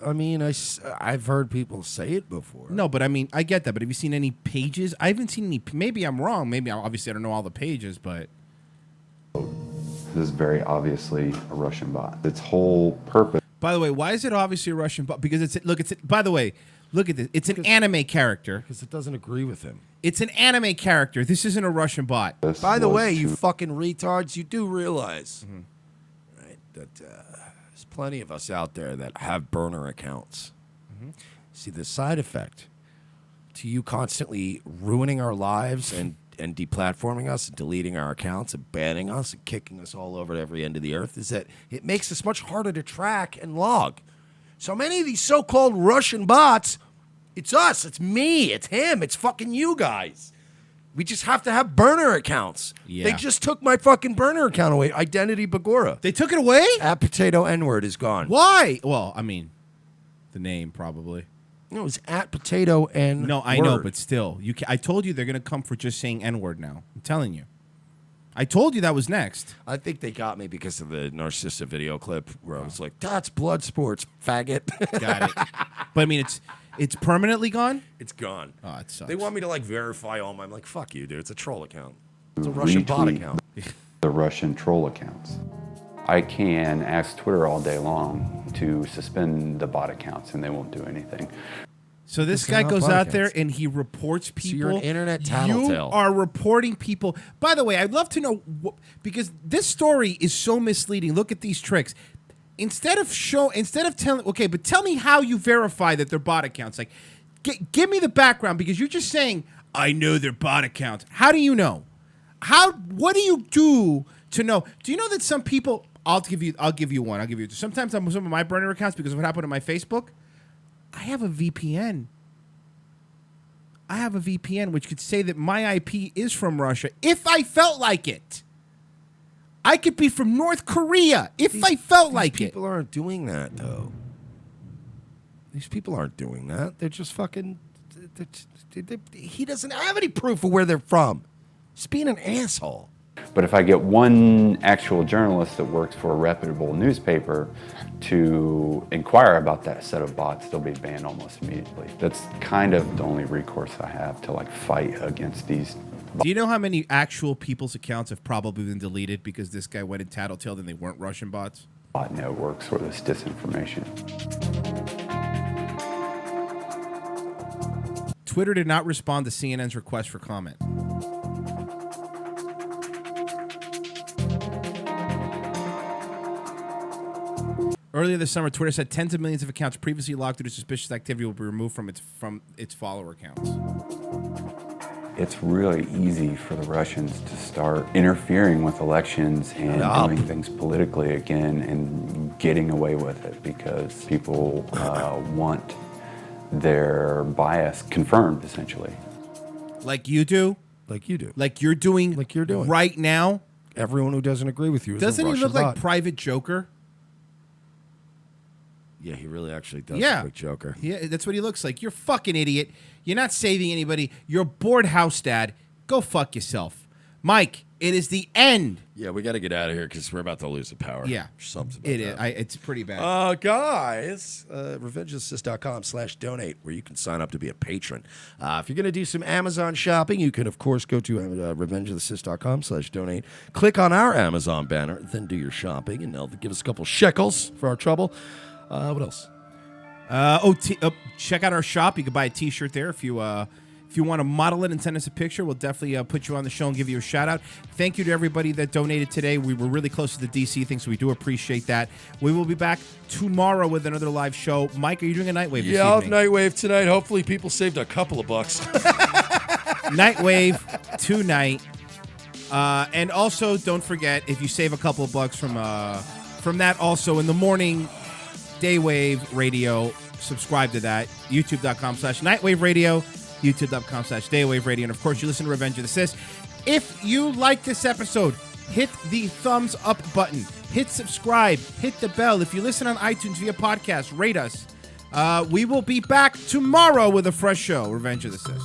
I mean, I've heard people say it before. No, but I mean, I get that. But have you seen any pages? I haven't seen any. Maybe I'm wrong. Maybe obviously I don't know all the pages, but This is very obviously a Russian bot. Its whole purpose. by the way, why is it obviously a Russian bot? Because it's by the way, look at this. It's an anime character. Because it doesn't agree with him. It's an anime character. This isn't a Russian bot. By the way, you fucking retards, you do realize, right, that there's plenty of us out there that have burner accounts. See, the side effect to you constantly ruining our lives and deplatforming us and deleting our accounts and banning us and kicking us all over to every end of the earth is that it makes us much harder to track and log. So many of these so-called Russian bots, it's us, it's me, it's him, it's fucking you guys. We just have to have burner accounts. Yeah. They just took my fucking burner account away, Identity Bagora. They took it away? At Potato N-word is gone. Why? Well, I mean, the name probably. No, it's at Potato N. No, I know, but still, I told you they're gonna come for just saying N-word now. I'm telling you. I told you that was next. I think they got me because of the Narcissa video clip where I was like, "That's blood sports, faggot." Got it. But I mean, it's permanently gone. It's gone. Oh, it sucks. They want me to like verify all my. I'm like, "Fuck you, dude. It's a troll account. It's a Russian bot Retweet account." The Russian troll accounts. I can ask Twitter all day long to suspend the bot accounts, and they won't do anything. So this guy goes out there and he reports people. So you're an internet tattletale. You are reporting people. By the way, I'd love to know because this story is so misleading. Look at these tricks. Instead of telling, okay, but tell me how you verify that they're bot accounts. Like, give me the background because you're just saying I know they're bot accounts. How do you know? What do you do to know? Do you know that some people? I'll give you one. Sometimes I'm some of my burner accounts because of what happened to my Facebook. I have a VPN. Which could say that my IP is from Russia if I felt like it. I could be from North Korea if I felt like it. People aren't doing that, though. These people aren't doing that. They're just fucking... he doesn't have any proof of where they're from. He's being an asshole. But if I get one actual journalist that works for a reputable newspaper to inquire about that set of bots, they'll be banned almost immediately. That's kind of the only recourse I have to like fight against these. Do you know how many actual people's accounts have probably been deleted because this guy went and tattletaled and they weren't Russian bots? Bot networks or this disinformation. Twitter did not respond to CNN's request for comment. Earlier this summer, Twitter said tens of millions of accounts previously logged due to suspicious activity will be removed from its follower accounts. It's really easy for the Russians to start interfering with elections and doing things politically again and getting away with it because people want their bias confirmed, essentially. Like you do? Like you do. Like you're doing right now? Everyone who doesn't agree with you is Doesn't a he Russian look like bot. Private Joker? Yeah, he really actually does Yeah. look like Joker. Yeah, that's what he looks like. You're a fucking idiot. You're not saving anybody. You're a bored house dad. Go fuck yourself. Mike, it is the end. Yeah, we got to get out of here because we're about to lose the power. Yeah. Something It is. about that. It's pretty bad. Guys, revengeofthesist.com/donate where you can sign up to be a patron. If you're going to do some Amazon shopping, you can, of course, go to revengeofthesist.com/donate. Click on our Amazon banner, then do your shopping, and they'll give us a couple shekels for our trouble. What else? Check out our shop. You can buy a T-shirt there if you want to model it and send us a picture. We'll definitely put you on the show and give you a shout out. Thank you to everybody that donated today. We were really close to the DC thing, so we do appreciate that. We will be back tomorrow with another live show. Mike, are you doing a Nightwave this Yeah, evening? Nightwave tonight. Hopefully people saved a couple of bucks. Nightwave tonight. And also, don't forget, if you save a couple of bucks from that, also in the morning, Daywave Radio, subscribe to that. YouTube.com/Nightwave Radio, YouTube.com/Daywave Radio. And of course, you listen to Revenge of the Sis. If you like this episode, hit the thumbs up button, hit subscribe, hit the bell. If you listen on iTunes via podcast, rate us. We will be back tomorrow with a fresh show, Revenge of the Sis.